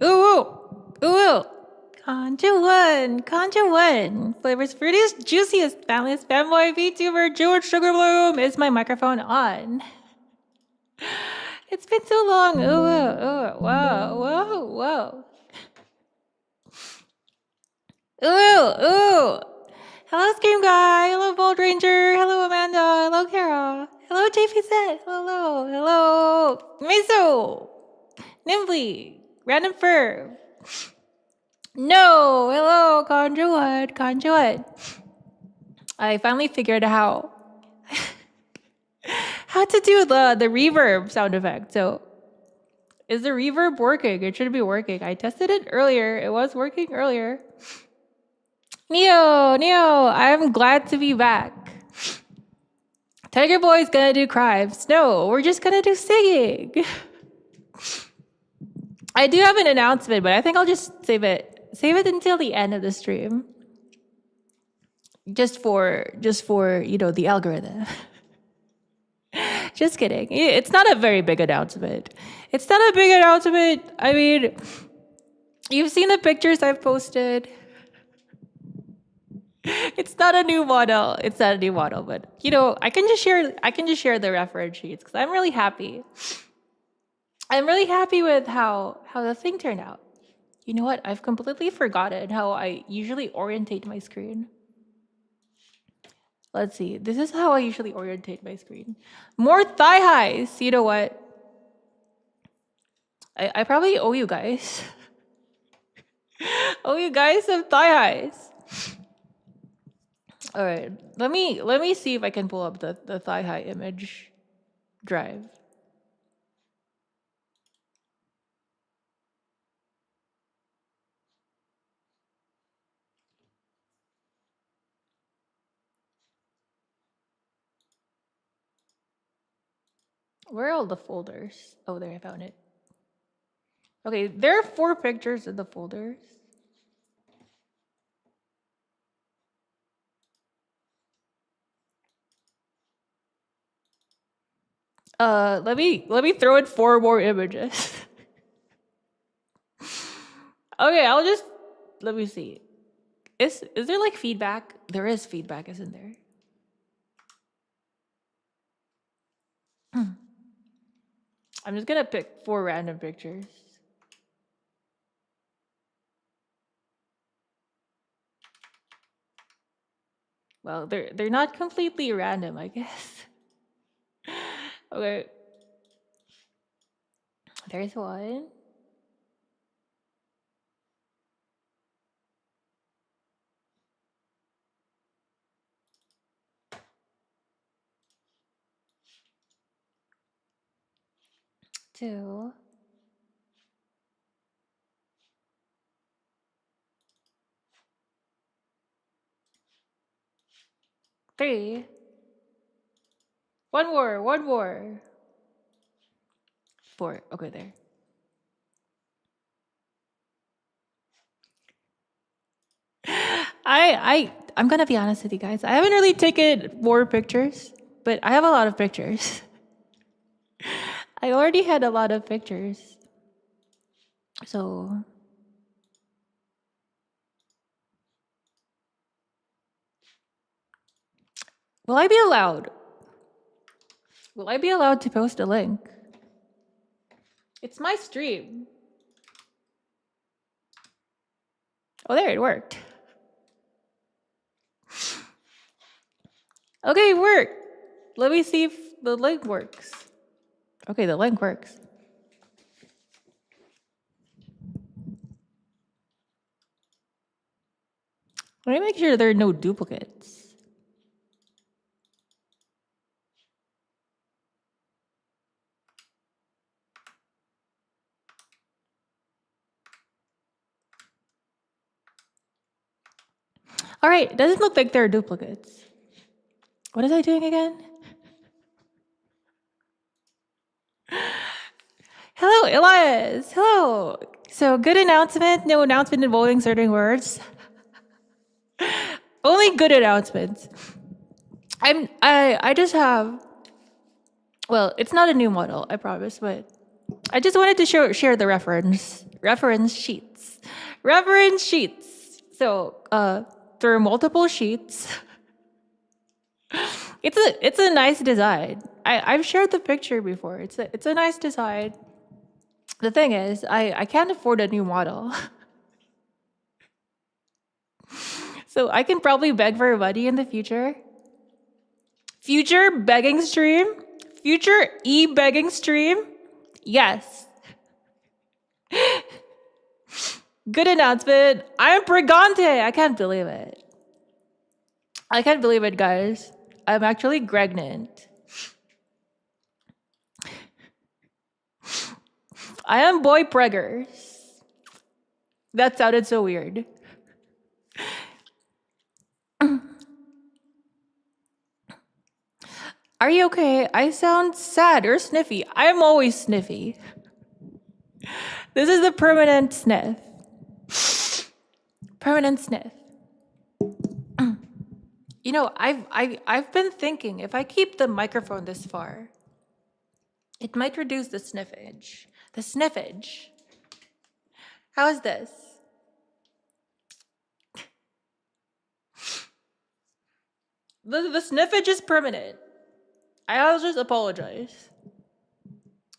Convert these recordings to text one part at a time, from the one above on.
ooh. ℙ𝕒𝕗𝕗. Flavor's fruitiest, juiciest, family fanboy, VTuber, Juwun Sugar Bloom. Is my microphone on? It's been so long. Whoa. Ooh. Hello, Scream Guy. Hello, Bold Ranger. Hello, Amanda. Hello, Kara. Hello, JPZ. Hello. Miso. Nimbly. Random Fur. No. Hello, ℙ𝕒𝕗𝓿𝕗𝕗. I finally figured out how to do the reverb sound effect. So, is the reverb working? It should be working. I tested it earlier. It was working earlier. Neo, I'm glad to be back. Tiger Boy's gonna do crimes. No, we're just gonna do singing. I do have an announcement, but I think I'll just save it until the end of the stream. Just for the algorithm. Just kidding. It's not a very big announcement. I mean, you've seen the pictures I've posted. It's not a new model, but I can just share the reference sheets because I'm really happy. I'm really happy with how the thing turned out. You know what? I've completely forgotten how I usually orientate my screen. Let's see. This is how I usually orientate my screen. More thigh highs. You know what? I probably owe you guys. Some thigh highs. All right, let me see if I can pull up the thigh high image drive. Where are all the folders? Oh, there, I found it. Okay, there are 4 pictures in the folders. Let me throw in 4 more images. Okay, let me see. Is there like feedback? There is feedback, isn't there? I'm just gonna pick 4 random pictures. Well, they're not completely random, I guess. Okay. There's one. Two. Three. One more. 4. Okay, there. I'm gonna be honest with you guys. I haven't really taken more pictures, but I have a lot of pictures. I already had a lot of pictures. So will I be allowed to post a link? It's my stream. Oh, there, it worked. Okay, it worked. Let me see if the link works. Okay, the link works. Let me make sure there are no duplicates. All right, it doesn't look like there are duplicates. What is I doing again? Hello, Elias. Hello. So, good announcement. No announcement involving certain words. Only good announcements. I just have. Well, it's not a new model, I promise, but I just wanted to share the reference sheets. Reference sheets. So there are multiple sheets. It's a nice design. I've shared the picture before. It's a nice design. The thing is, I can't afford a new model. So I can probably beg for money in the future. Future begging stream? Future begging stream? Yes. Good announcement. I'm ℏ𝕨𝕗𝓚. I can't believe it. I can't believe it, guys. I'm actually pregnant. I am boy preggers. That sounded so weird. Are you okay? I sound sad or sniffy. I'm always sniffy. This is the permanent sniff. Permanent sniff. You know, I've been thinking if I keep the microphone this far, it might reduce the sniffage. The sniffage. How is this? The sniffage is permanent. I'll just apologize.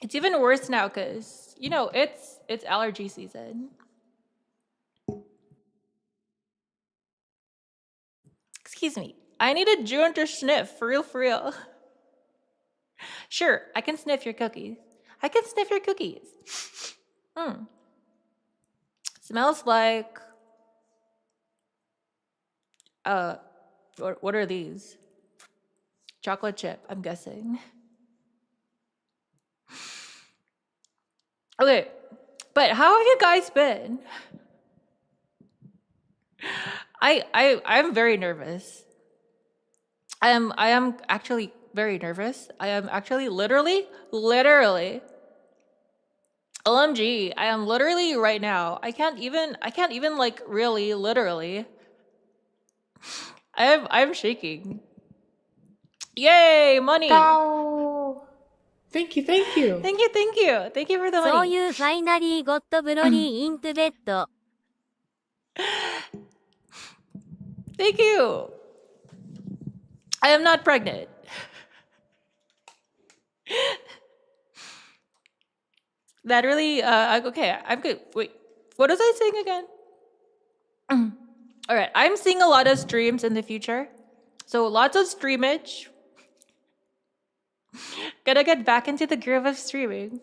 It's even worse now because, you know, it's allergy season. Excuse me. I need a Juwun to sniff, for real, for real. Sure, I can sniff your cookies. I can sniff your cookies. Smells like... what are these? Chocolate chip, I'm guessing. Okay, but how have you guys been? I'm very nervous. I am actually very nervous. I am actually literally OMG, I am literally right now. I can't even like really literally. I'm shaking. Yay, money. Thank you, thank you. Thank you, thank you. Thank you for the money. そういうファイナリーゴッドブロリーイントゥベッド。 Thank you. I am not pregnant. That really, okay, I'm good. Wait, what was I saying again? All right, I'm seeing a lot of streams in the future. So lots of streamage. Gotta get back into the groove of streaming.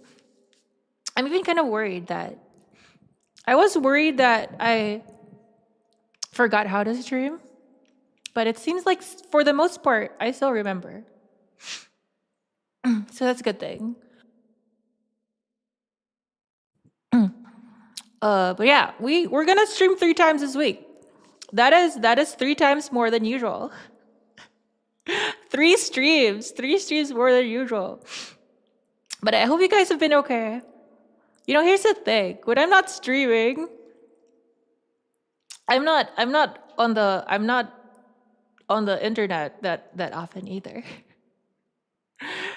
I'm even kind of worried that... I was worried that I forgot how to stream. But it seems like, for the most part, I still remember. So that's a good thing. But yeah, we're gonna stream 3 times this week. That is 3 times more than usual. 3 streams more than usual. But I hope you guys have been okay. You know, here's the thing. When I'm not streaming, I'm not on the internet that often either.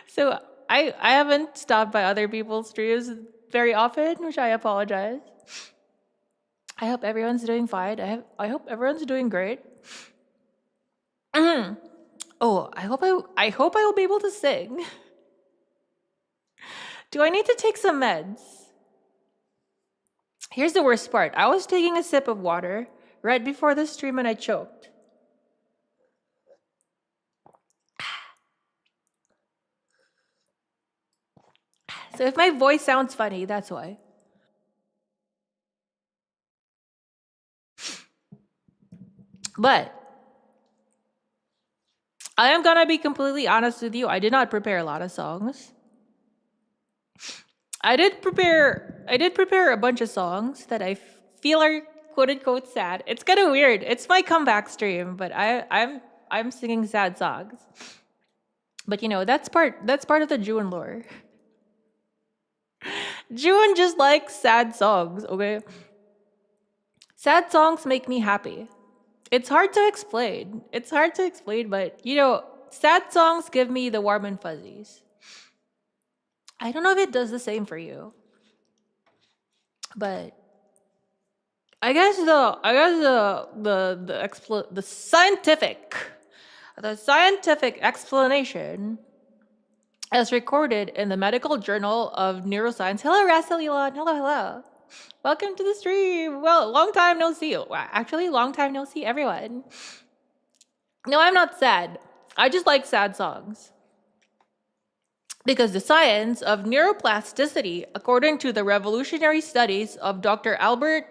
So I haven't stopped by other people's streams very often, which I apologize. I hope everyone's doing fine. I hope everyone's doing great. Oh, I hope I will be able to sing. Do I need to take some meds? Here's the worst part. I was taking a sip of water right before the stream and I choked. So if my voice sounds funny, that's why. But I am gonna be completely honest with you. I did not prepare a lot of songs. I did prepare a bunch of songs that I feel are quote unquote sad. It's kind of weird. It's my comeback stream, but I'm singing sad songs. But you know, that's part of the Juwun lore. Juwun just likes sad songs, okay? Sad songs make me happy. It's hard to explain. But you know, sad songs give me the warm and fuzzies. I don't know if it does the same for you, but I guess the scientific explanation as recorded in the Medical Journal of Neuroscience. Hello, ℏ𝕗𝓌𝓊𝓃. Hello. Welcome to the stream. Well, long time no see. Actually, long time no see, everyone. No, I'm not sad. I just like sad songs. Because the science of neuroplasticity, according to the revolutionary studies of Dr. Albert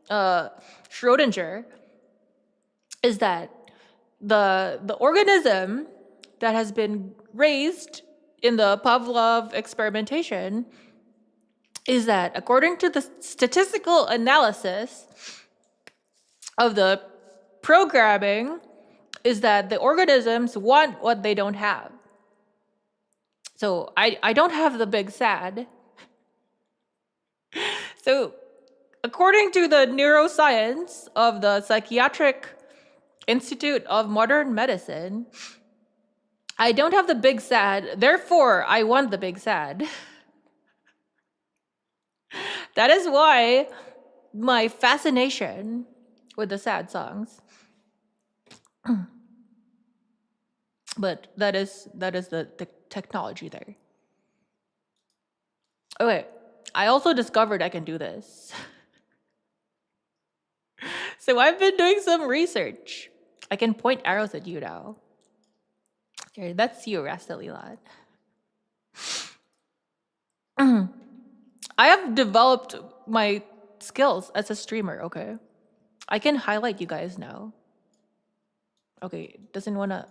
Schrödinger, is that the organism that has been raised in the Pavlov experimentation is that according to the statistical analysis of the programming is that the organisms want what they don't have. So I don't have the big sad. So according to the neuroscience of the Psychiatric Institute of Modern Medicine, I don't have the big sad, therefore I want the big sad. That is why my fascination with the sad songs. But that is the technology there. Okay, I also discovered I can do this. So I've been doing some research. I can point arrows at you now. Okay, that's you, ℏ𝕗𝓌𝓊𝓃. I have developed my skills as a streamer, okay? I can highlight you guys now. Okay, doesn't wanna...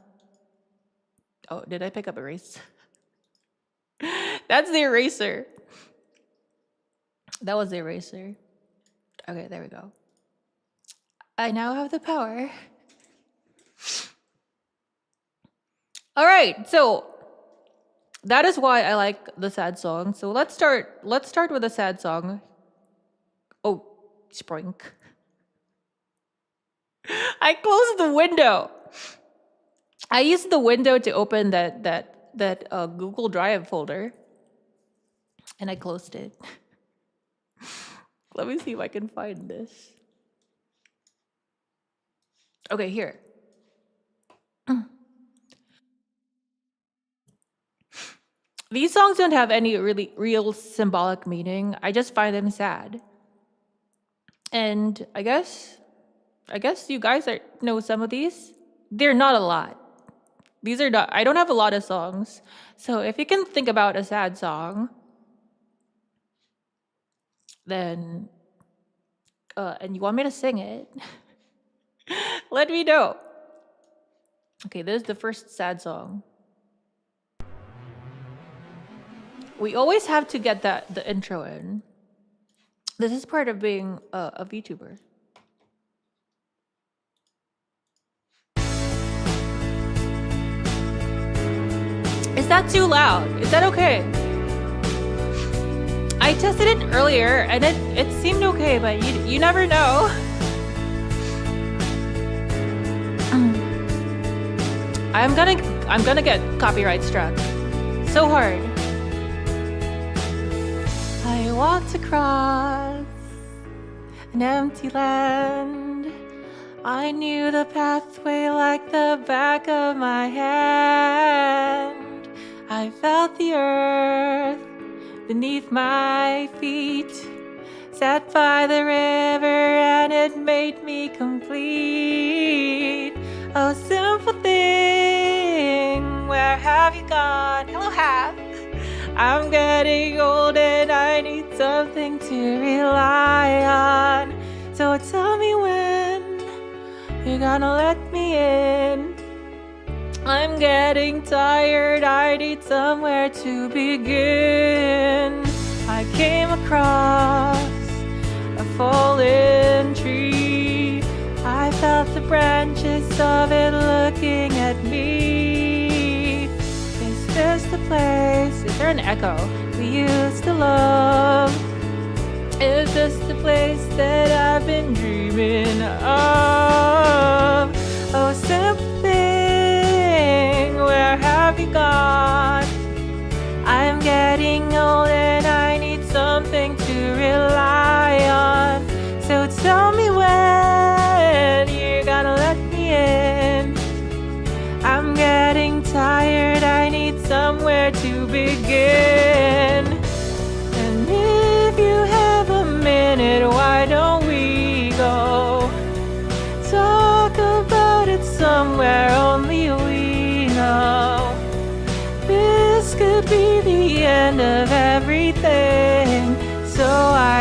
Oh, did I pick up erase? That's the eraser. That was the eraser. Okay, there we go. I now have the power. All right, so that is why I like the sad song. So let's start with a sad song. Oh, sprink. I closed the window. I used the window to open that Google Drive folder, and I closed it. Let me see if I can find this. Okay, here. These songs don't have any really real symbolic meaning. I just find them sad. And I guess you guys know some of these. They're not a lot. These are not, I don't have a lot of songs. So if you can think about a sad song, then, and you want me to sing it, let me know. Okay, this is the first sad song. We always have to get the intro in. This is part of being a VTuber. Is that too loud? Is that okay? I tested it earlier and it seemed okay, but you never know. I'm gonna get copyright struck. So hard. I walked across an empty land. I knew the pathway like the back of my hand. I felt the earth beneath my feet. Sat by the river and it made me complete. Oh, simple thing, where have you gone? Hello, Half. I'm getting old and I need something to rely on. So tell me when you're gonna let me in. I'm getting tired, I need somewhere to begin. I came across a fallen tree. I felt the branches of it looking at me. Is this the place? Is there an echo? We used to love. Is this the place that I've been dreaming of? Oh, simple thing, where have you gone? I'm getting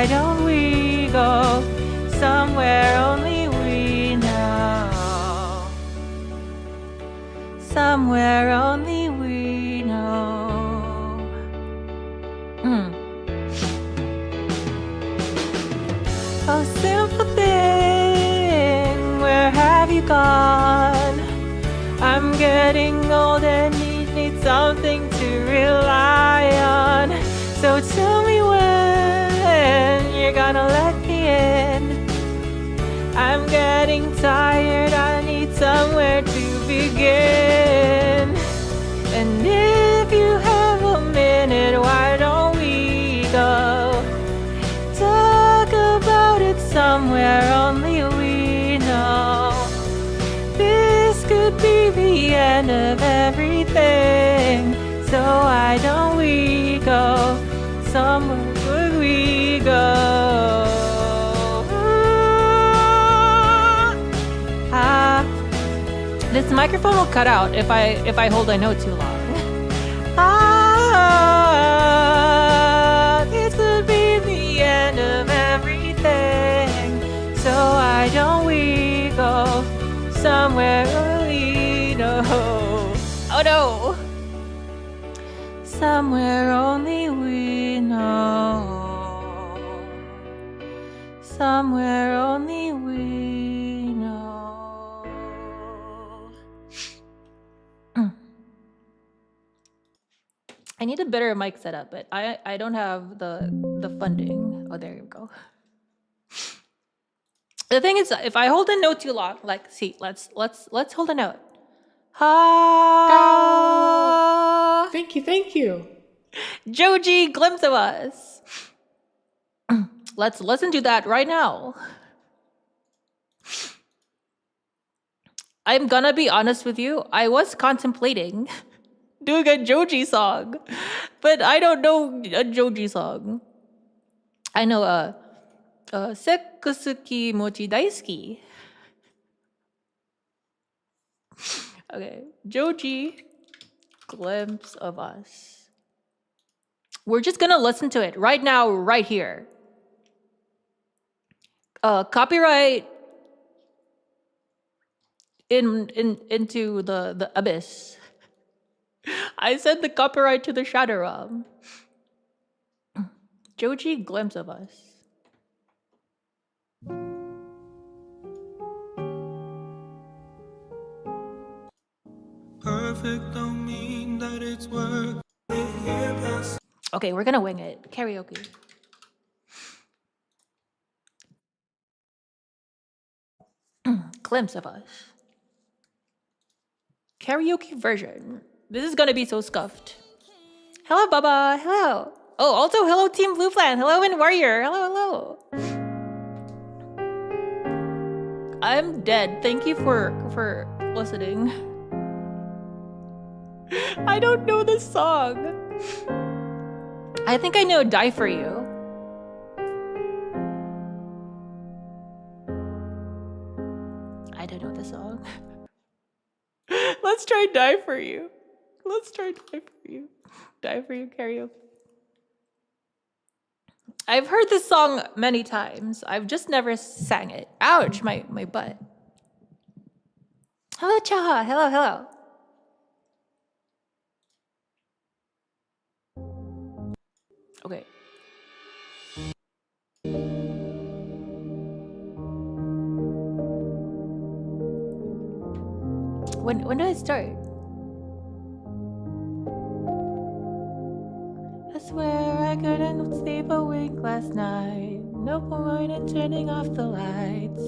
why don't we go somewhere only we know? Somewhere only we know. Oh, simple thing, where have you gone? I'm getting old and need something to rely on. So tell me when you're gonna let me in. I'm getting tired, I need somewhere to begin. And if you have a minute, why don't we go talk about it somewhere only we know? This could be the end of everything, so why don't we go somewhere would we go? This microphone will cut out if I hold a note too long. This could be the end of everything, so why don't we go somewhere we know? Oh no! Somewhere only we know. Somewhere only we know. I need a better mic setup, but I don't have the funding. Oh, there you go. The thing is, if I hold a note too long, like, see, let's hold a note. Ha! Thank you. Joji, glimpse of us. Let's listen to that right now. I'm gonna be honest with you. I was contemplating doing a Joji song, but I don't know a Joji song. I know ℏ𝕒𝕗𝓼 mochi daisuki. Okay, Joji, glimpse of us. We're just gonna listen to it right now, right here. Copyright into the abyss. I sent the copyright to the shadow realm. Joji, glimpse of us. Perfect don't mean that it's work. Okay, we're gonna wing it. Karaoke. Glimpse of us. Karaoke version. This is gonna be so scuffed. Hello, Baba. Hello. Oh, also hello, Team Blue Plan. Hello, and Warrior. Hello. I'm dead. Thank you for listening. I don't know this song. I think I know Die For You. I don't know the song. Let's try Die For You. Let's try Die For You. Die For You karaoke. I've heard this song many times. I've just never sang it. Ouch, my butt. Hello, Chaha. Hello. Okay. When do I start? I swear I couldn't sleep a wink last night. No point in turning off the lights.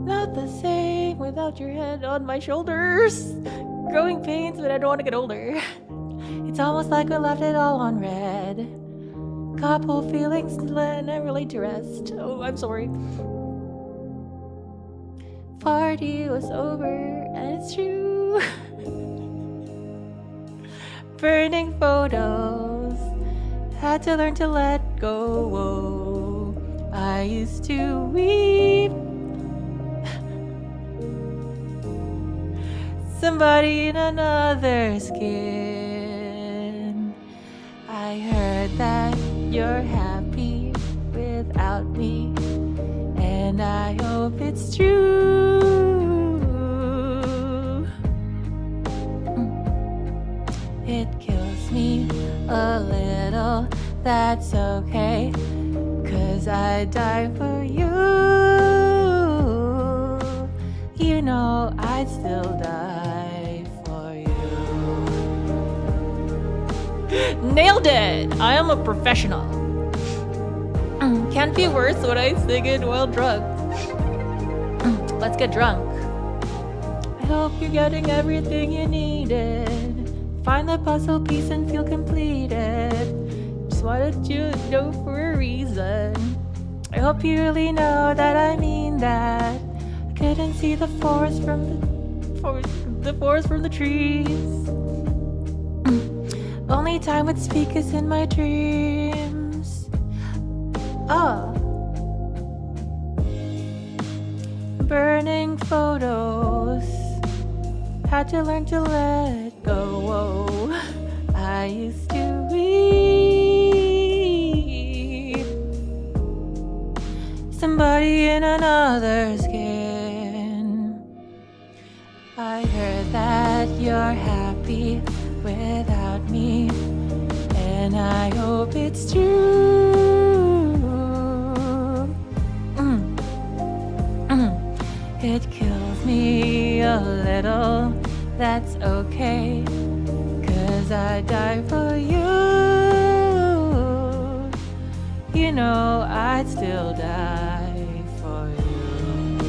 Not the same without your head on my shoulders. Growing pains, but I don't want to get older. It's almost like we left it all on red. Couple feelings never laid to rest. Oh, I'm sorry. Party was over, and it's true. Burning photos, had to learn to let go. Whoa. I used to weep. Somebody in another skin. I heard that you're happy. about me, and I hope it's true. It kills me a little, that's okay, 'cause I die for you. You know I'd still die for you. Nailed it! I am a professional. Can't be worse when I sing it while drunk. Let's get drunk. I hope you're getting everything you needed. Find the puzzle piece and feel completed. Just wanted you to know for a reason. I hope you really know that I mean that. I couldn't see the forest from the trees. Only time would speak is in my dreams. Oh. Burning photos. Had to learn to let go. Whoa. I used to be somebody in another skin. I heard that you're happy without me, and I hope it's true. It kills me a little, that's okay, 'cause I die for you. You know I'd still die for you.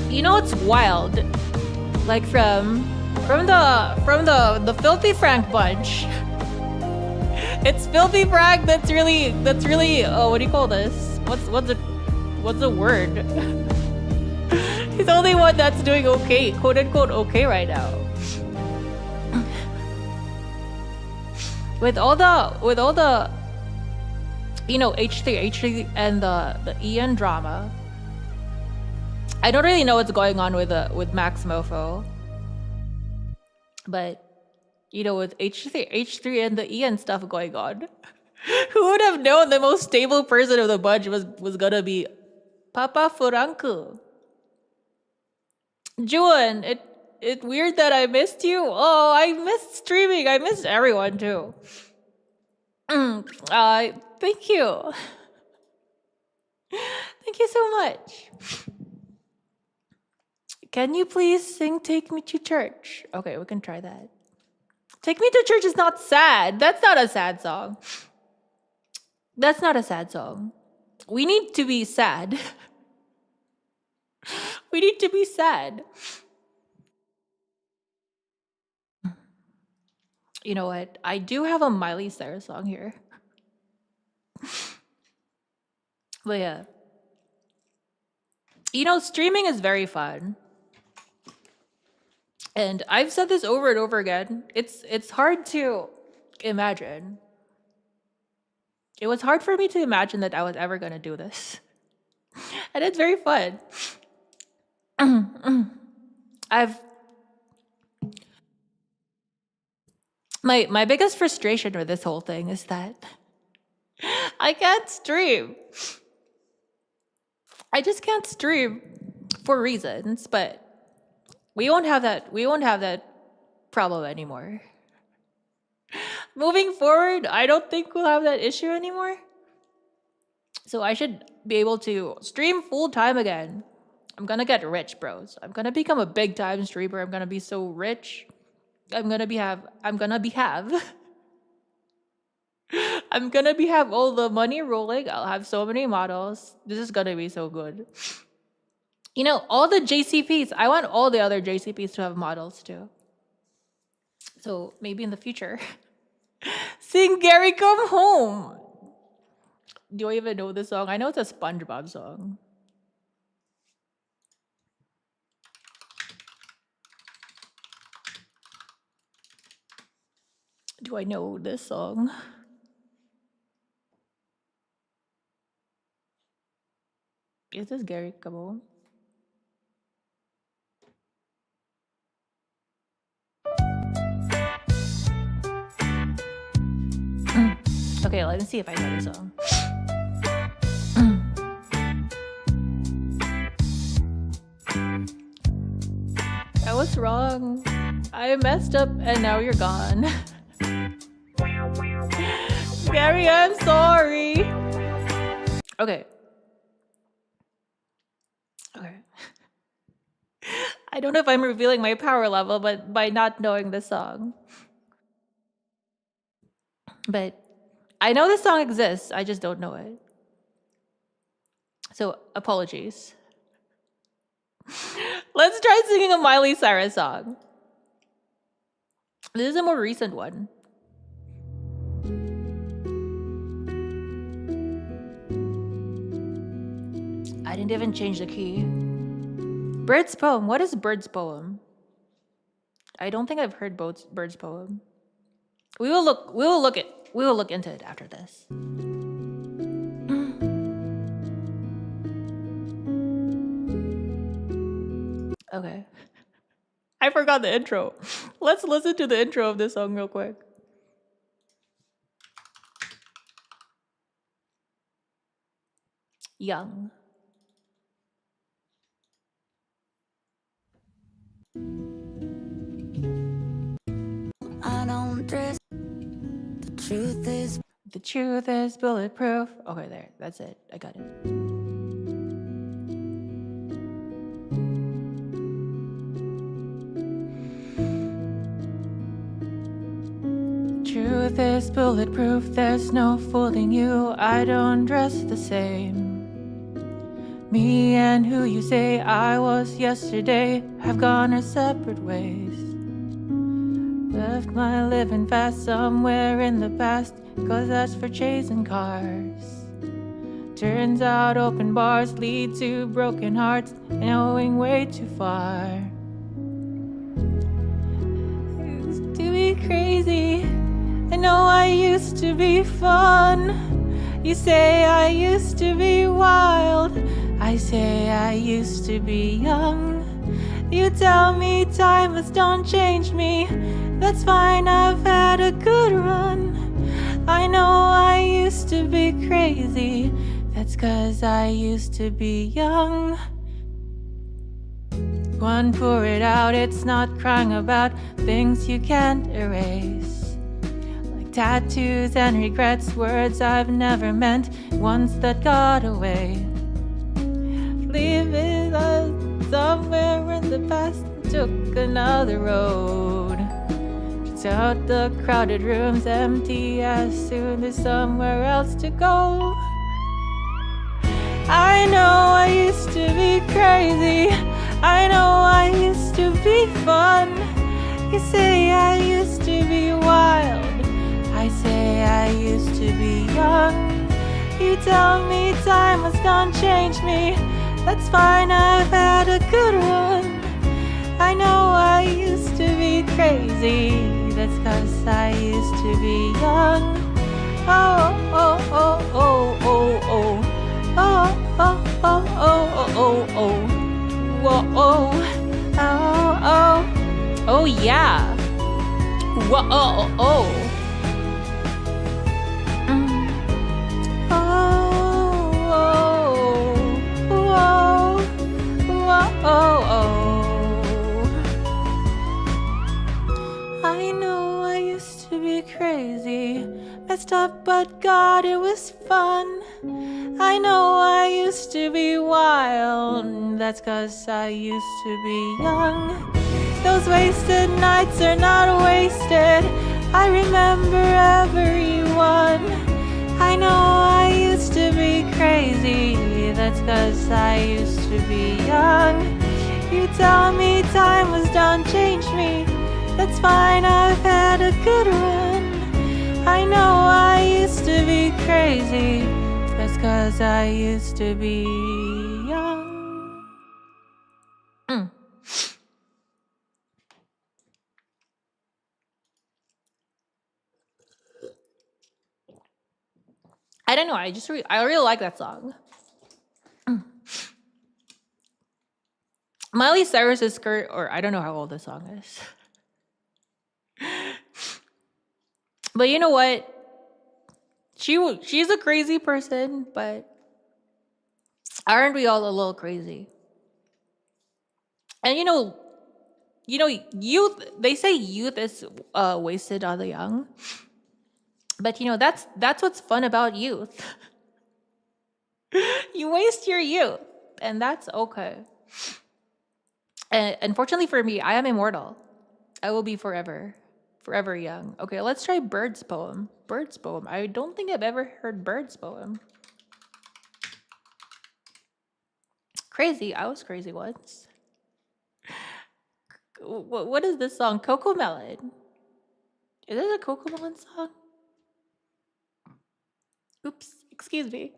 You know what's wild? Like from the Filthy Frank bunch. It's Filthy Frank that's really oh, what do you call this? What's the word? He's the only one that's doing okay, quote unquote okay right now. With all the you know, ℏ𝕃 and the Ian drama. I don't really know what's going on with Max Mofo. But you know, with ℏ3 and the Ian stuff going on, who would have known the most stable person of the bunch was gonna be Papa Furanku? Juwun, it weird that I missed you. Oh, I missed streaming. I missed everyone too. Thank you. Thank you so much. Can you please sing Take Me to Church? Okay, we can try that. Take Me to Church is not sad. That's not a sad song. That's not a sad song. We need to be sad. We need to be sad. You know what? I do have a Miley Cyrus song here. But yeah. You know, streaming is very fun. And I've said this over and over again. It's hard to imagine. It was hard for me to imagine that I was ever going to do this. And it's very fun. My biggest frustration with this whole thing is that I can't stream. I just can't stream for reasons, but we won't have that problem anymore. Moving forward, I don't think we'll have that issue anymore. So I should be able to stream full time again. I'm gonna get rich, bros. I'm gonna become a big time streamer. I'm gonna be so rich. I'm gonna have I'm gonna have all the money rolling. I'll have so many models. This is gonna be so good. You know, all the JCPs, I want all the other JCPs to have models too. So maybe in the future. Sing Gary Come Home. Do I even know this song? I know it's a SpongeBob song. Do I know this song? Is this Gary Come Home? Okay, let me see if I know the song. I was wrong. I messed up and now you're gone. Gary, I'm sorry. Okay. Okay. I don't know if I'm revealing my power level, but by not knowing the song. But I know this song exists, I just don't know it. So apologies. Let's try singing a Miley Cyrus song. This is a more recent one. I didn't even change the key. Bird's Poem. What is Bird's Poem? I don't think I've heard Bird's Poem. We will look into it after this. Okay. I forgot the intro. Let's listen to the intro of this song real quick. Young. I don't dress. The truth is bulletproof. Okay, there. That's it. I got it. Truth is bulletproof. There's no fooling you. I don't dress the same. Me and who you say I was yesterday have gone our separate ways. Left my living fast somewhere in the past, 'cause that's for chasing cars. Turns out open bars lead to broken hearts, knowing way too far. Used to be crazy, I know I used to be fun. You say I used to be wild, I say I used to be young. You tell me timeless don't change me, that's fine, I've had a good run. I know I used to be crazy, that's 'cause I used to be young. One, pour it out, it's not crying about things you can't erase. Like tattoos and regrets, words I've never meant, ones that got away. Leaving us somewhere in the past, took another road. Out the crowded rooms, empty as soon as somewhere else to go. I know I used to be crazy, I know I used to be fun. You say I used to be wild, I say I used to be young. You tell me time has gone change me, that's fine, I've had a good one. I know I used to be crazy, that's 'cause I used to be young. Oh, oh, oh, oh, oh, oh. Oh, oh, oh, oh, oh, oh, oh. Whoa, oh, oh, oh. Oh, yeah. Whoa, oh, oh, oh. Crazy, messed up, but God, it was fun. I know I used to be wild, that's 'cause I used to be young. Those wasted nights are not wasted, I remember every one. I know I used to be crazy, that's 'cause I used to be young. You tell me time was done, change me, that's fine, I've had a good run. I know I used to be crazy, that's 'cause I used to be young. I don't know, I really like that song. Miley Cyrus's skirt, or I don't know how old this song is. But you know what? She's a crazy person, but aren't we all a little crazy? And youth. They say youth is wasted on the young, but that's what's fun about youth. You waste your youth, and that's okay. And unfortunately for me, I am immortal. I will be forever, forever young. Okay, let's try Bird's poem. Bird's poem. I don't think I've ever heard Bird's poem. Crazy. I was crazy once. What is this song? Coco Melon. Is this a Coco Melon song? Oops. Excuse me.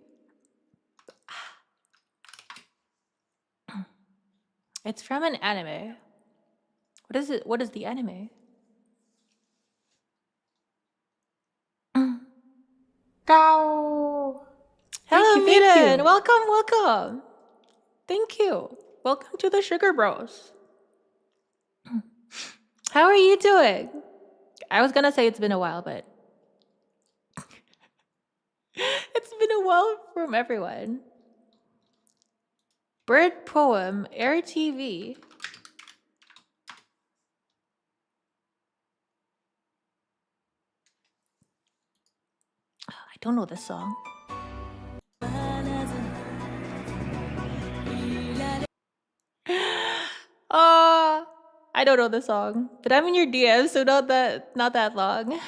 It's from an anime. What is it? What is the anime? Cow. Hello, Thank Maiden. you. Welcome. Thank you. Welcome to the Sugar Bros. How are you doing? I was gonna say it's been a while, but it's been a while from everyone. Bird poem, Air TV. I don't know this song. I don't know the song, but I'm in your DMs, so not that long.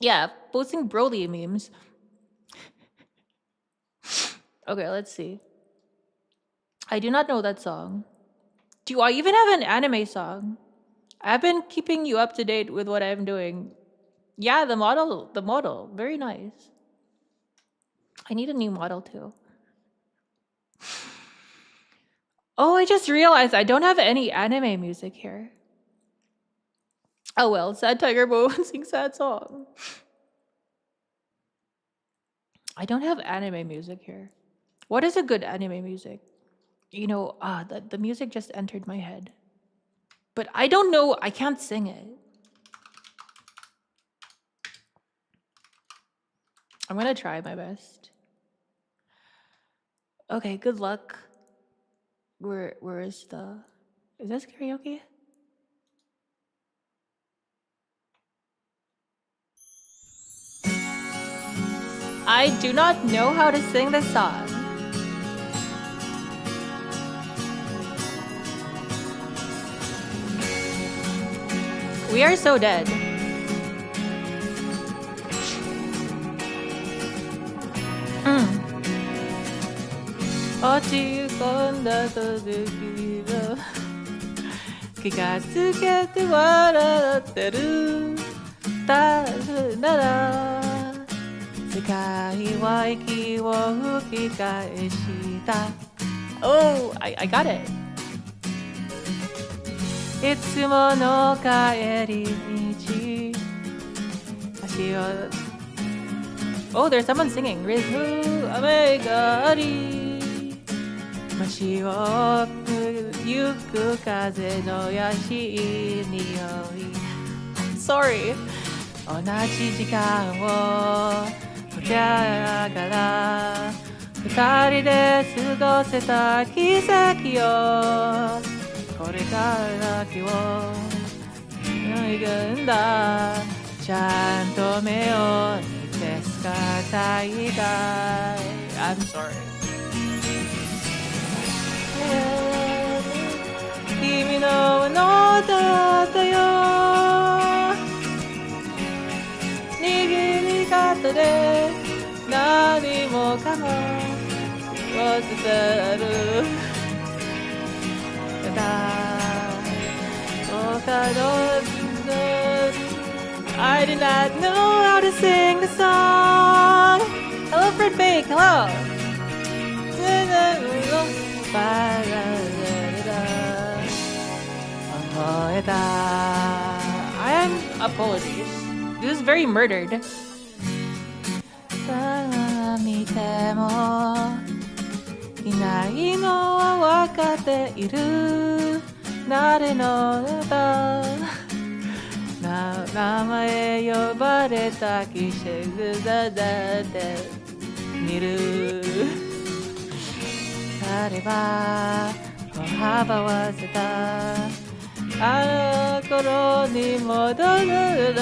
Yeah, posting Broly memes. Okay, let's see. I do not know that song. Do I even have an anime song? I've been keeping you up to date with what I'm doing. Yeah, the model, very nice. I need a new model too. Oh, I just realized I don't have any anime music here. Oh well, sad tiger won't sing sad song. I don't have anime music here. What is a good anime music? The music just entered my head. But I don't know, I can't sing it. I'm gonna try my best. Okay, good luck. Where is this karaoke? I do not know how to sing this song. We are so dead. 어찌 건다도 느끼며気がつけて笑ってる誰なら世界は息を吹き返した Oh, I got it. いつもの帰り道足を Oh, there's someone singing. ℏ𝕗𝕗𝕗があり街を行く風の優しい匂い Sorry 同じ時間を溶けながら二人で過ごせた奇跡よこれからだけを行くんだちゃんと目を見て使いたい I'm sorry 君ののだったよ握り方で何もかも忘れるただ他のI did not know how to sing the song Hello Fred Bake, hello I am apologies. This is very murdered. 見てもいないのは分かっている誰のだ名前呼ばれたきしぐだだって見るされば歩幅わせたあの頃に戻るの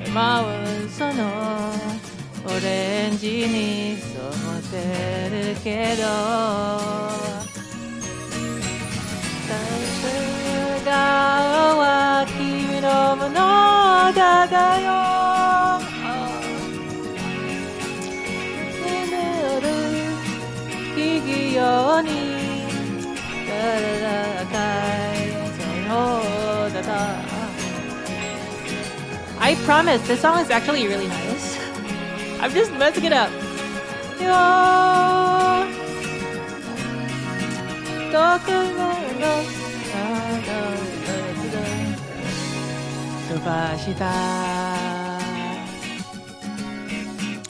今はそのオレンジに染まってるけど笑顔は君のものだよ眠る木々ように赤いそうだった I promise, this song is actually really nice. I'm just messing it up.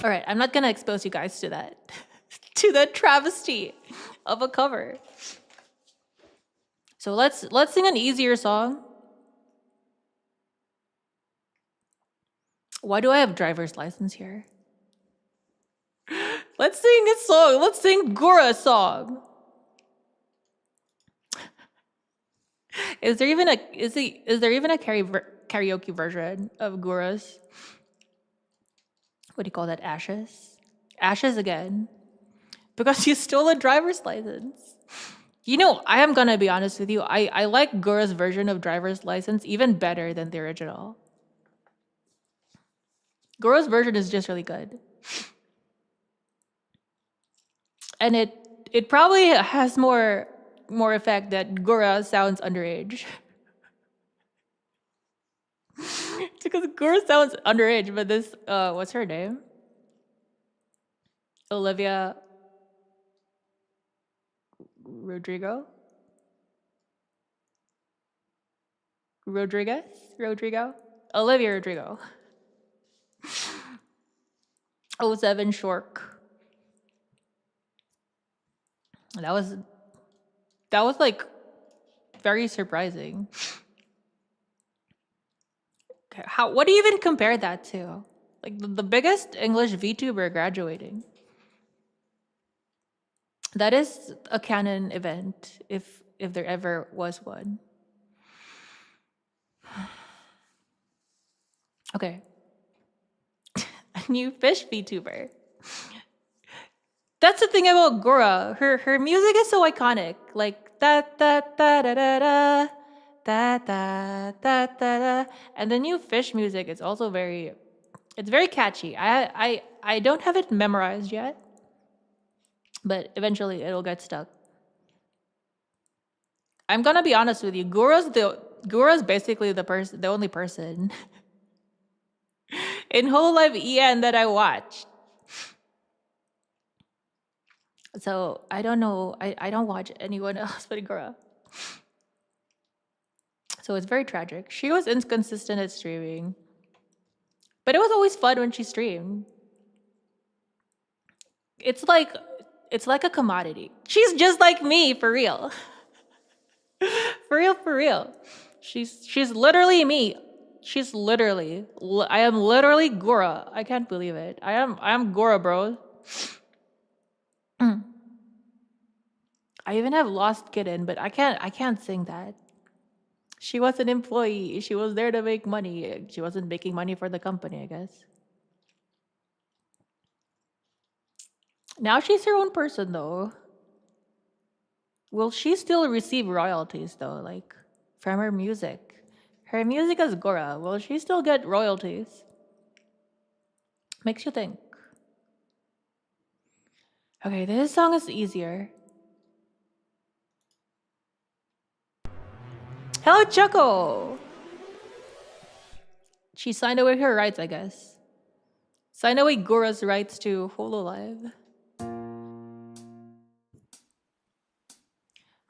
Alright, I'm not gonna expose you guys to that. To the travesty of a cover. So let's sing an easier song. Why do I have driver's license here? Let's sing a song. Let's sing ℍ𝕏 song. Is there even a karaoke version of ℍ𝕏's? What do you call that? Ashes? Ashes again. Because you stole a driver's license. You know, I am gonna be honest with you. I like ℍ𝕏's version of driver's license even better than the original. ℍ𝕏's version is just really good. And it probably has more effect that ℍ𝕏 sounds underage. Because ℍ𝕏 sounds underage, but this what's her name? Olivia Rodrigo? Rodrigo? Olivia Rodrigo. 07 Shork. That was like very surprising. Okay, what do you even compare that to? Like the biggest English VTuber graduating. That is a canon event if there ever was one. Okay. A new fish VTuber. That's the thing about ℍ𝕏. Her music is so iconic. Like da da da da da da da da da da. And the new fish music is also very catchy. I don't have it memorized yet. But eventually it'll get stuck. I'm gonna be honest with you. ℍ𝕏's basically the only person in whole life EN that I watched. So I don't know. I don't watch anyone else but ℍ𝕏. So it's very tragic. She was inconsistent at streaming. But it was always fun when she streamed. It's like a commodity. She's just like me, for real. For real. She's literally me. I am literally ℍ𝕏. I can't believe it. I am ℍ𝕏, bro. I even have Lost Kitten, but I can't sing that. She was an employee. She was there to make money. She wasn't making money for the company, I guess. Now she's her own person, though. Will she still receive royalties, though, like from her music? Her music is ℍ𝕏. Will she still get royalties? Makes you think. Okay, this song is easier. Hello, Choco! She signed away her rights, I guess. Signed away ℍ𝕏's rights to Hololive.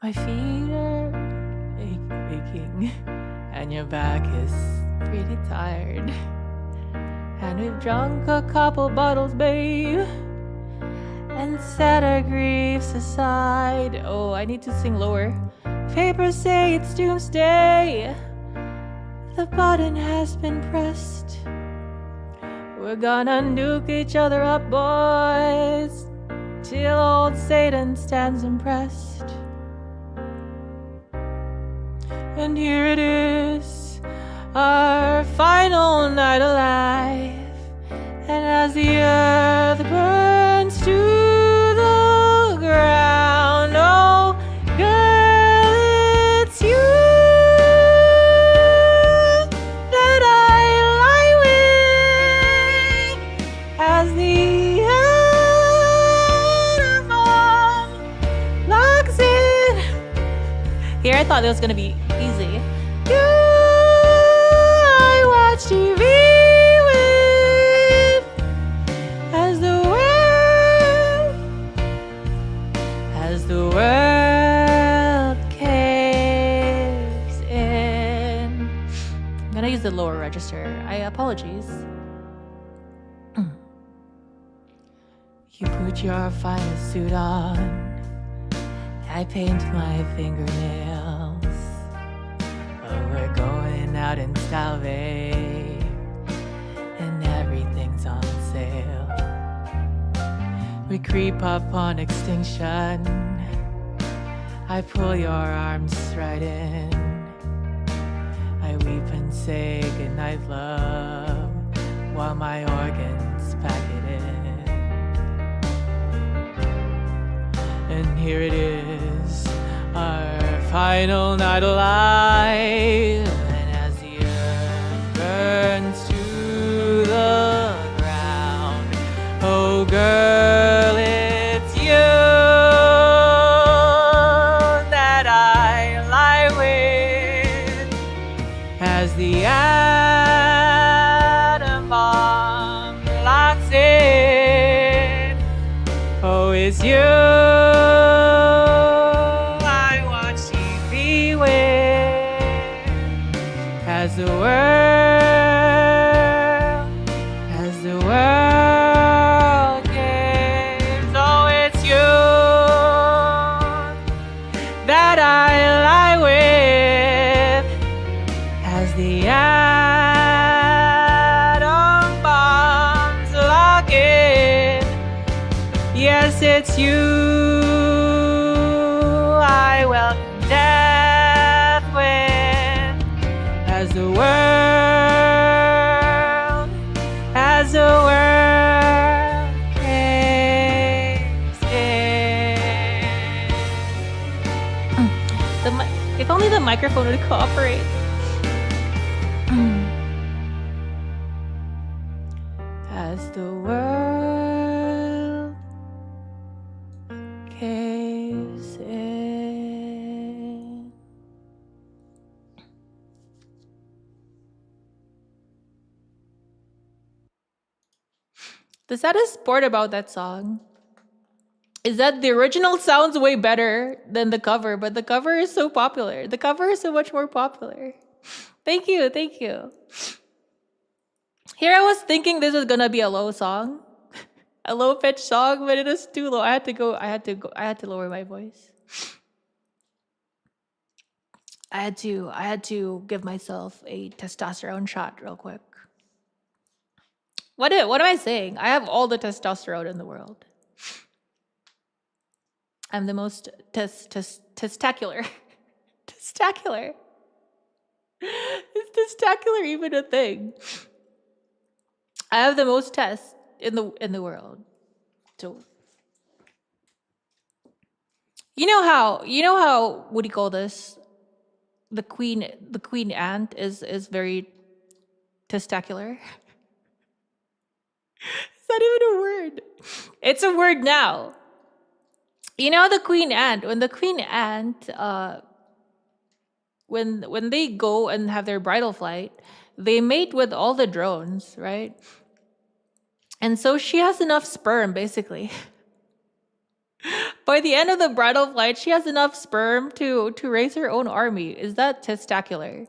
My feet are aching, and your back is pretty tired. And we've drunk a couple bottles, babe, and set our griefs aside. Oh, I need to sing lower. papers say it's doomsday. The button has been pressed. We're gonna nuke each other up, boys, till old Satan stands impressed. And here it is, our final night alive. And as the earth burns to the ground, oh girl, it's you that I lie with. As the atom bomb locks in. Here I thought it was gonna be easy. You, I watch TV with as the world caves in. I'm gonna use the lower register. Apologies. You put your finest suit on. I paint my fingernails. Oh, we're going out in style, babe, and everything's on sale. We creep up on extinction. I pull your arms right in. I weep and say goodnight, love, while my organs pack it in. And here it is, our final night alive. And as the earth burns to the ground, oh girl, it's you that I lie with. As the atom bomb locks in, oh, it's you as the world gives. Oh, it's you that I lie with. As the atom bombs lock in. Yes, it's you I welcome death with. As the world caves in. If only the microphone would cooperate. As the world caves in. The saddest part about that song is that the original sounds way better than the cover, but the cover is so popular. The cover is so much more popular. Thank you, thank you. Here I was thinking this was gonna be a low song, a low pitched song, but it is too low. I had to lower my voice. I had to give myself a testosterone shot real quick. What am I saying? I have all the testosterone in the world. I'm the most testacular. Testacular. Is testacular even a thing? I have the most tests in the world. So you know how what do you call this? The queen ant is very testacular. Is that even a word? It's a word now. You know the queen ant. When the queen ant, when they go and have their bridal flight, they mate with all the drones, right? And so she has enough sperm, basically. By the end of the bridal flight, she has enough sperm to raise her own army. Is that testacular?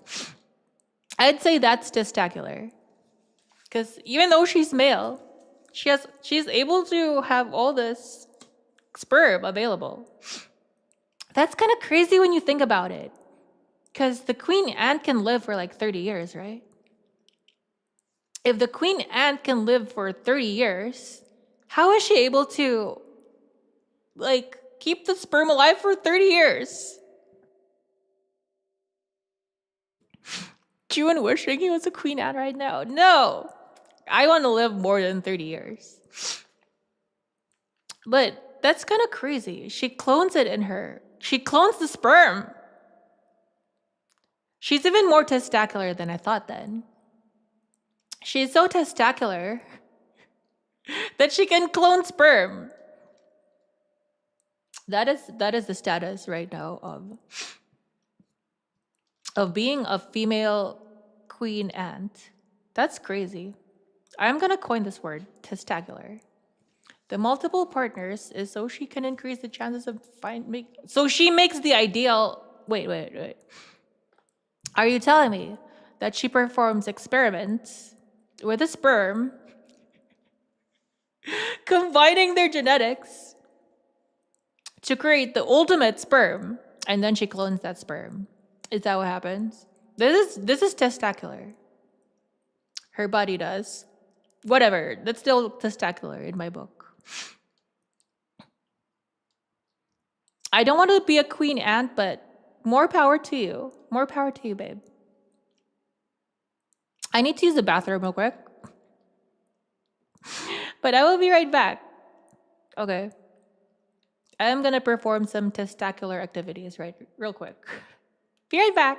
I'd say that's testacular. Because even though she's male, she's able to have all this sperm available That's kind of crazy when you think about it. Because the queen ant can live for like 30 years, right? If the queen ant can live for 30 years, how is she able to like keep the sperm alive for 30 years? Juwun wishing he was a queen ant right now. No, I want to live more than 30 years. But that's kind of crazy. She clones it in her. She clones the sperm. She's even more testacular than I thought then. She's so testacular that she can clone sperm. That is the status right now of being a female queen ant. That's crazy. I'm gonna coin this word, testacular. The multiple partners is so she can increase the chances of so she makes the ideal. Wait. Are you telling me that she performs experiments with a sperm, combining their genetics to create the ultimate sperm, and then she clones that sperm? Is that what happens? This is testacular. Her body does. Whatever. That's still testacular in my book. I don't want to be a queen ant, but more power to you. More power to you, babe. I need to use the bathroom real quick. But I will be right back. Okay. I'm gonna perform some testacular activities real quick. Be right back.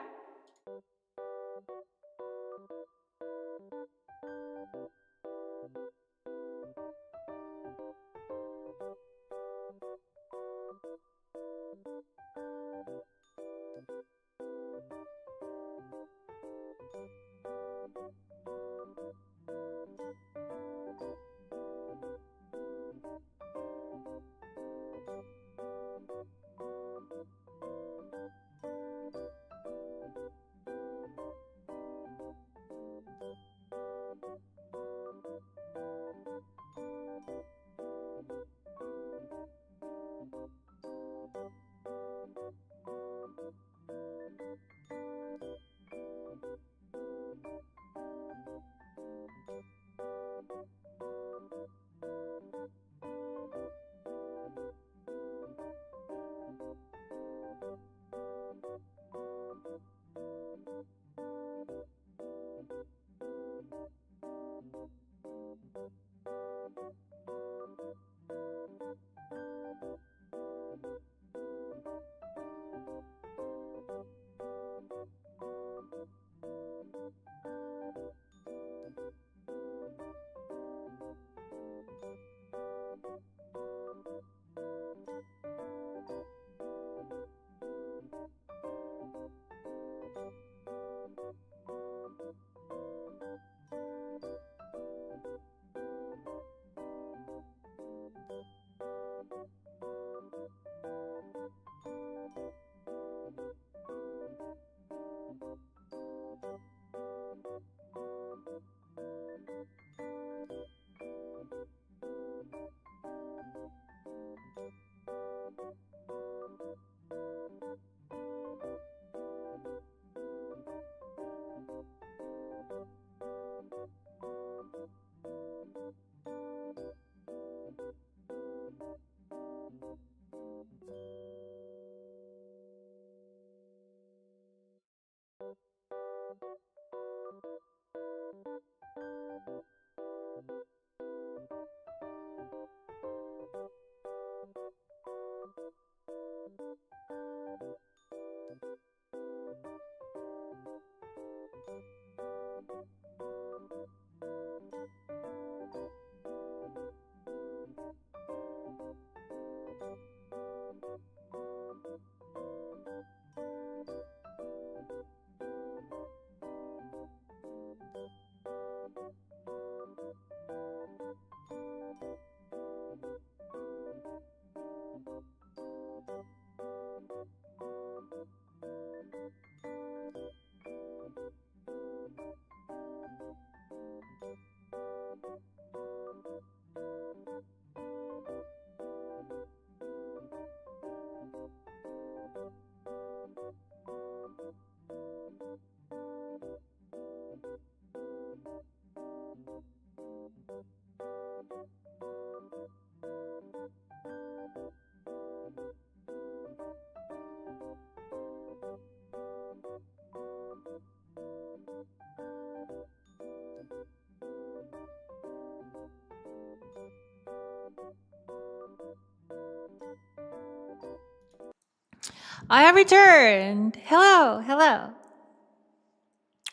I have returned. Hello, hello.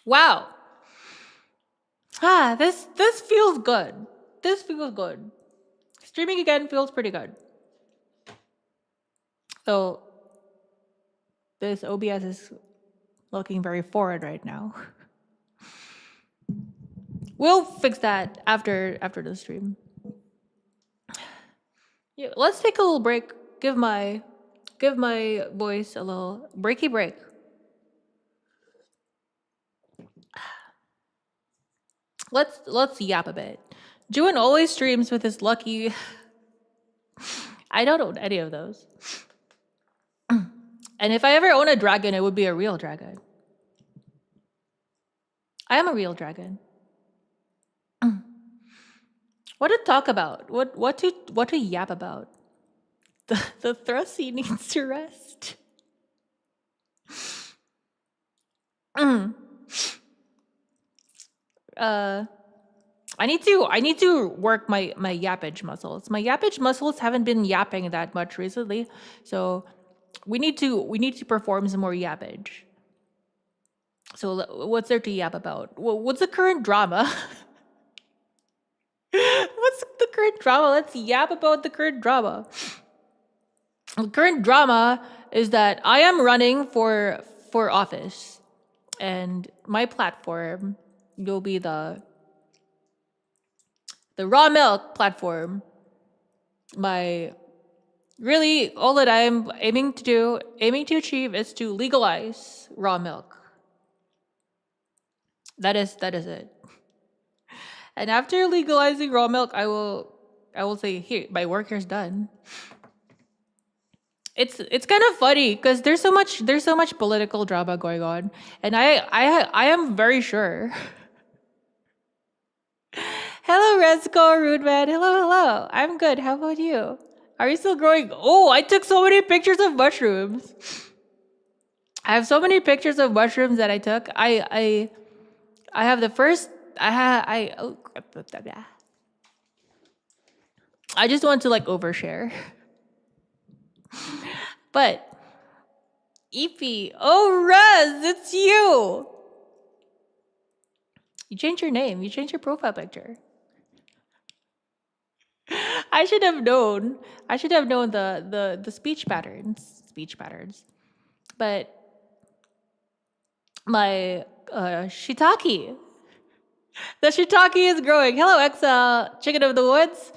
Wow. This feels good. This feels good. Streaming again feels pretty good. So this OBS is looking very forward right now. We'll fix that after the stream. Yeah, let's take a little break. Give my voice a little breaky break. Let's yap a bit. Juwun always streams with his lucky. I don't own any of those. And if I ever own a dragon, it would be a real dragon. I am a real dragon. What to talk about? What to yap about? The thrusty needs to rest. I need to work my yappage muscles. My yappage muscles haven't been yapping that much recently, so we need to perform some more yappage. So what's there to yap about? What's the current drama? What's the current drama? Let's yap about the current drama. The current drama is that I am running for office, and my platform will be the raw milk platform. Really all that I'm aiming to achieve is to legalize raw milk. That is it. And after legalizing raw milk, I will say, here, my work here's done. It's kind of funny because there's so much political drama going on, and I am very sure. Hello, Resco, Rude Man. Hello. I'm good. How about you? Are you still growing? Oh, I took so many pictures of mushrooms. I have so many pictures of mushrooms that I took. I have the first. I just want to like overshare. But Eepy, oh Rez, it's you. You changed your name. You changed your profile picture. I should have known. I should have known the speech patterns. But my shiitake. The shiitake is growing. Hello, Excel. Chicken of the woods.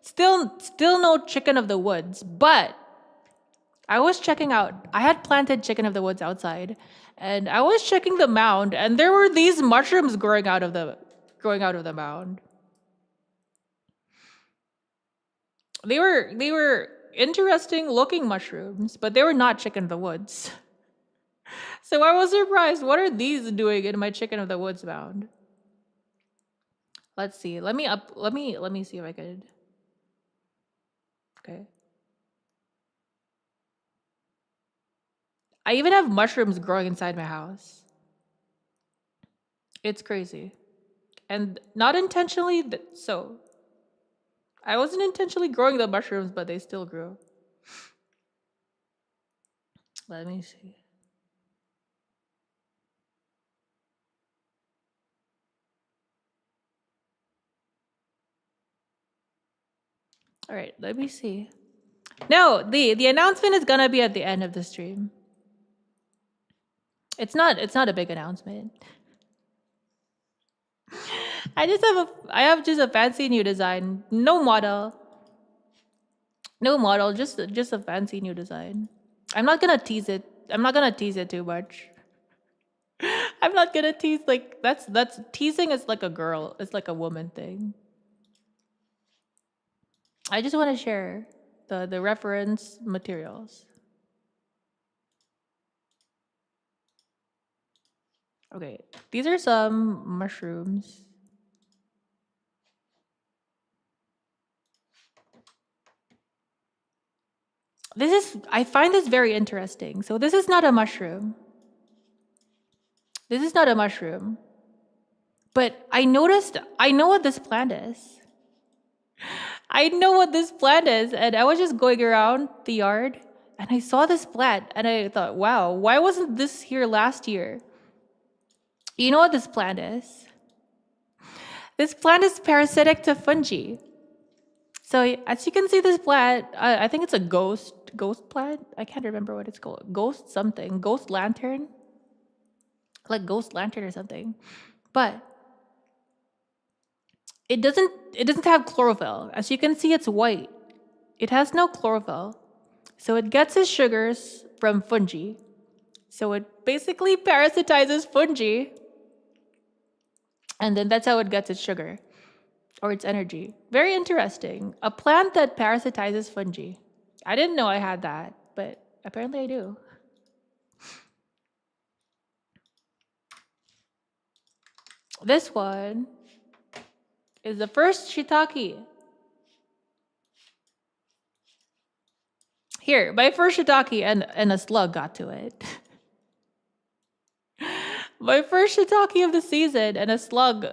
Still no chicken of the woods, but I was checking out. I had planted chicken of the woods outside, and I was checking the mound, and there were these mushrooms growing out of the mound. They were interesting looking mushrooms, but they were not chicken of the woods. So I was surprised. What are these doing in my chicken of the woods mound? Let's see. Let me see if I could. Okay. I even have mushrooms growing inside my house. It's crazy. And not intentionally so. I wasn't intentionally growing the mushrooms, but they still grew. Let me see. All right, let me see. No, the announcement is gonna be at the end of the stream. It's not a big announcement. I have just a fancy new design. No model, just a fancy new design. I'm not gonna tease it. I'm not gonna tease it too much. I'm not gonna tease, like that's teasing is like a girl, it's like a woman thing. I just want to share the reference materials. Okay, these are some mushrooms. I find this very interesting. So this is not a mushroom. This is not a mushroom. But I know what this plant is. I know what this plant is, and I was just going around the yard and I saw this plant and I thought, wow, why wasn't this here last year? You know what this plant is? This plant is parasitic to fungi. So as you can see, this plant, I think it's a ghost plant. I can't remember what it's called. Ghost something, ghost lantern, like ghost lantern or something. But it doesn't have chlorophyll. As you can see, it's white. It has no chlorophyll. So it gets its sugars from fungi. So it basically parasitizes fungi. And then that's how it gets its sugar or its energy. Very interesting. A plant that parasitizes fungi. I didn't know I had that, but apparently I do. This one is the first shiitake. Here, my first shiitake and a slug got to it. My first shiitake of the season and a slug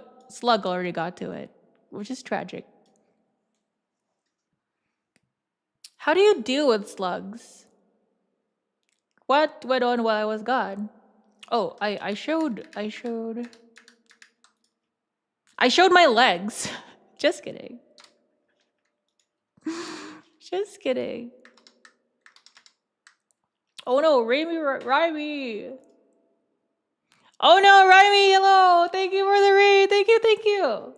already got to it, which is tragic. How do you deal with slugs? What went on while I was gone? Oh, I showed my legs. Just kidding. Just kidding. Oh no, Raimi. Oh no, Raimi, hello. Thank you for the read. Thank you.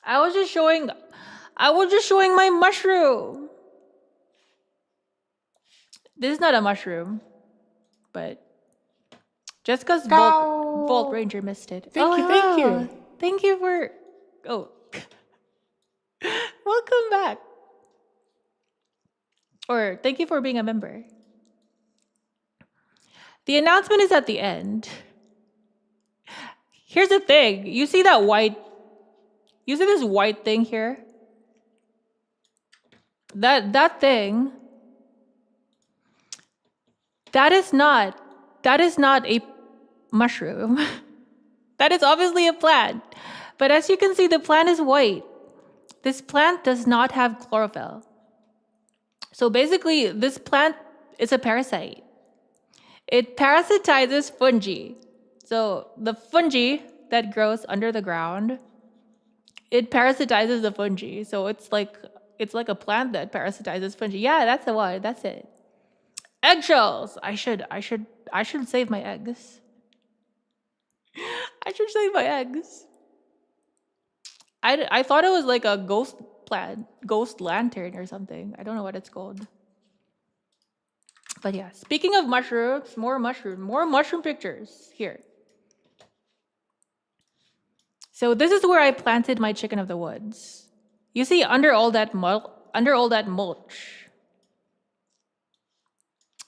I was just showing my mushroom. This is not a mushroom, but just because Volt Ranger missed it. Thank you. Thank you for. Oh, welcome back. Or thank you for being a member. The announcement is at the end. Here's the thing. You see that white? You see this white thing here? That thing. That is not a mushroom. That is obviously a plant. But as you can see, the plant is white. This plant does not have chlorophyll. So basically, this plant is a parasite. It parasitizes fungi. So the fungi that grows under the ground, it parasitizes the fungi. So it's like a plant that parasitizes fungi. Yeah, that's the one. That's it. Eggshells. I should save my eggs. I should save my eggs. I thought it was like a ghost plant, ghost lantern or something. I don't know what it's called. But yeah, speaking of mushrooms, more mushroom pictures here. So this is where I planted my chicken of the woods. You see, under all that mulch,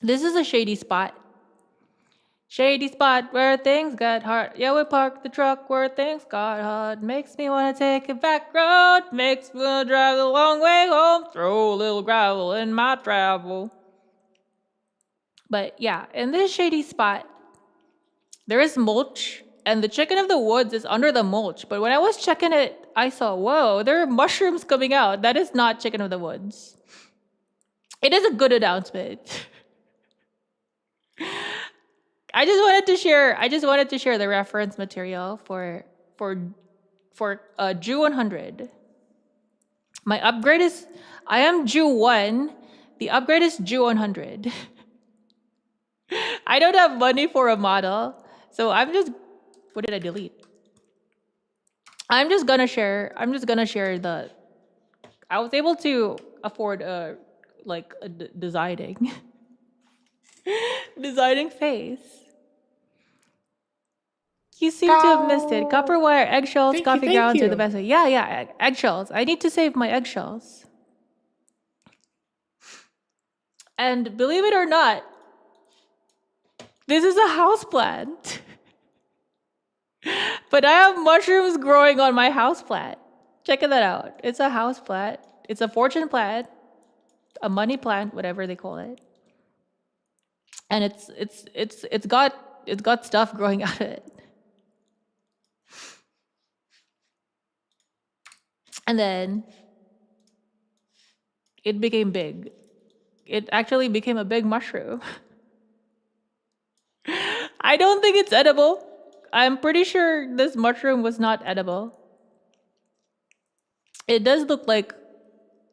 this is a shady spot. Shady spot where things got hard. Yeah, we parked the truck where things got hard. Makes me want to take a back road. Makes me want to drive the long way home. Throw a little gravel in my travel. But yeah, in this shady spot, there is mulch. And the chicken of the woods is under the mulch. But when I was checking it, I saw, whoa, there are mushrooms coming out. That is not chicken of the woods. It is a good announcement. I just wanted to share the reference material for Juwun. My upgrade is I am Juwun. The upgrade is Juwun. I don't have money for a model, so what did I delete? I'm just gonna share the. I was able to afford designing phase. You seem to have missed it. Copper wire, eggshells, coffee grounds are the best way. Yeah, eggshells. I need to save my eggshells. And believe it or not, this is a houseplant. But I have mushrooms growing on my houseplant. Check that out. It's a houseplant. It's a fortune plant, a money plant, whatever they call it. And it's got stuff growing out of it. And then it became big. It actually became a big mushroom. I don't think it's edible. I'm pretty sure this mushroom was not edible. It does look like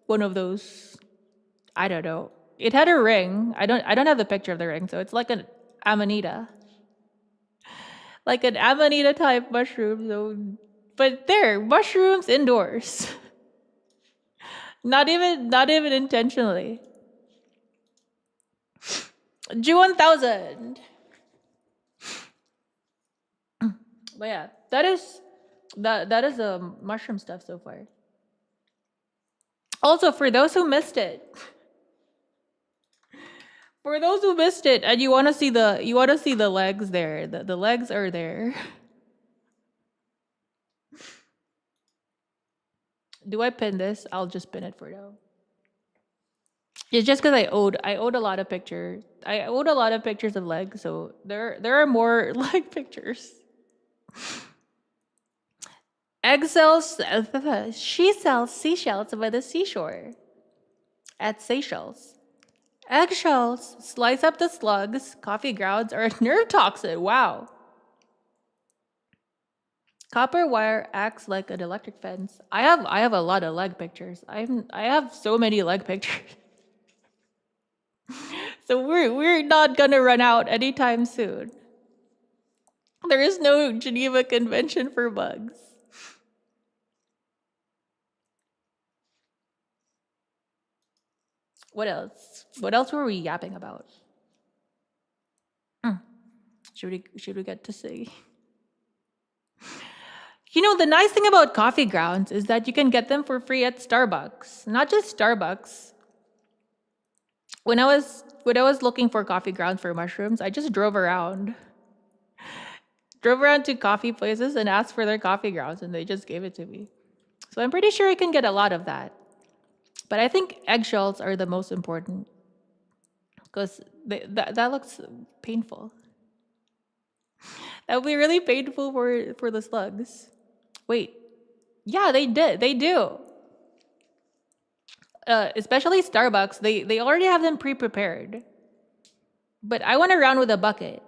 one of those, I don't know. It had a ring. I don't have the picture of the ring, so it's like an amanita. Like an amanita type mushroom. So, but there, mushrooms indoors. Not even intentionally. Juwun 1000. But yeah, that is the mushroom stuff so far. Also, for those who missed it, and you want to see the legs there, the legs are there. Do I pin this? I'll just pin it for now. It's just because I owed a lot of pictures. I owed a lot of pictures of legs, so there are more leg pictures. She sells seashells by the seashore at Seychelles. Eggshells slice up the slugs. Coffee grounds are a nerve toxin. Wow. Copper wire acts like an electric fence. I have a lot of leg pictures. I have so many leg pictures. So we're not gonna run out anytime soon. There is no Geneva Convention for bugs. What else? What else were we yapping about? Should we get to see? You know, the nice thing about coffee grounds is that you can get them for free at Starbucks. Not just Starbucks. When I was looking for coffee grounds for mushrooms, I just drove around. Drove around to coffee places and asked for their coffee grounds, and they just gave it to me. So I'm pretty sure I can get a lot of that. But I think eggshells are the most important because that looks painful. That would be really painful for the slugs. Wait, yeah, they do. Especially Starbucks, they already have them pre-prepared. But I went around with a bucket.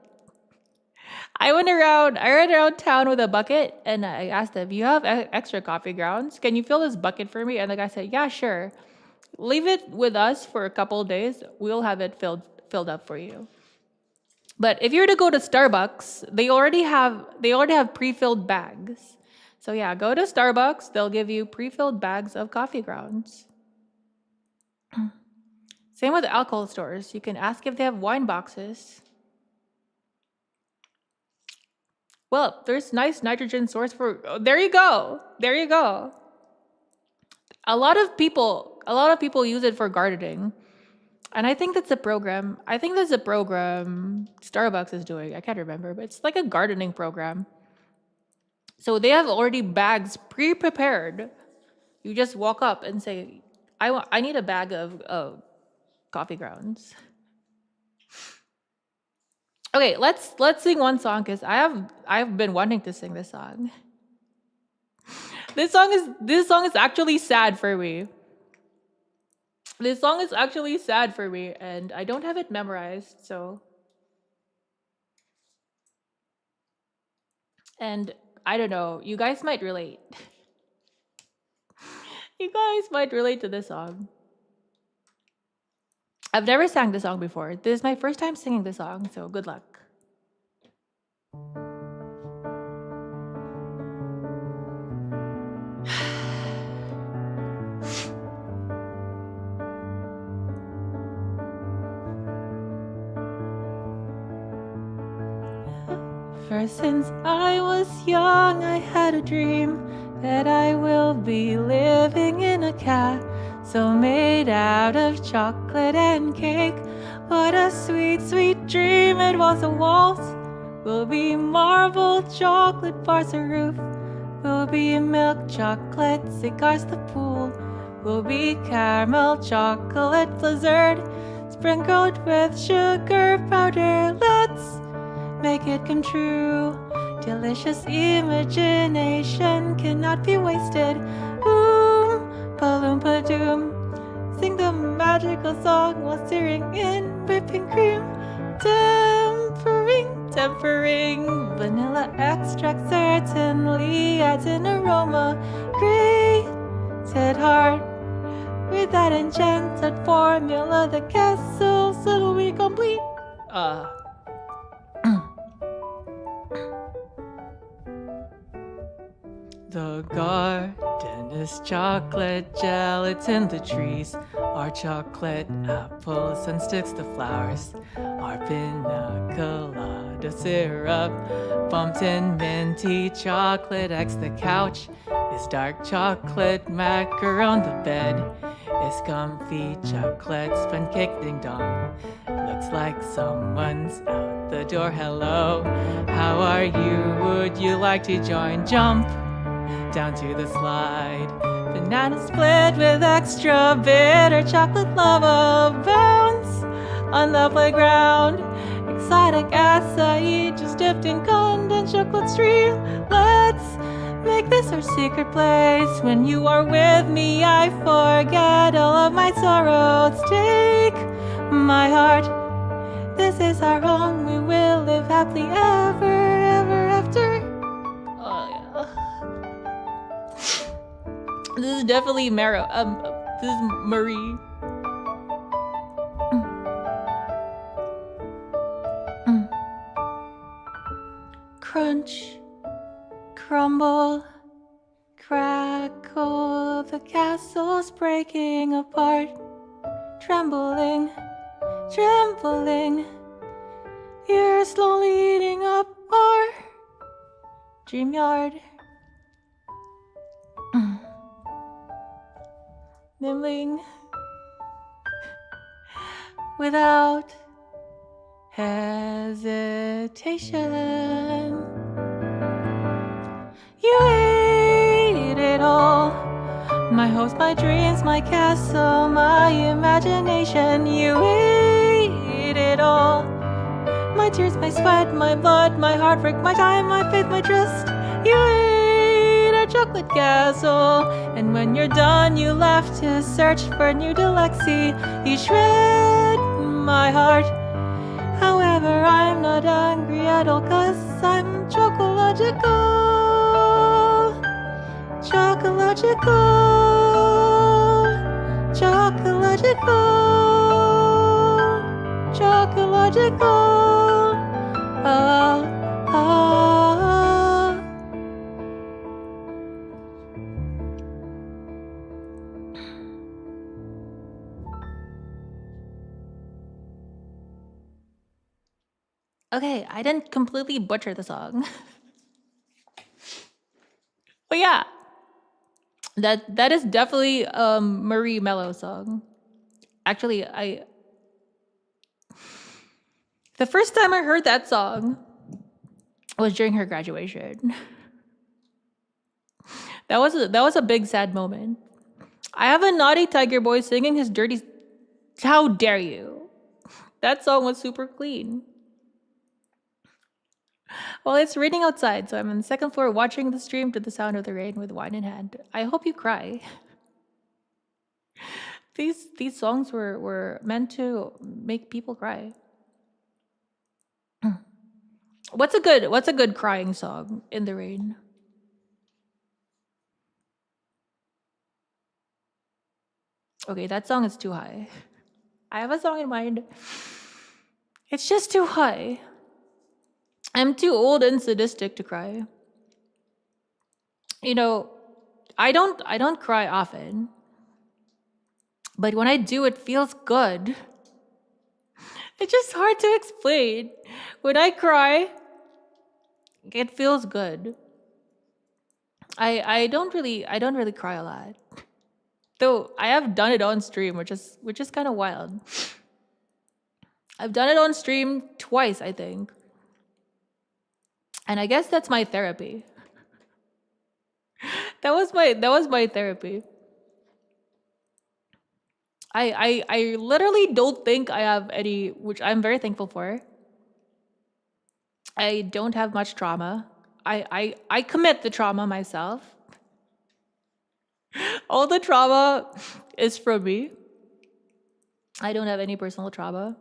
I ran around town with a bucket, and I asked them, "You have extra coffee grounds? Can you fill this bucket for me?" And the guy said, "Yeah, sure. Leave it with us for a couple of days. We'll have it filled up for you." But if you were to go to Starbucks, they already have pre-filled bags. So yeah, go to Starbucks. They'll give you pre-filled bags of coffee grounds. Same with alcohol stores. You can ask if they have wine boxes. Well, there's nice nitrogen source for. Oh, there you go. There you go. A lot of people use it for gardening. And I think that's a program. Starbucks is doing. I can't remember, but it's like a gardening program. So they have already bags pre-prepared. You just walk up and say, I need a bag of coffee grounds. Okay, let's sing one song because I've been wanting to sing this song. This song is actually sad for me. This song is actually sad for me, and I don't have it memorized, so. And I don't know, you guys might relate. You guys might relate to this song. I've never sang this song before. This is my first time singing this song, so good luck. Ever since I was young, I had a dream that I will be living in a castle made out of chocolate and cake. What a sweet, sweet dream. It was a waltz. Will be marble chocolate bars a roof. Will be milk chocolate cigars the pool. Will be caramel chocolate blizzard sprinkled with sugar powder. Let's make it come true. Delicious imagination cannot be wasted. Oom, pa-loom, pa-doom. Sing the magical song while stirring in whipping cream. Tempering, vanilla extract certainly adds an aroma. Grated heart with that enchanted formula, the castle's little we complete. The garden is chocolate gelatin, the trees are chocolate apples and sticks, the flowers are pina colada syrup, bumped in minty chocolate eggs, the couch is dark chocolate macaron, the bed is comfy chocolate spun cake ding dong. Looks like someone's out the door. Hello, how are you? Would you like to join? Jump down to the slide. Banana split with extra bitter chocolate lava. Bounce on the playground. Exotic acai just dipped in condensed chocolate stream. Let's make this our secret place. When you are with me, I forget all of my sorrows. Take my heart. This is our home. We will live happily ever after. Oh yeah. This is definitely this is Marie. Crunch, crumble, crackle, the castle's breaking apart. Trembling, you're slowly eating up our dream yard. Nibbling without hesitation. You ate it all. My hopes, my dreams, my castle, my imagination. You ate it all. My tears, my sweat, my blood, my heartbreak, my time, my faith, my trust. You ate our chocolate castle. And when you're done, you left to search for new Delexi. You shred my heart. However, I'm not angry at all, 'cause I'm ℏ𝕖𝕘𝕟𝕟𝕖. Okay, I didn't completely butcher the song. But yeah, that is definitely a Marie Mello song. Actually, the first time I heard that song was during her graduation. That was a big sad moment. I have a naughty tiger boy singing his dirty. How dare you? That song was super clean. Well, it's raining outside, so I'm on the second floor watching the stream to the sound of the rain with wine in hand. I hope you cry. These songs were meant to make people cry. What's a good crying song in the rain? Okay, that song is too high. I have a song in mind. It's just too high. I'm too old and sadistic to cry. You know, I don't cry often. But when I do, it feels good. It's just hard to explain. When I cry, it feels good. I don't really cry a lot. Though I have done it on stream, which is kind of wild. I've done it on stream twice, I think. And I guess that's my therapy. That was my therapy. I literally don't think I have any, which I'm very thankful for. I don't have much trauma. I commit the trauma myself. All the trauma is from me. I don't have any personal trauma.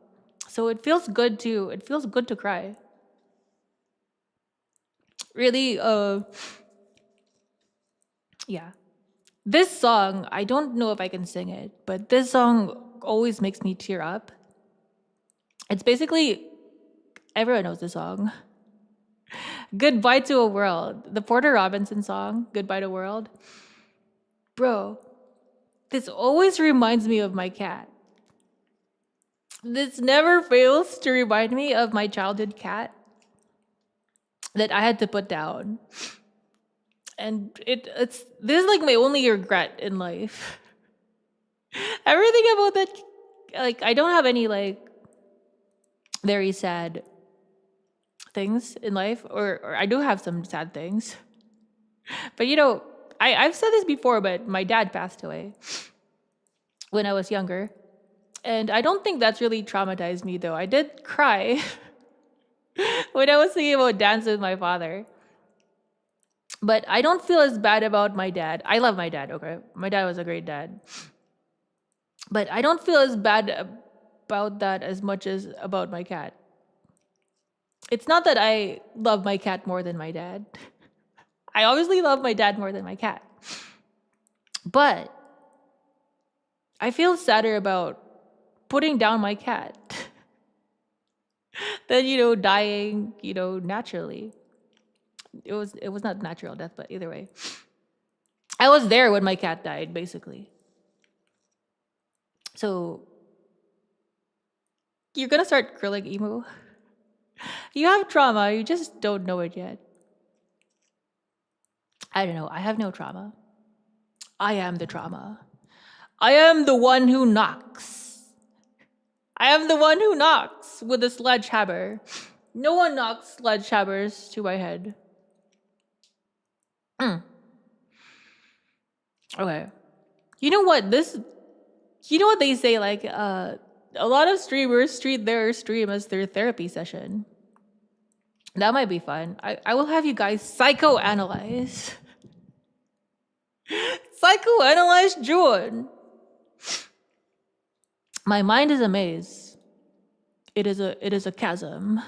So it feels good to cry. Really, yeah. This song, I don't know if I can sing it, but this song always makes me tear up. It's basically, everyone knows the song. Goodbye to a World, the Porter Robinson song, Goodbye to World. Bro, this always reminds me of my cat. This never fails to remind me of my childhood cat that I had to put down. And it's this is like my only regret in life. Everything about that, like, I don't have any like very sad things in life, or I do have some sad things. But I've said this before, but my dad passed away when I was younger. And I don't think that's really traumatized me though. I did cry when I was thinking about Dance with My Father. But I don't feel as bad about my dad. I love my dad, okay? My dad was a great dad. But I don't feel as bad about that as much as about my cat. It's not that I love my cat more than my dad. I obviously love my dad more than my cat. But I feel sadder about putting down my cat than, dying, naturally. It was not natural death, but either way. I was there when my cat died, basically. So you're gonna start grilling emu. You have trauma, you just don't know it yet. I don't know, I have no trauma. I am the trauma. I am the one who knocks. I am the one who knocks with a sledgehammer. No one knocks sledgehammers to my head. Okay. You know what they say, like, a lot of streamers treat their stream as their therapy session. That might be fun. I will have you guys psychoanalyze. Psychoanalyze Juwun. My mind is a maze. It is a chasm.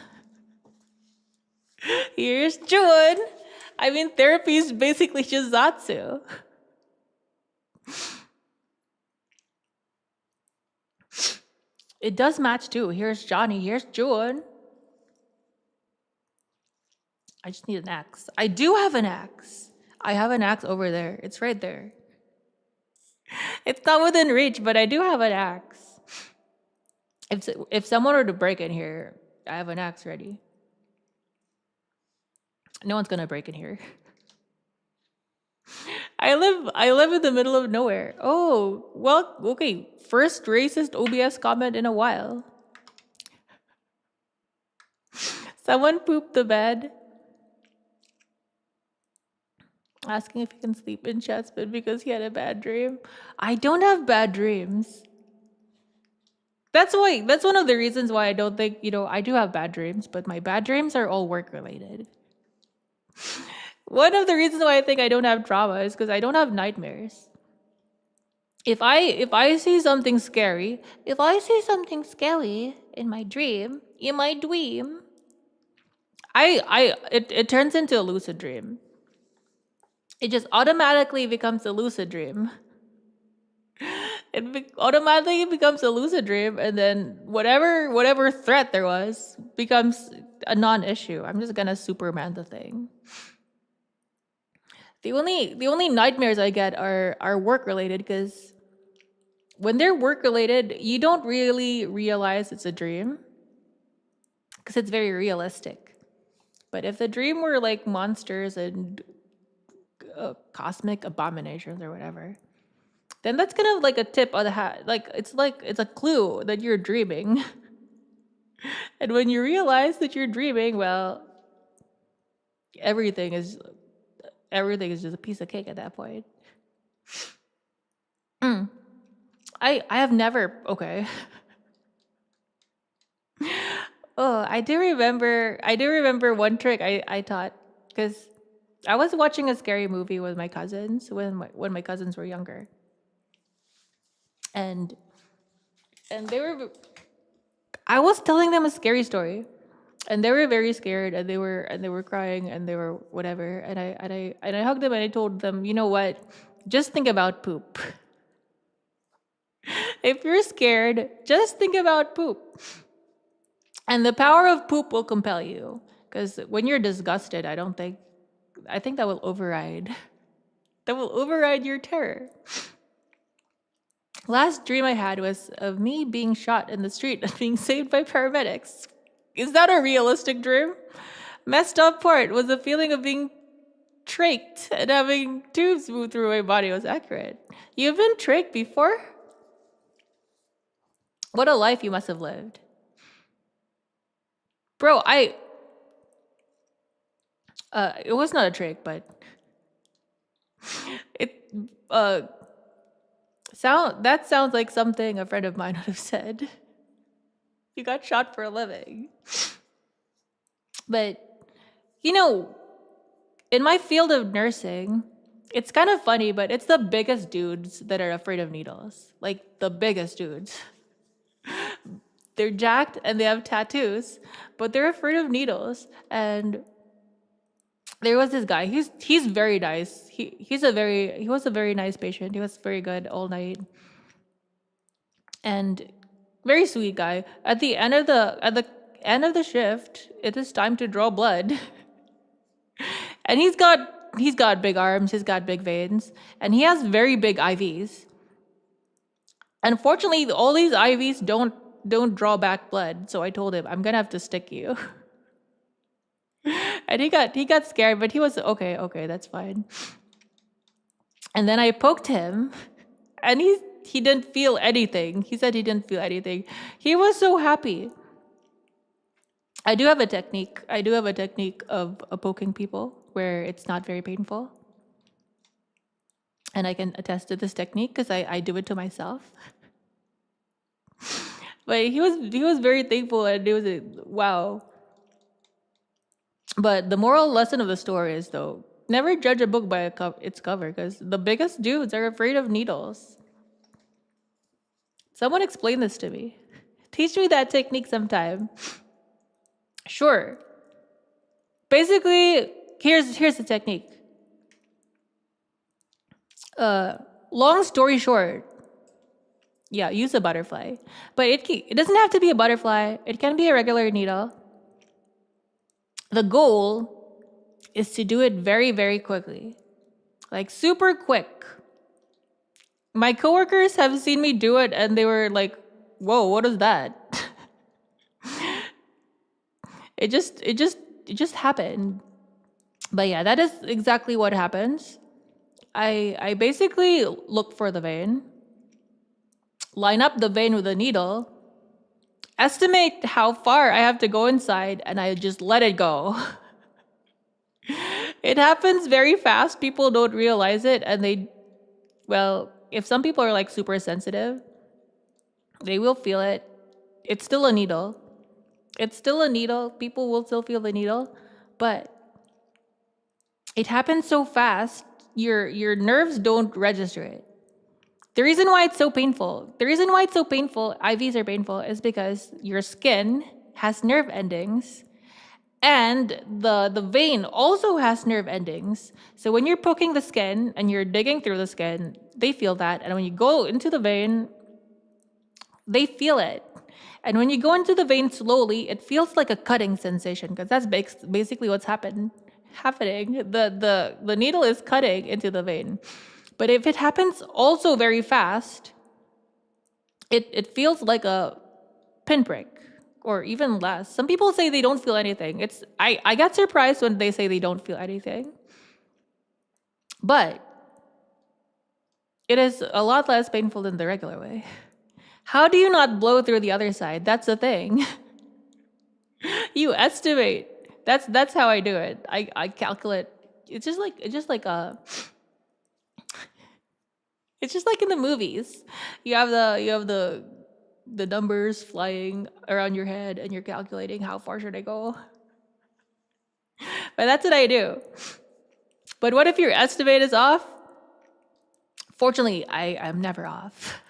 Here's Juwun. I mean, therapy is basically just Zatsu. It does match too. Here's Johnny. Here's Juwun. I just need an axe. I do have an axe. I have an axe over there. It's right there. It's not within reach, but I do have an axe. If someone were to break in here, I have an axe ready. No one's gonna break in here. I live in the middle of nowhere. Oh, well, okay. First racist OBS comment in a while. Someone pooped the bed. Asking if he can sleep in Chet's bed because he had a bad dream. I don't have bad dreams. That's one of the reasons why I don't think, I do have bad dreams, but my bad dreams are all work related. One of the reasons why I think I don't have trauma is because I don't have nightmares. If I see something scary, in my dream, it turns into a lucid dream. It just automatically becomes a lucid dream. Automatically becomes a lucid dream, and then whatever threat there was becomes a non-issue. I'm just gonna Superman the thing. The only nightmares I get are work related, because when they're work related, you don't really realize it's a dream because it's very realistic. But if the dream were like monsters and cosmic abominations or whatever, then that's kind of like a tip of the hat. Like it's a clue that you're dreaming. And when you realize that you're dreaming, well, everything is just a piece of cake at that point. I have never, okay. Oh, I do remember one trick I taught, because I was watching a scary movie with my cousins when my cousins were younger. And and I was telling them a scary story, and they were very scared, and they were crying, and they were whatever, and I hugged them, and I told them, you know what, just think about poop. If you're scared, just think about poop, and the power of poop will compel you. Because when you're disgusted, I think that will override. That will override your terror. Last dream I had was of me being shot in the street and being saved by paramedics. Is that a realistic dream? Messed up part was the feeling of being trached and having tubes move through my body was accurate. You've been trached before? What a life you must have lived. Bro, it was not a trick, but it that sounds like something a friend of mine would have said. You got shot for a living. But you know, in my field of nursing, it's kind of funny, but it's the biggest dudes that are afraid of needles. Like the biggest dudes. They're jacked and they have tattoos, but they're afraid of needles. And there was this guy. He's very nice. He was a very nice patient. He was very good all night, and very sweet guy. At the end of the shift, it is time to draw blood, and he's got big arms. He's got big veins, and he has very big IVs. Unfortunately, all these IVs don't draw back blood. So I told him, I'm gonna have to stick you. And he got scared, but he was okay, that's fine. And then I poked him, and he didn't feel anything. He said he didn't feel anything. He was so happy. I do have a technique of poking people where it's not very painful. And I can attest to this technique because I do it to myself. But he was very thankful, and it was wow. But the moral lesson of the story is, though, never judge a book by its cover, because the biggest dudes are afraid of needles. Someone explain this to me. Teach me that technique sometime. Sure. Basically, here's the technique. Long story short, yeah, use a butterfly. But it doesn't have to be a butterfly. It can be a regular needle. The goal is to do it very, very quickly. Like super quick. My coworkers have seen me do it and they were like, whoa, what is that? It just happened. But yeah, that is exactly what happens. I basically look for the vein, line up the vein with a needle, estimate how far I have to go inside, and I just let it go. It happens very fast. People don't realize it, and if some people are like super sensitive, they will feel it. It's still a needle. People will still feel the needle, but it happens so fast, your nerves don't register it. The reason why it's so painful, IVs are painful, is because your skin has nerve endings, and the vein also has nerve endings. So when you're poking the skin and you're digging through the skin, they feel that. And when you go into the vein, they feel it. And when you go into the vein slowly, it feels like a cutting sensation, because that's basically what's happening. The needle is cutting into the vein. But if it happens also very fast, it feels like a pinprick, or even less. Some people say they don't feel anything. I got surprised when they say they don't feel anything. But it is a lot less painful than the regular way. How do you not blow through the other side? That's the thing. You estimate. That's how I do it. I calculate. It's just like in the movies. You have the numbers flying around your head, and you're calculating how far should I go. But that's what I do. But what if your estimate is off? Fortunately, I'm never off.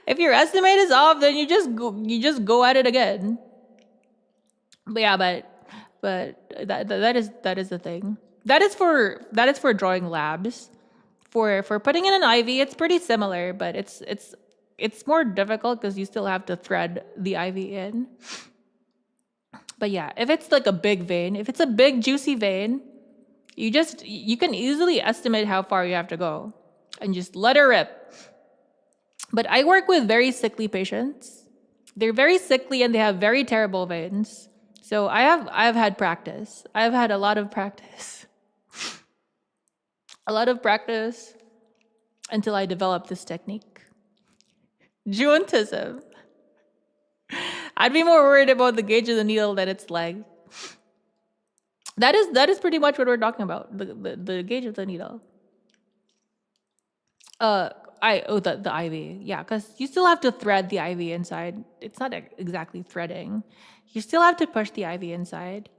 If your estimate is off, then you just go at it again. But yeah, but that is the thing. That is for drawing labs. For putting in an IV, it's pretty similar, but it's more difficult because you still have to thread the IV in. But yeah, if it's like a big vein, if it's a big juicy vein, you can easily estimate how far you have to go and just let it rip. But I work with very sickly patients. They're very sickly and they have very terrible veins. So I've had practice. I've had a lot of practice. A lot of practice until I developed this technique. Juwuntism. I'd be more worried about the gauge of the needle than its length. That is pretty much what we're talking about. The gauge of the needle. The IV. Yeah, because you still have to thread the IV inside. It's not exactly threading. You still have to push the IV inside.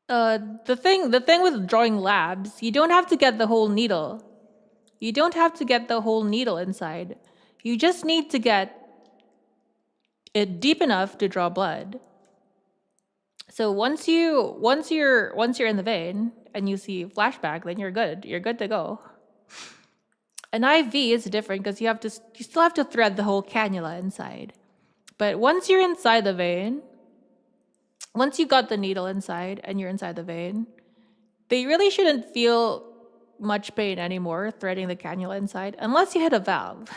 The thing with drawing labs, you don't have to get the whole needle. You don't have to get the whole needle inside. You just need to get it deep enough to draw blood. So once you're in the vein and you see flashback, then you're good. You're good to go. An IV is different because you still have to thread the whole cannula inside. But once you're inside the vein, once you got the needle inside and you're inside the vein, they really shouldn't feel much pain anymore threading the cannula inside unless you hit a valve.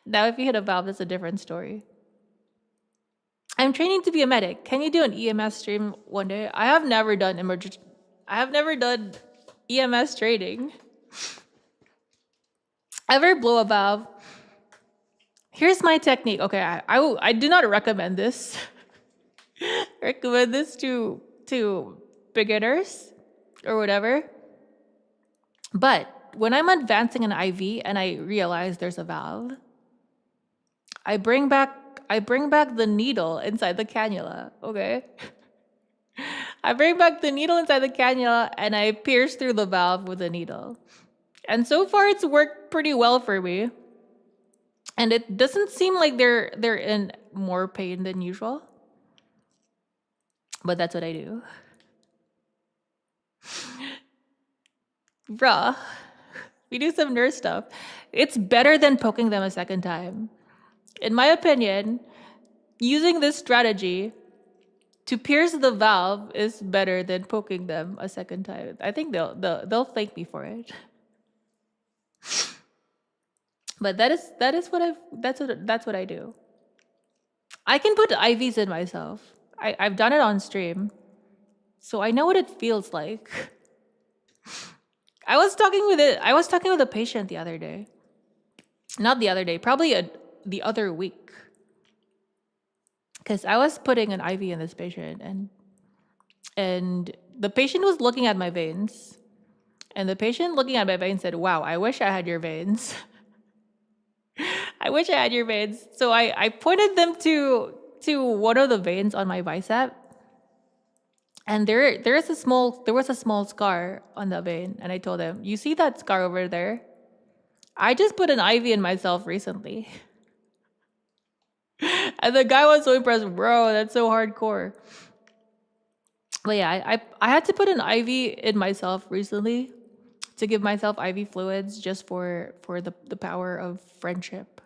Now, if you hit a valve, that's a different story. I'm training to be a medic. Can you do an EMS stream one day? I have never done EMS training. Ever blow a valve? Here's my technique. Okay, I do not recommend this. Recommend this to beginners or whatever. But when I'm advancing an IV and I realize there's a valve, I bring back the needle inside the cannula, okay? I bring back the needle inside the cannula and I pierce through the valve with the needle. And so far it's worked pretty well for me. And it doesn't seem like they're in more pain than usual. But that's what I do. Bruh, we do some nurse stuff. It's better than poking them a second time. In my opinion, using this strategy to pierce the valve is better than poking them a second time. I think they'll thank me for it. But that's what I do. I can put IVs in myself. I've done it on stream, so I know what it feels like. I was talking with a patient the other day. Not the other day, probably the other week. Because I was putting an IV in this patient, and the patient was looking at my veins. And the patient looking at my veins said, "Wow, I wish I had your veins." I wish I had your veins. So I pointed them to one of the veins on my bicep. And there was a small scar on the vein. And I told him, "You see that scar over there? I just put an IV in myself recently." And the guy was so impressed. "Bro, that's so hardcore." But yeah, I had to put an IV in myself recently to give myself IV fluids just for the power of friendship.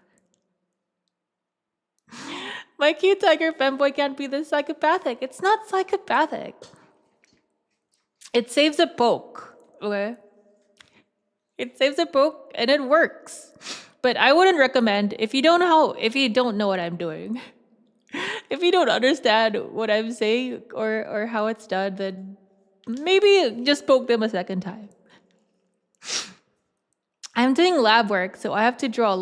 My cute tiger femboy can't be this psychopathic. It's not psychopathic. It saves a poke, okay? It saves a poke and it works. But I wouldn't recommend if you don't know what I'm doing. If you don't understand what I'm saying or how it's done, then maybe just poke them a second time. I'm doing lab work, so I have to draw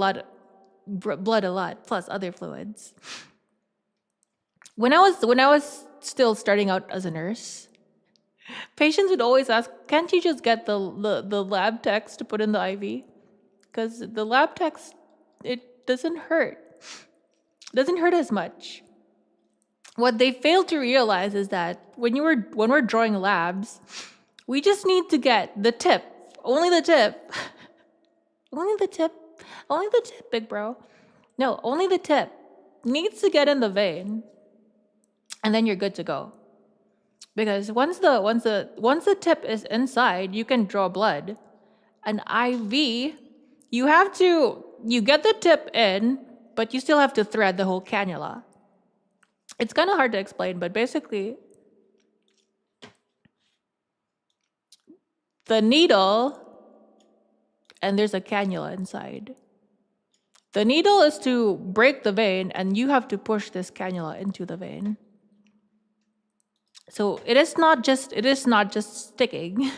blood a lot, plus other fluids. When I was still starting out as a nurse, patients would always ask, "Can't you just get the lab techs to put in the IV?" Because the lab techs, it doesn't hurt. It doesn't hurt as much. What they fail to realize is that when we're drawing labs, we just need to get the tip, only the tip, only the tip, Only the tip, big bro. No, only the tip needs to get in the vein, and then you're good to go. Because once the tip is inside, you can draw blood. An IV, you get the tip in, but you still have to thread the whole cannula. It's kind of hard to explain, but basically, the needle, and there's a cannula inside. The needle is to break the vein, and you have to push this cannula into the vein. So it is not just sticking.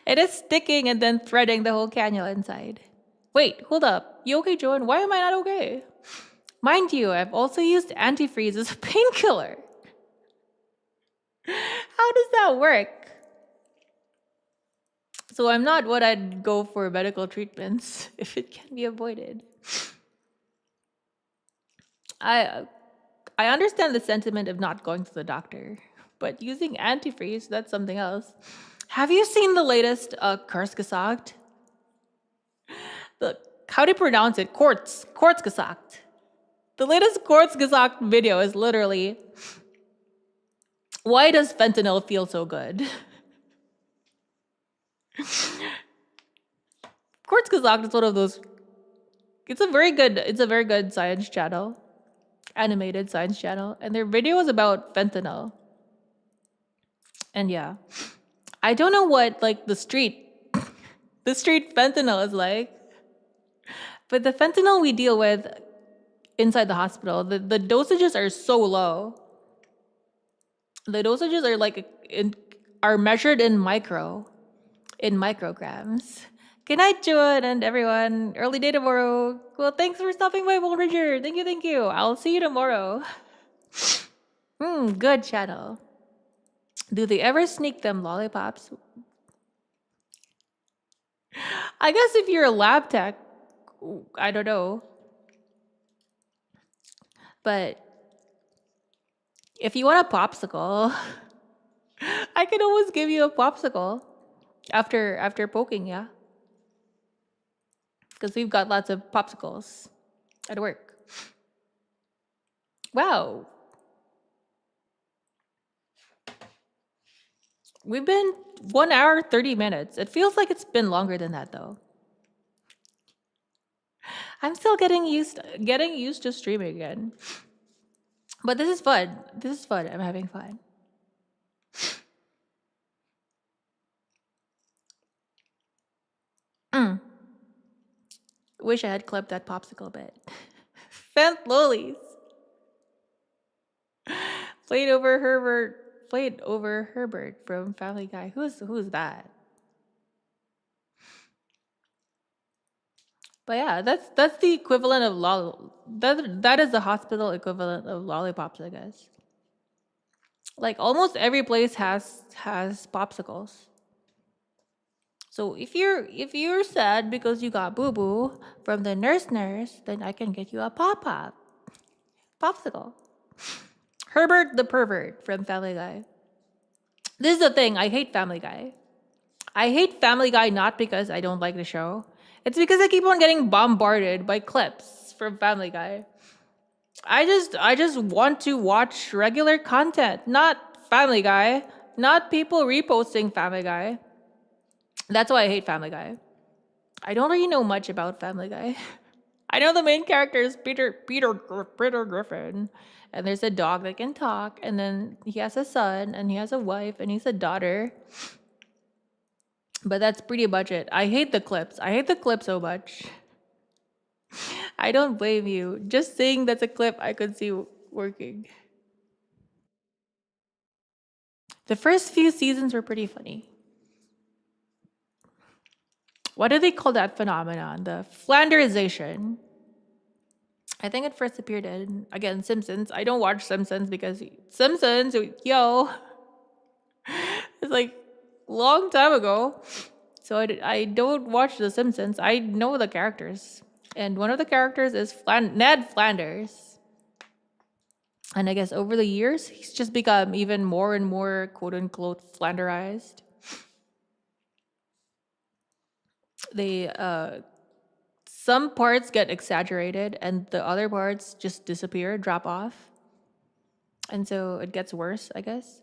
It is sticking and then threading the whole cannula inside. Wait, hold up. You okay, Juwun? Why am I not okay? Mind you, I've also used antifreeze as a painkiller. How does that work? So I'm not what I'd go for medical treatments if it can be avoided. I understand the sentiment of not going to the doctor, but using antifreeze, that's something else. Have you seen the latest ℡𝕝𝕗𝓼𝓃? How do you pronounce it? ℡𝕝𝕗𝓃. The latest ℡𝕝𝕗𝓃 video is literally, why does fentanyl feel so good? ℡𝕝𝕗𝓃 is one of those. It's a very good science channel, animated science channel, and their video is about fentanyl. And yeah, I don't know what like the street fentanyl is like, but the fentanyl we deal with inside the hospital, the dosages are so low. The dosages are are measured in micrograms. Good night, Juwun, and everyone. Early day tomorrow. Well, thanks for stopping by, Bolranger. Thank you. I'll see you tomorrow. Good channel. Do they ever sneak them lollipops? I guess if you're a lab tech, I don't know. But if you want a popsicle, I can always give you a popsicle after poking, yeah? Because we've got lots of popsicles at work. Wow. We've been 1 hour, 30 minutes. It feels like it's been longer than that, though. I'm still getting used to streaming again. But this is fun. I'm having fun. Wish I had clipped that popsicle bit. Fent lollies. Played over Herbert from Family Guy. Who's that? But yeah, that's the equivalent of that is the hospital equivalent of lollipops, I guess. Like almost every place has popsicles. So if you're sad because you got boo-boo from the nurse, then I can get you a popsicle. Herbert the pervert from Family Guy. This is the thing, I hate Family Guy. I hate Family Guy not because I don't like the show. It's because I keep on getting bombarded by clips from Family Guy. I just want to watch regular content, not Family Guy, not people reposting Family Guy. That's why I hate Family Guy. I don't really know much about Family Guy. I know the main character is Peter Griffin, and there's a dog that can talk, and then he has a son, and he has a wife, and he's a daughter. But that's pretty much it. I hate the clips. I hate the clip so much. I don't blame you. Just saying that's a clip I could see working. The first few seasons were pretty funny. What do they call that phenomenon? The Flanderization. I think it first appeared in, again, Simpsons. I don't watch Simpsons because Simpsons, yo, it's like long time ago. So I don't watch The Simpsons. I know the characters. And one of the characters is Ned Flanders. And I guess over the years, he's just become even more and more quote-unquote Flanderized. They some parts get exaggerated and the other parts just disappear, drop off. And so it gets worse, I guess.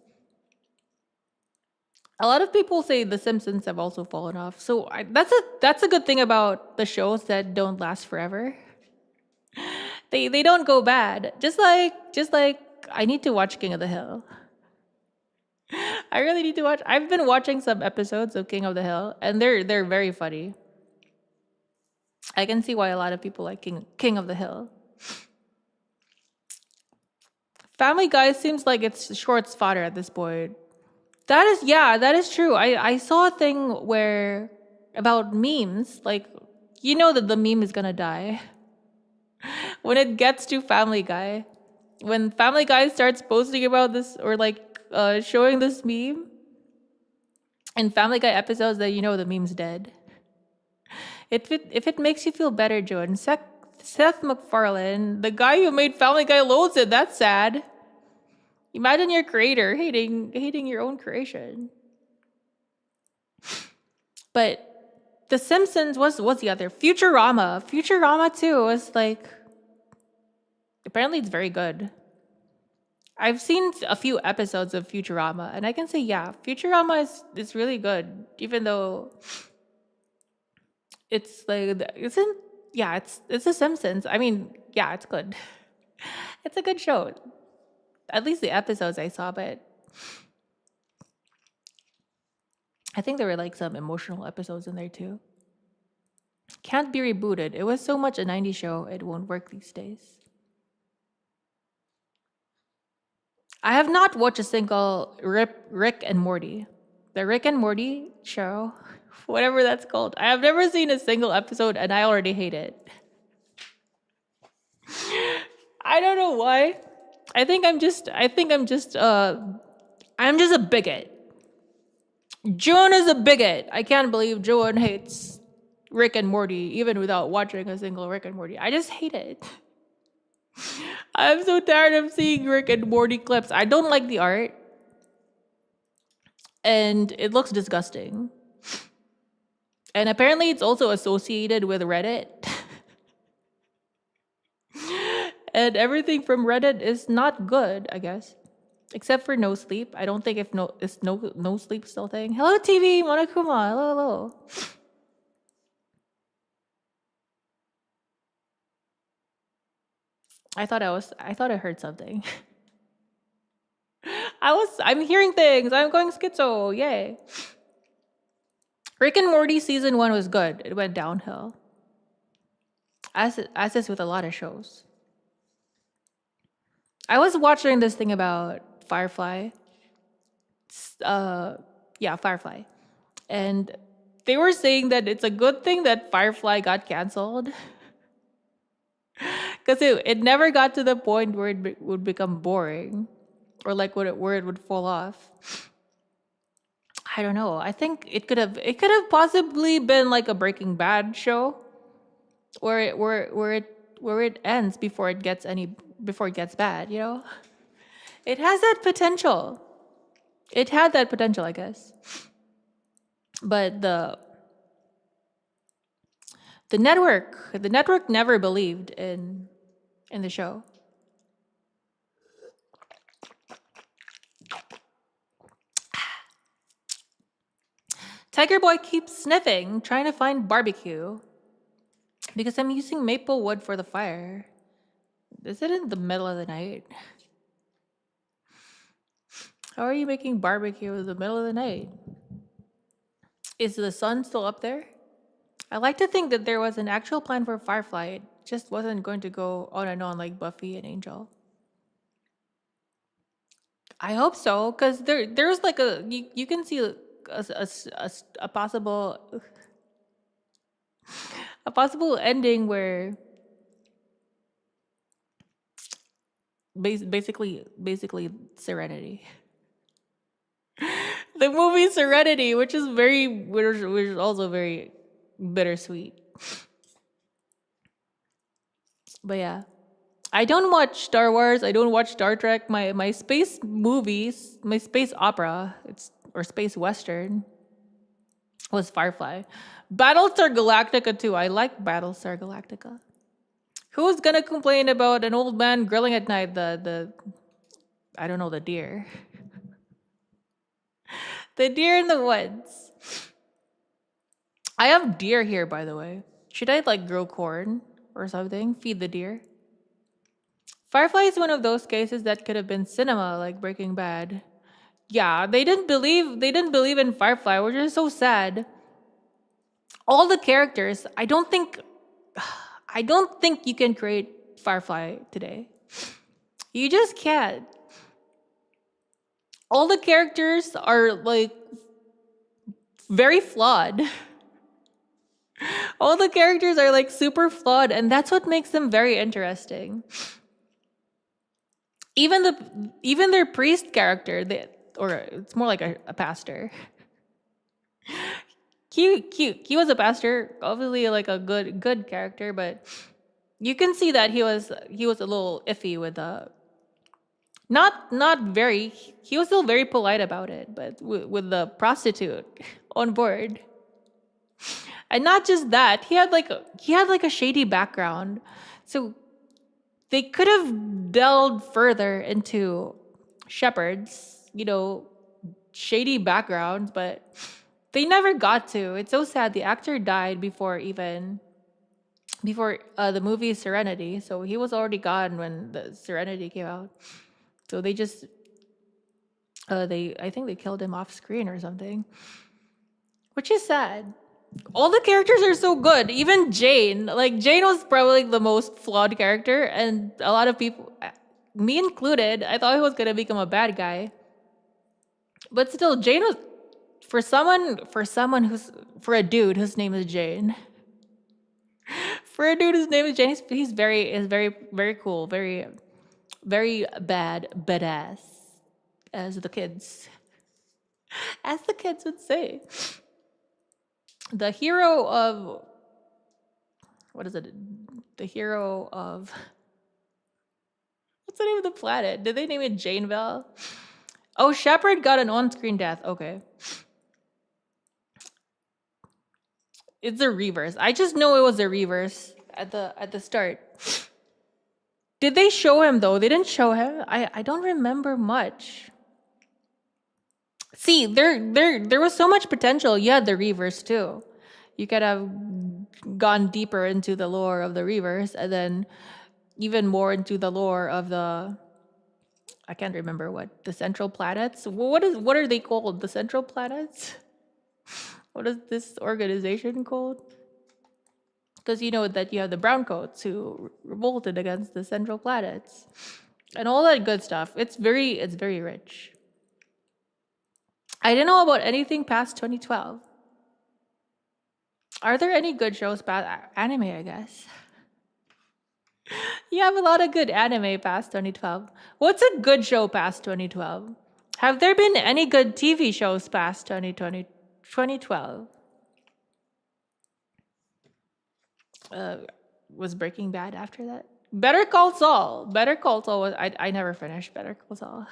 A lot of people say The Simpsons have also fallen off. So that's a good thing about the shows that don't last forever. They don't go bad. Just like I need to watch King of the Hill. I really need to watch. I've been watching some episodes of King of the Hill, and they're very funny. I can see why a lot of people like King of the Hill. Family Guy seems like it's shorts fodder at this point. That is true. I saw a thing where about memes, like you know that the meme is gonna die when it gets to Family Guy. When Family Guy starts posting about this or like showing this meme in Family Guy episodes, that you know the meme's dead. If it makes you feel better, Juwun, Seth MacFarlane, the guy who made Family Guy, loads it. That's sad. Imagine your creator hating your own creation. But The Simpsons was the other. Futurama too was like, apparently it's very good. I've seen a few episodes of Futurama and I can say Futurama is really good, even though it's like it's The Simpsons. I mean, it's good. It's a good show. At least the episodes I saw, but I think there were like some emotional episodes in there too. Can't be rebooted. It was so much a 90s show, it won't work these days. I have not watched a single Rick and Morty. The Rick and Morty show, whatever that's called. I have never seen a single episode and I already hate it. I don't know why. I'm just a bigot. Juwun is a bigot. I can't believe Juwun hates Rick and Morty even without watching a single Rick and Morty. I just hate it. I'm so tired of seeing Rick and Morty clips. I don't like the art. And it looks disgusting. And apparently it's also associated with Reddit. And everything from Reddit is not good, I guess. Except for No Sleep. I don't think if No Sleep still thing. Hello TV, Monokuma. Hello. I thought I heard something. I'm hearing things. I'm going schizo. Yay. Rick and Morty season 1 was good. It went downhill. As is with a lot of shows. I was watching this thing about Firefly. Firefly. And they were saying that it's a good thing that Firefly got canceled. Because it never got to the point where it would become boring. Or like where it would fall off. I don't know. I think it could have possibly been like a Breaking Bad show. Where it ends before it gets bad, you know? It has that potential. It had that potential, I guess. But the network never believed in the show. Tiger Boy keeps sniffing, trying to find barbecue. Because I'm using maple wood for the fire. Is it in the middle of the night? How are you making barbecue in the middle of the night? Is the sun still up there? I like to think that there was an actual plan for Firefly. It just wasn't going to go on and on like Buffy and Angel. I hope so, because there's like you can see a possible ending where basically Serenity. The movie Serenity, which is also very bittersweet. But yeah. I don't watch Star Wars, I don't watch Star Trek. My space movies, my space opera, or space western, was Firefly. Battlestar Galactica too. I like Battlestar Galactica. Who's gonna complain about an old man grilling at night? The I don't know, the deer. The deer in the woods. I have deer here, by the way. Should I like grow corn or something? Feed the deer? Firefly is one of those cases that could have been cinema, like Breaking Bad. Yeah, they didn't believe in Firefly, which is so sad. All the characters, I don't think you can create Firefly today. You just can't. All the characters are like very flawed. All the characters are like super flawed, and that's what makes them very interesting. Even their priest character, or it's more like a pastor. He was a pastor, obviously like a good character, but you can see that he was a little iffy with he was still very polite about it, but with the prostitute on board. And not just that, he had like a shady background. So they could have delved further into Shepard's, shady backgrounds, but they never got to. It's so sad. The actor died before the movie Serenity. So he was already gone when the Serenity came out. So they just I think they killed him off screen or something, which is sad. All the characters are so good. Even Jane. Like, Jane was probably the most flawed character, and a lot of people, me included, I thought he was gonna become a bad guy. But still, Jane was for a dude whose name is Jane. For a dude whose name is Jane, he's very cool, very badass, as the kids would say. The hero of what's the name of the planet? Did they name it Janeville? Oh, Shepard got an on-screen death. Okay. It's a reverse. I just know it was a reverse at the start. Did they show him though? They didn't show him. I don't remember much. See, there was so much potential. You had the reverse too. You could have gone deeper into the lore of the reverse, and then even more into the lore of I can't remember the central planets. What are they called? The central planets? What is this organization called? Because you know that you have the browncoats who revolted against the central planets and all that good stuff. It's very rich. I didn't know about anything past 2012. Are there any good shows past anime, I guess? You have a lot of good anime past 2012. What's a good show past 2012? Have there been any good TV shows past 2012? Was Breaking Bad after that? Better Call Saul. Better Call Saul was... I never finished Better Call Saul.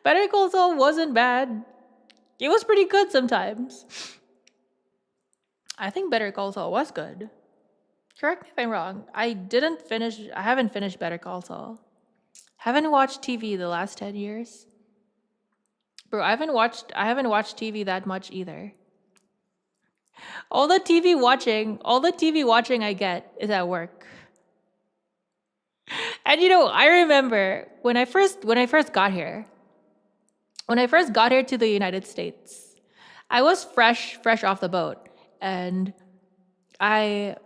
Better Call Saul wasn't bad. It was pretty good sometimes. I think Better Call Saul was good. Correct me if I'm wrong. I haven't finished Better Call Saul. Haven't watched TV the last 10 years. Bro, I haven't watched TV that much either. All the TV watching I get is at work. And I remember when I first got here to the United States, I was fresh off the boat, and I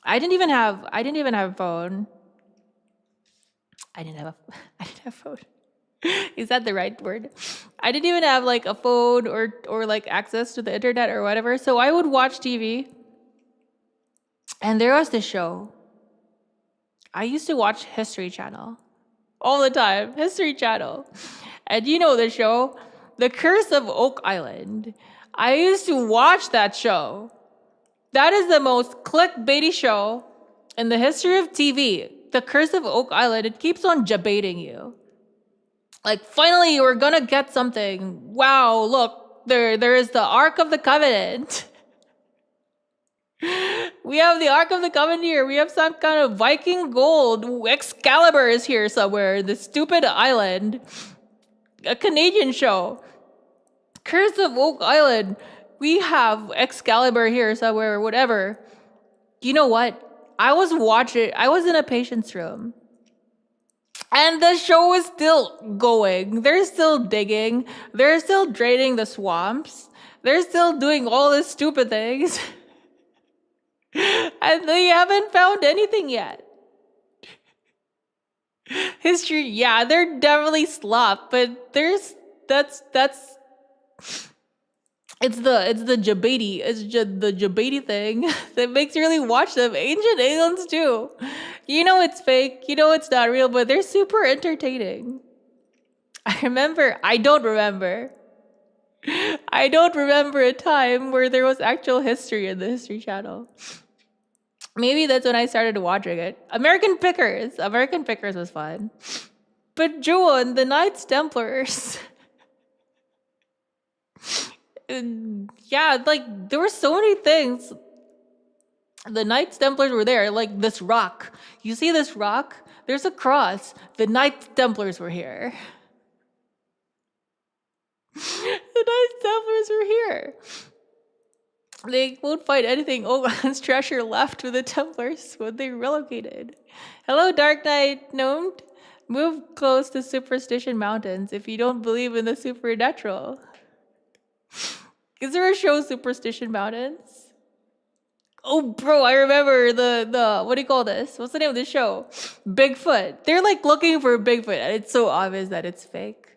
didn't even have a phone. I didn't have a phone. Is that the right word? I didn't even have like a phone or like access to the internet or whatever. So I would watch TV. And there was this show. I used to watch History Channel all the time. History Channel. And you know the show, The Curse of Oak Island. I used to watch that show. That is the most clickbaity show in the history of TV. The Curse of Oak Island. It keeps on debating you. Like, finally, we're gonna get something. Wow, look. there is the Ark of the Covenant. We have the Ark of the Covenant here. We have some kind of Viking gold. Excalibur is here somewhere. This stupid island. A Canadian show. Curse of Oak Island. We have Excalibur here somewhere, whatever. You know what? I was in a patient's room. And the show is still going. They're still digging. They're still draining the swamps. They're still doing all these stupid things. And they haven't found anything yet. History, yeah, they're definitely slop, but it's the the Jabedi thing that makes you really watch them. Ancient aliens too. You know it's fake, you know it's not real, but they're super entertaining. I don't remember a time where there was actual history in the History Channel. Maybe that's when I started watching it. American Pickers was fun. But Juwun, the Knights Templars. Yeah, like there were so many things. The Knights Templars were there, like this rock. You see this rock? There's a cross. The Knights Templars were here. The Knights Templars were here. They won't find anything. Oakland's treasure left with the Templars when they relocated. Hello, Dark Knight ℚ𝕚𝕚. Move close to Superstition Mountains if you don't believe in the supernatural. Is there a show, Superstition Mountains? Oh, bro, I remember the what do you call this? What's the name of the show? Bigfoot. They're like looking for Bigfoot, and it's so obvious that it's fake.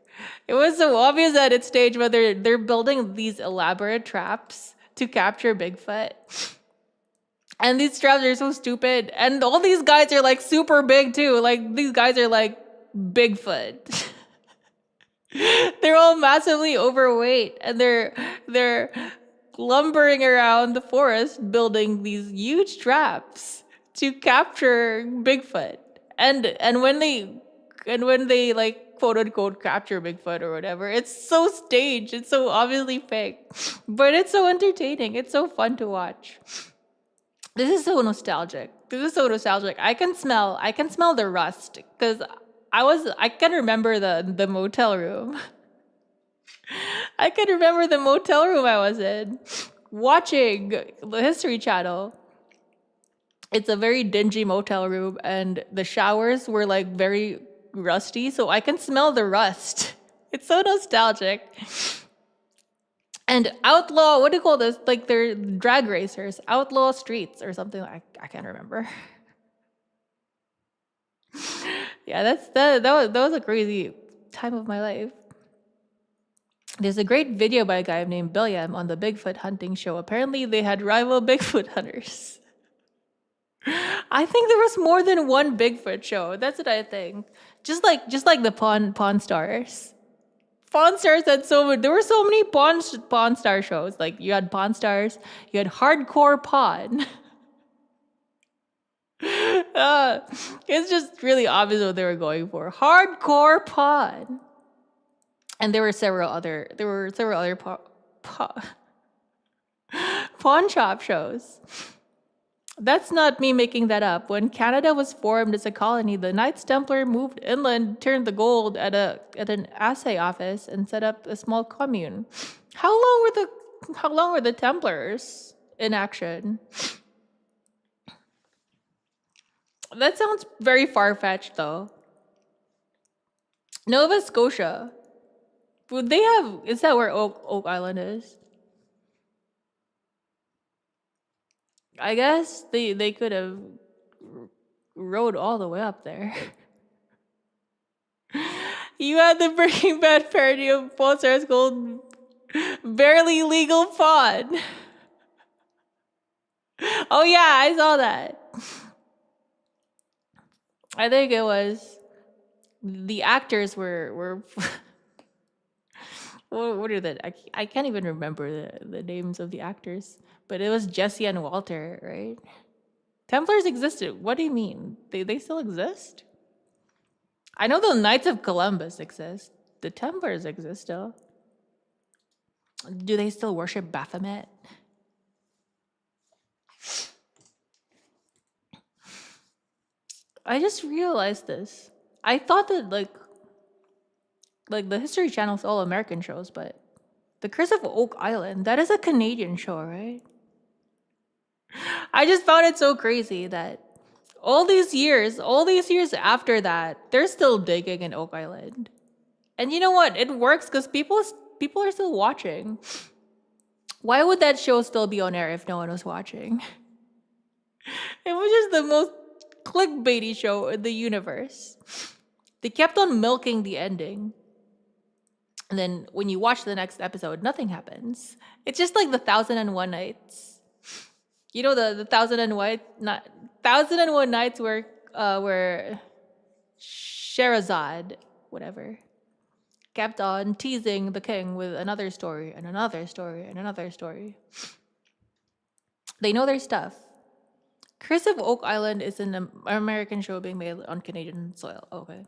It was so obvious at its stage, but they're building these elaborate traps to capture Bigfoot. And these traps are so stupid. And all these guys are like super big too. Like these guys are like Bigfoot. They're all massively overweight and they're lumbering around the forest building these huge traps to capture Bigfoot. And when they like quote unquote capture Bigfoot or whatever, it's so staged, it's so obviously fake, but it's so entertaining, it's so fun to watch. This is so nostalgic. I can smell the rust because I can remember the motel room. I can remember the motel room I was in watching the History Channel. It's a very dingy motel room and the showers were like very rusty, so I can smell the rust. It's so nostalgic. And outlaw, what do you call this? Like they're drag racers, outlaw streets or something. I can't remember. Yeah, that was a crazy time of my life. There's a great video by a guy named Billiam on the Bigfoot hunting show. Apparently they had rival Bigfoot hunters. I think there was more than one Bigfoot show. That's what I think. Just like the Pawn Stars. Pawn Stars had there were so many Pawn Star shows. Like you had Pawn Stars, you had Hardcore Pawn. It's just really obvious what they were going for. Hardcore Pawn. And there were several other pawn shop shows. That's not me making that up. When Canada was formed as a colony, the Knights Templar moved inland, turned the gold at an assay office, and set up a small commune. How long were the Templars in action? That sounds very far-fetched, though. Nova Scotia. Would they have? Is that where Oak Island is? I guess they could have rode all the way up there. You had the Breaking Bad parody of Pawn Stars called Barely Legal Pawn. Oh yeah, I saw that. I think it was the actors were what are the I can't even remember the names of the actors. But it was Jesse and Walter, right? Templars existed. What do you mean? They still exist? I know the Knights of Columbus exist. The Templars exist still. Do they still worship Baphomet? I just realized this. I thought that like the History Channel's all American shows, but The Curse of Oak Island, that is a Canadian show, right? I just found it so crazy that all these years after that, they're still digging in Oak Island. And you know what? It works because people are still watching. Why would that show still be on air if no one was watching? It was just the most clickbaity show in the universe. They kept on milking the ending. And then when you watch the next episode, nothing happens. It's just like the 1001 Nights. You know the 1001 Nights where Sherazade, whatever, kept on teasing the king with another story and another story and another story. They know their stuff. Curse of Oak Island is an American show being made on Canadian soil. Okay.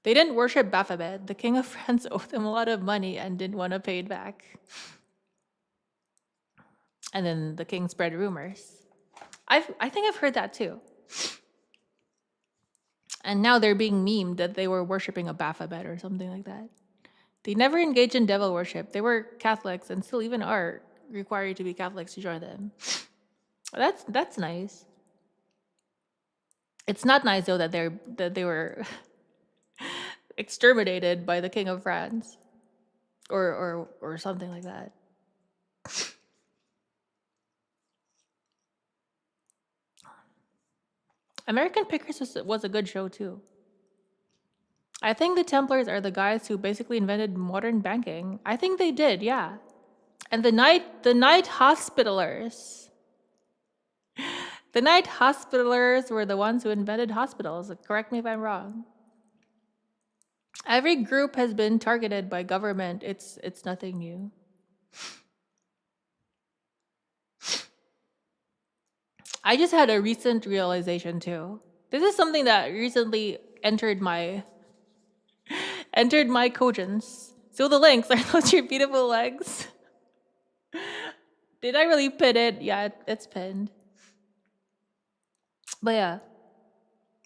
They didn't worship Baphomet. The king of France owed them a lot of money and didn't want to pay it back. And then the king spread rumors. I think I've heard that too. And now they're being memed that they were worshiping a Baphomet or something like that. They never engaged in devil worship. They were Catholics and still even are required to be Catholics to join them. That's nice. It's not nice though that they were exterminated by the king of France or something like that. American Pickers was a good show too. I think the Templars are the guys who basically invented modern banking. I think they did, yeah. And the Night Hospitalers. The Night Hospitalers were the ones who invented hospitals. Correct me if I'm wrong. Every group has been targeted by government. It's nothing new. I just had a recent realization too. This is something that recently entered my cogence. So the links, are those your beautiful legs? Did I really pin it? Yeah, it's pinned. But yeah,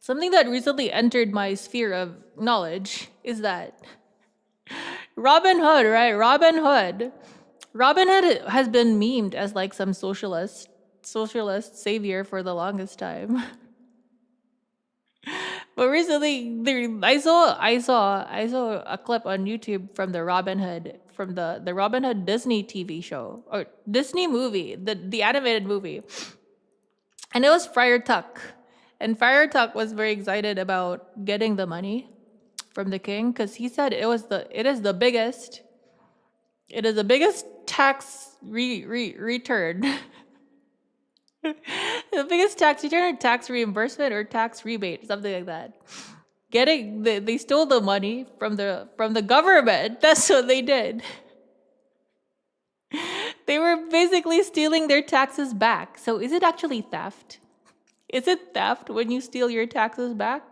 something that recently entered my sphere of knowledge is that Robin Hood, right? Robin Hood has been memed as like some socialist savior for the longest time. But recently, I saw a clip on YouTube from the Robin Hood Disney TV show or Disney movie, the animated movie, and it was Friar Tuck, and Friar Tuck was very excited about getting the money from the king because he said it is the biggest tax return. The biggest tax return or tax reimbursement or tax rebate, something like that. They stole the money from the government. That's what they did. They were basically stealing their taxes back. So is it actually theft? Is it theft when you steal your taxes back?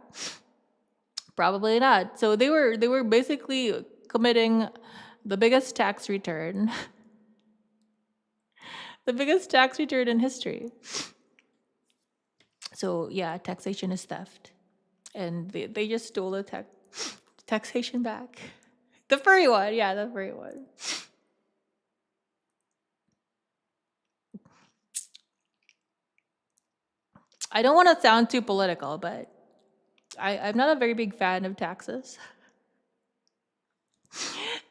Probably not. So they were basically committing the biggest tax return. The biggest tax return in history. So yeah, taxation is theft. And they just stole the taxation back. The furry one, yeah, the furry one. I don't want to sound too political, but I'm not a very big fan of taxes.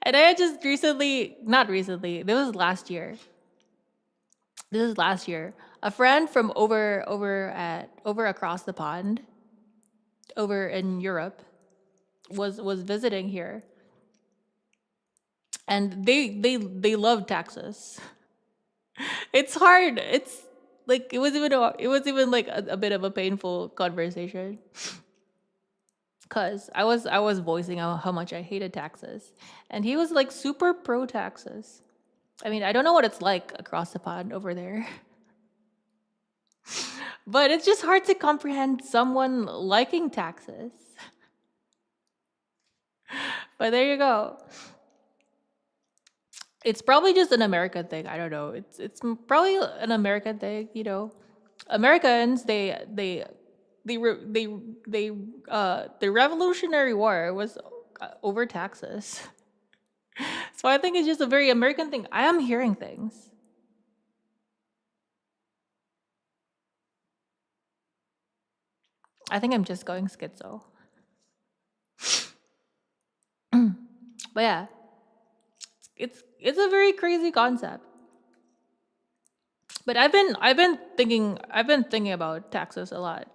And I had just this was last year. A friend from over across the pond, over in Europe, was visiting here, and they love taxes. It's hard. It's like it was even like a bit of a painful conversation, cause I was voicing how much I hated taxes, and he was like super pro taxes. I mean, I don't know what it's like across the pond over there. But it's just hard to comprehend someone liking taxes. But there you go. It's probably just an American thing. I don't know. Probably an American thing. Americans the Revolutionary War was over taxes. So I think it's just a very American thing. I am hearing things. I think I'm just going schizo. But yeah, it's a very crazy concept. But I've been thinking about taxes a lot.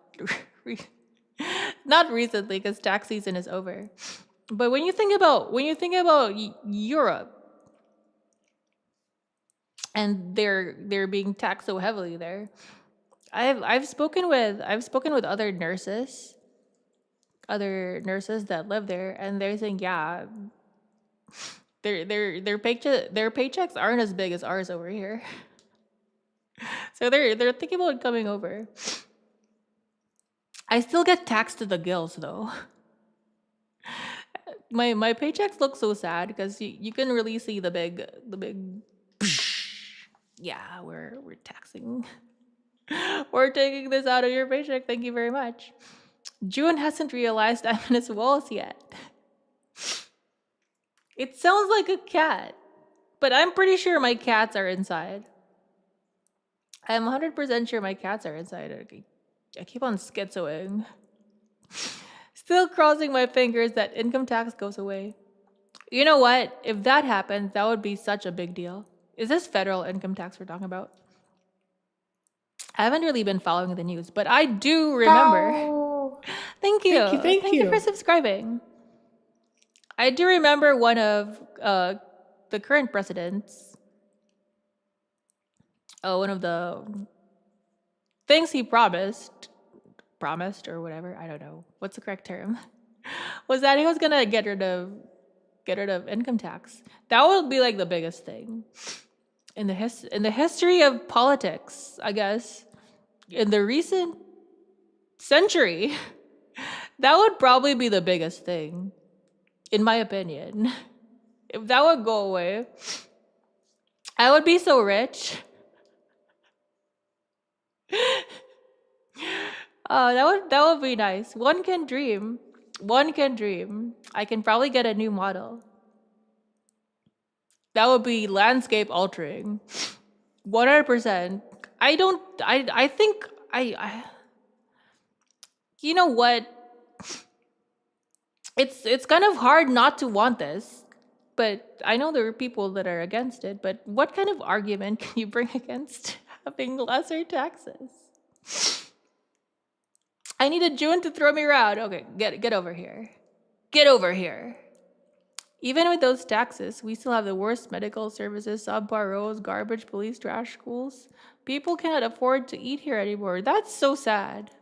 Not recently, because tax season is over. But when you think about Europe, and they're being taxed so heavily there, I've spoken with other nurses that live there, and they're saying, yeah, their paychecks aren't as big as ours over here. So they're thinking about coming over. I still get taxed to the gills though. My paychecks look so sad because you can really see the big yeah, we're taxing. We're taking this out of your paycheck. Thank you very much. Juwun hasn't realized I'm in his walls yet. It sounds like a cat, but I'm pretty sure my cats are inside. I'm 100% sure my cats are inside. I keep on schizoing. Still crossing my fingers that income tax goes away. You know what? If that happens, that would be such a big deal. Is this federal income tax we're talking about? I haven't really been following the news, but I do remember. Oh, Thank you. thank Thank you for you. subscribing. I do remember one of the current presidents. One of the things he promised or whatever, I don't know what's the correct term, was that he was gonna get rid of income tax. That would be like the biggest thing in the history of politics, I guess, in the recent century. That would probably be the biggest thing, in my opinion. If that would go away, I would be so rich. That would be nice. One can dream. One can dream. I can probably get a new model. That would be landscape altering. 100%. I think you know what? It's kind of hard not to want this, but I know there are people that are against it. But what kind of argument can you bring against having lesser taxes? I need a June to throw me around. Okay, get over here. Get over here. Even with those taxes, we still have the worst medical services, subpar roads, garbage, police, trash schools. People cannot afford to eat here anymore. That's so sad.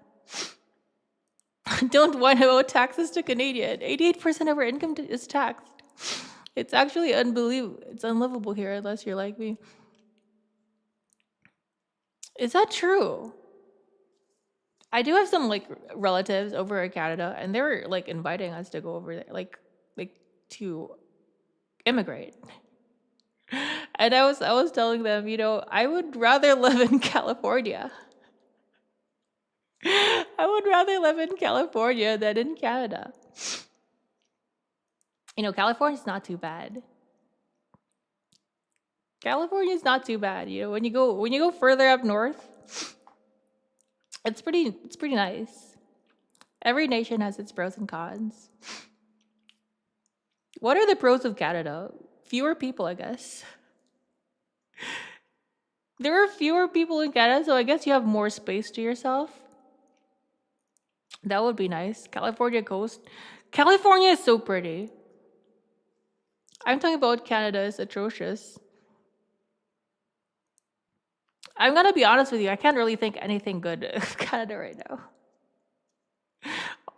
Don't want to owe taxes to Canadian. 88% of our income is taxed. It's actually unbelievable. It's unlivable here unless you're like me. Is that true? I do have some like relatives over in Canada, and they were like inviting us to go over there, like to immigrate. And I was telling them, I would rather live in California. I would rather live in California than in Canada. California's not too bad. California's not too bad. When you go further up north, it's pretty nice. Every nation has its pros and cons. What are the pros of Canada? Fewer people, I guess. There are fewer people in Canada, so I guess you have more space to yourself. That would be nice. California coast. California is so pretty. I'm talking about Canada is atrocious. I'm gonna be honest with you, I can't really think anything good of Canada right now.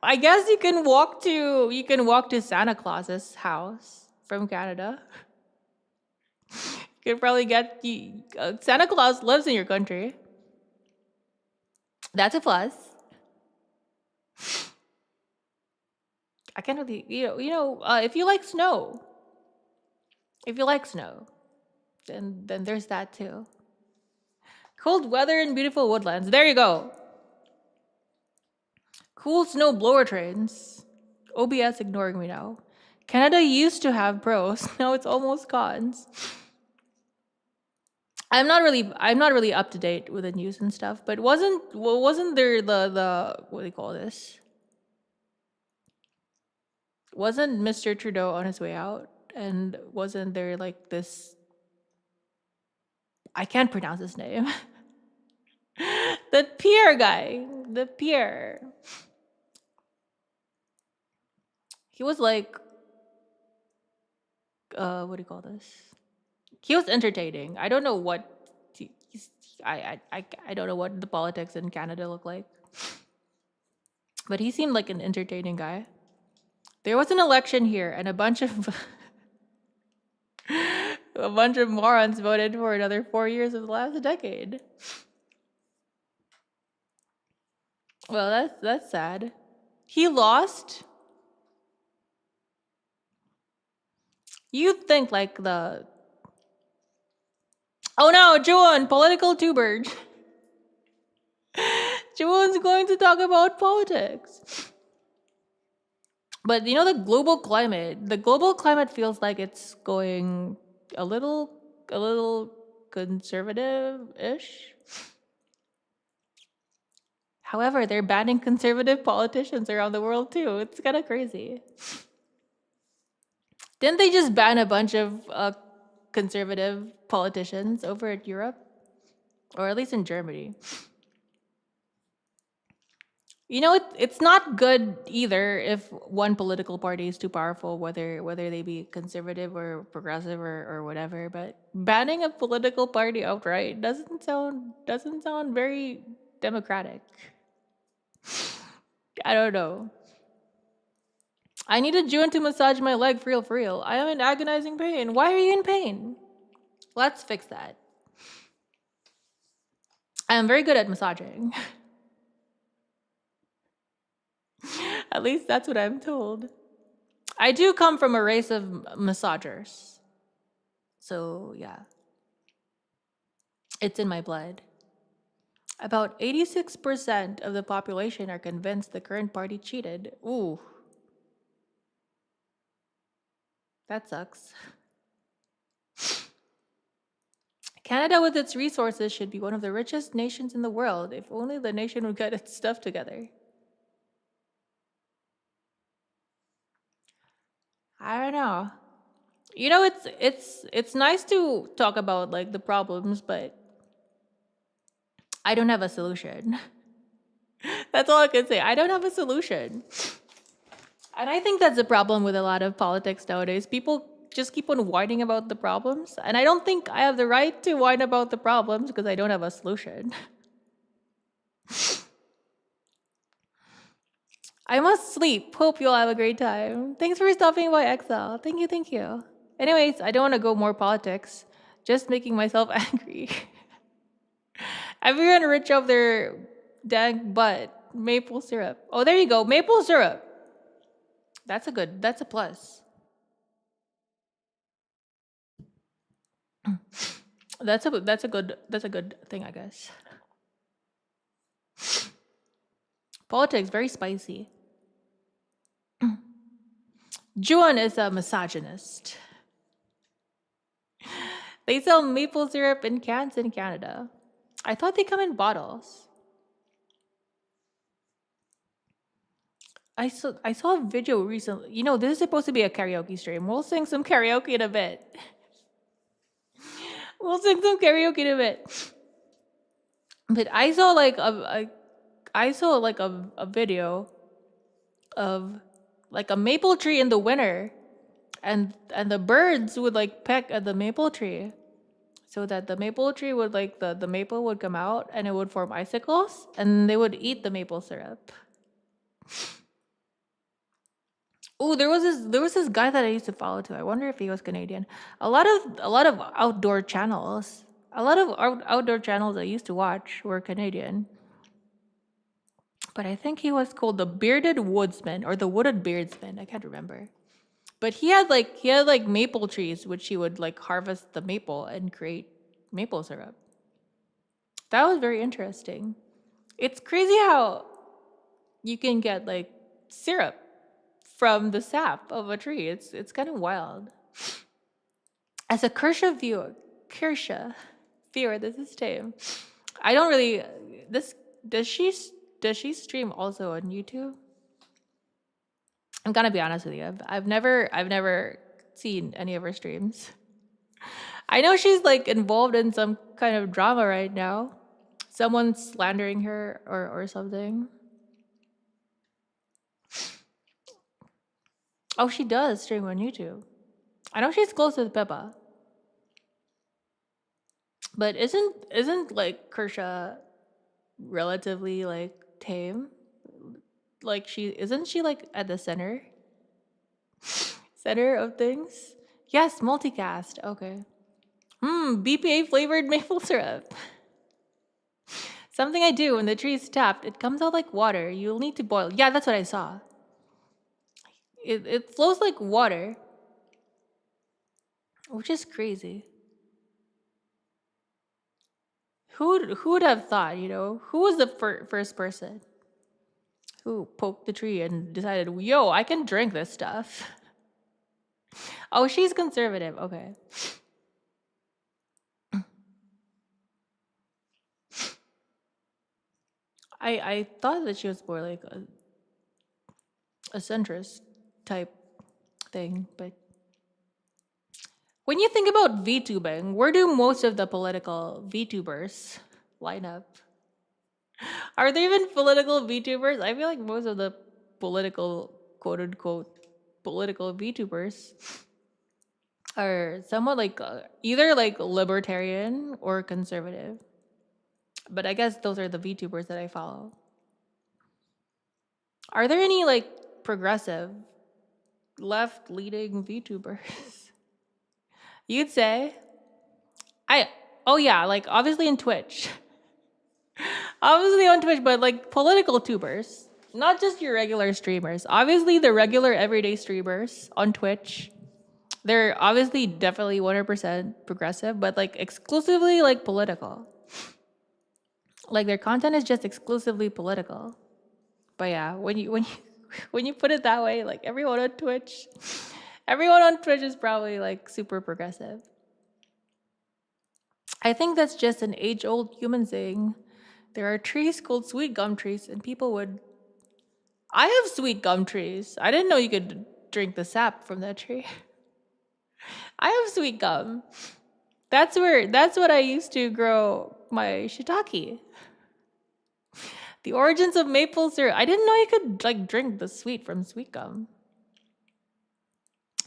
I guess you can walk to Santa Claus's house from Canada. You could probably get Santa Claus lives in your country. That's a plus. I can't really, if you like snow. And then there's that too. Cold weather and beautiful woodlands. There you go. Cool snow blower trains. OBS ignoring me now. Canada used to have pros. Now it's almost cons. I'm not really up to date with the news and stuff, but wasn't there the what do you call this? Wasn't Mr. Trudeau on his way out? And wasn't there like this, I can't pronounce his name. The Pierre guy. The Pierre. He was like what do you call this? He was entertaining. I don't know what I don't know what the politics in Canada look like. But he seemed like an entertaining guy. There was an election here and a bunch of a bunch of morons voted for another 4 years of the last decade. Well, that's sad. He lost. You'd think like the oh no, Juwun, political tuber. Juwun's going to talk about politics. But you know the global climate feels like it's going a little conservative-ish. However, they're banning conservative politicians around the world too. It's kind of crazy. Didn't they just ban a bunch of conservative politicians over at Europe? Or at least in Germany. You know, it's not good either if one political party is too powerful, whether they be conservative or progressive or whatever. But banning a political party outright doesn't sound very democratic. I don't know. I need a Juwun to massage my leg for real. I am in agonizing pain. Why are you in pain? Let's fix that. I am very good at massaging. At least that's what I'm told. I do come from a race of massagers. So, yeah. It's in my blood. About 86% of the population are convinced the current party cheated. Ooh. That sucks. Canada, with its resources, should be one of the richest nations in the world if only the nation would get its stuff together. I don't know. You know, it's nice to talk about like the problems, but I don't have a solution. That's all I can say. I don't have a solution. And I think that's a problem with a lot of politics nowadays. People just keep on whining about the problems. And I don't think I have the right to whine about the problems because I don't have a solution. I must sleep. Hope you'll have a great time. Thanks for stopping by, ℥𝕒𝕒. Thank you. Anyways, I don't want to go more politics. Just making myself angry. Everyone rich of their dang butt. Maple syrup. Oh, there you go. Maple syrup. That's a plus. That's a good thing, I guess. Politics, very spicy. Juwun is a misogynist. They sell maple syrup in cans in Canada. I thought they come in bottles. I saw a video recently. You know, this is supposed to be a karaoke stream. We'll sing some karaoke in a bit. We'll sing some karaoke in a bit. But I saw like a video of like a maple tree in the winter, and the birds would like peck at the maple tree, so that the maple tree would like the maple would come out and it would form icicles, and they would eat the maple syrup. Oh, there was this guy that I used to follow too. I wonder if he was Canadian. A lot of outdoor channels. A lot of outdoor channels I used to watch were Canadian. But I think he was called the Bearded Woodsman or the Wooded Beardsman. I can't remember. But he had maple trees, which he would like harvest the maple and create maple syrup. That was very interesting. It's crazy how you can get like syrup from the sap of a tree. It's kind of wild. As a Kirsha viewer, this is Tame. I don't really this does she stream also on YouTube? I'm gonna be honest with you. I've never seen any of her streams. I know she's like involved in some kind of drama right now. Someone's slandering her or something. Oh, she does stream on YouTube. I know she's close with Peppa. But isn't like Kersha relatively like tame? Like isn't she like at the center of things? Yes, multicast. Okay. BPA flavored maple syrup. Something I do when the tree is tapped. It comes out like water. You'll need to boil. Yeah, that's what I saw. It flows like water, which is crazy. Who would have thought? Who was the first person who poked the tree and decided, yo, I can drink this stuff? Oh, she's conservative. Okay. I thought that she was more like a centrist type thing, but when you think about VTubing, where do most of the political VTubers line up? Are there even political VTubers? I feel like most of the political, quote unquote, political VTubers are somewhat like either like libertarian or conservative. But I guess those are the VTubers that I follow. Are there any like progressive, left-leaning VTubers? You'd say? Oh yeah, like obviously in Twitch. Obviously on Twitch, but like political tubers. Not just your regular streamers. Obviously the regular everyday streamers on Twitch. They're obviously definitely 100% progressive, but like exclusively like political. Like their content is just exclusively political. But yeah, when you put it that way, like everyone on Twitch is probably like super progressive. I think that's just an age-old human thing. There are trees called sweet gum trees, and people would. I have sweet gum trees. I didn't know you could drink the sap from that tree. I have sweet gum. That's what I used to grow my shiitake. The origins of maple syrup. I didn't know you could like drink the sweet from sweet gum.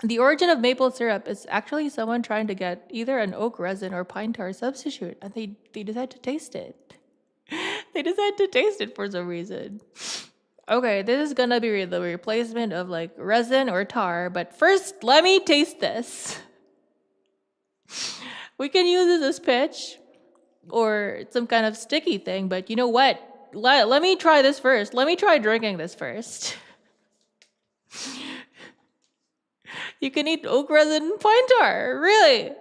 The origin of maple syrup is actually someone trying to get either an oak resin or pine tar substitute, and they decide to taste it. They decide to taste it for some reason. Okay, this is gonna be the replacement of like resin or tar, but first let me taste this. We can use this as pitch or some kind of sticky thing, but you know what? Let me try this first. Let me try drinking this first. You can eat oak resin and pine tar. Really?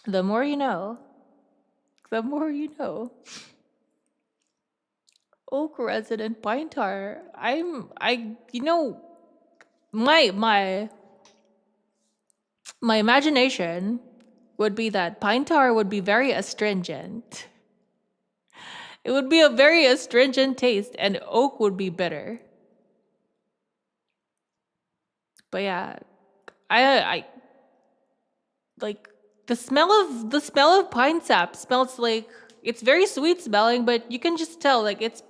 The more you know. The more you know. Oak resin and pine tar. My imagination would be that pine tar would be very astringent. It would be a very astringent taste, and oak would be bitter. But yeah, I like the smell of pine sap smells like it's very sweet smelling, but you can just tell like it's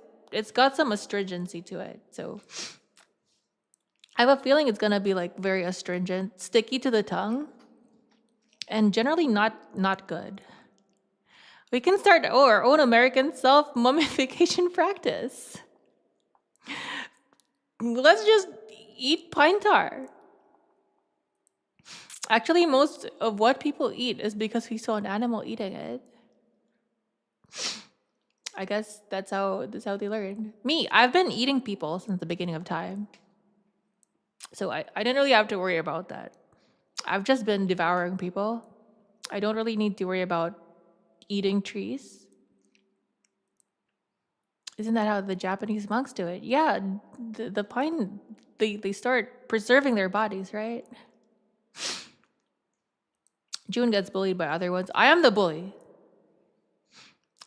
got some astringency to it. So I have a feeling it's gonna be like very astringent, sticky to the tongue, and generally not good. We can start our own American self-mummification practice. Let's just eat pine tar. Actually, most of what people eat is because we saw an animal eating it. I guess that's how they learn. Me, I've been eating people since the beginning of time. So I didn't really have to worry about that. I've just been devouring people. I don't really need to worry about eating trees. Isn't that how the Japanese monks do it? Yeah, the pine, they start preserving their bodies, right? June gets bullied by other ones. I am the bully.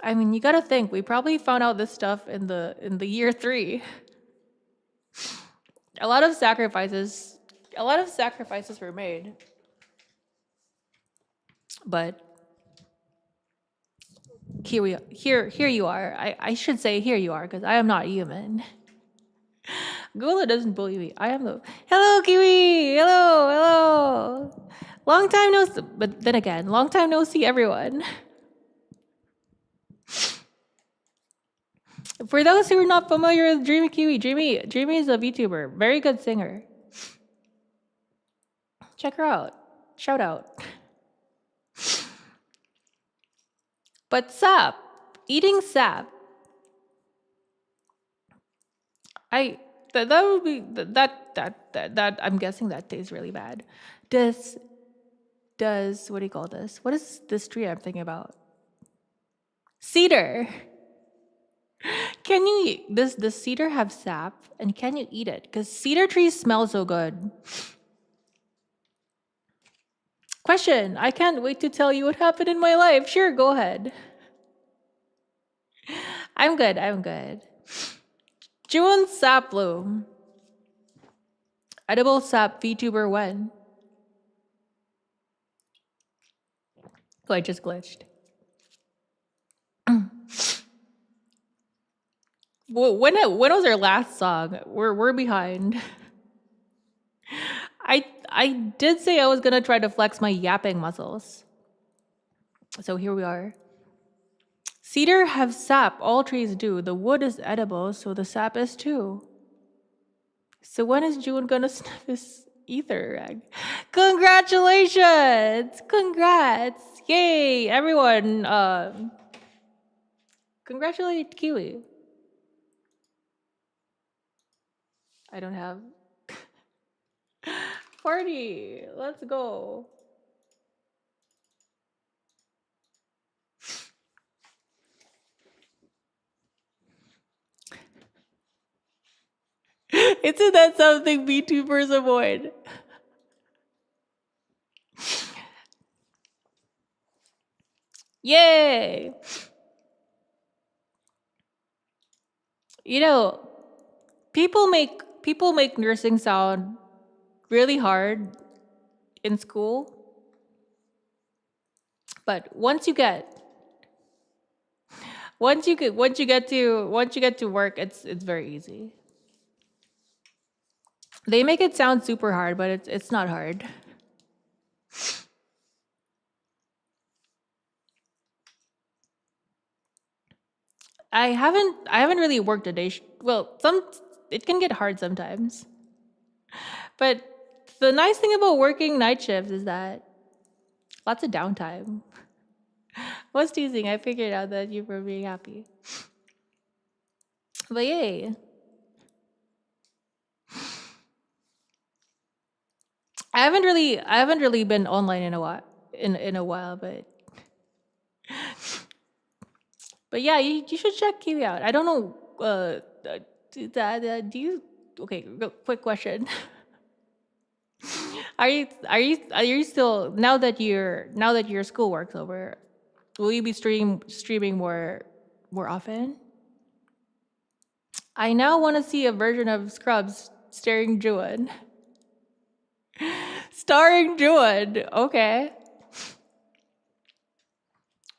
I mean, you gotta think. We probably found out this stuff in the year 3. A lot of sacrifices. A lot of sacrifices were made. But here you are. I should say here you are because I am not human. Gula doesn't bully me. I am the hello Kiwi. Hello. Long time no see, but then again, long time no see everyone. For those who are not familiar with Dreamy Kiwi, Dreamy is a VTuber, very good singer. Check her out. Shout out. But sap, eating sap. That would be that I'm guessing that tastes really bad. Does what do you call this? What is this tree I'm thinking about? Cedar. Can you does the cedar have sap and can you eat it? Because cedar trees smell so good. Question. I can't wait to tell you what happened in my life. Sure, go ahead. I'm good. Juwun sap bloom. Edible sap VTuber when? Oh, I just glitched. When was our last song? We're behind. I did say I was gonna try to flex my yapping muscles. So here we are. Cedar have sap, all trees do. The wood is edible, so the sap is too. So when is June gonna sniff his ether egg? Congratulations! Congrats! Yay! Everyone, congratulate Kiwi. I don't have party. Let's go. Isn't that something VTubers avoid? Yay! You know, people make nursing sound really hard in school. But once you get to work, it's very easy. They make it sound super hard, but it's not hard. I haven't really worked a day. Well, it can get hard sometimes. But the nice thing about working night shifts is that lots of downtime. I was teasing. I figured out that you were being happy. But yay. I haven't really been online in a while, but yeah, you should check Kiwi out. I don't know do you okay, quick question. Are you still now that your school work's over, will you be streaming more often? I now want to see a version of Scrubs starring Juwun. Starring Juwun. Okay.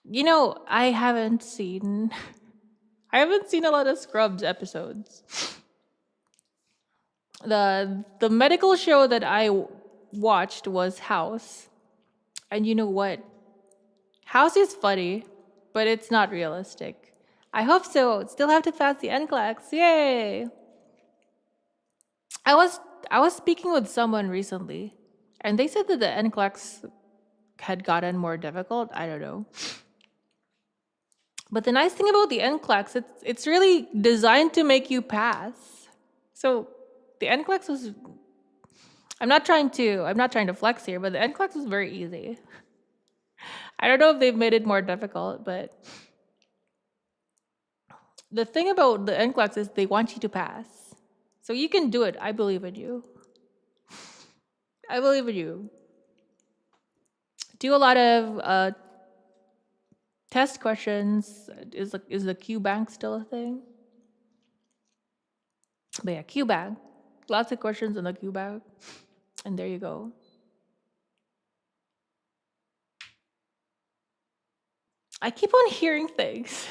You know, I haven't seen a lot of Scrubs episodes. The medical show that I watched was House. And you know what? House is funny, but it's not realistic. I hope so. Still have to pass the NCLEX. Yay! I was speaking with someone recently, and they said that the NCLEX had gotten more difficult. I don't know. But the nice thing about the NCLEX, it's really designed to make you pass. So the NCLEX I'm not trying to flex here, but the NCLEX is very easy. I don't know if they've made it more difficult, but the thing about the NCLEX is they want you to pass. So you can do it. I believe in you. I believe in you. Do a lot of test questions. Is the Q bank still a thing? But yeah, Q bank. Lots of questions in the Q bank. And there you go. I keep on hearing things.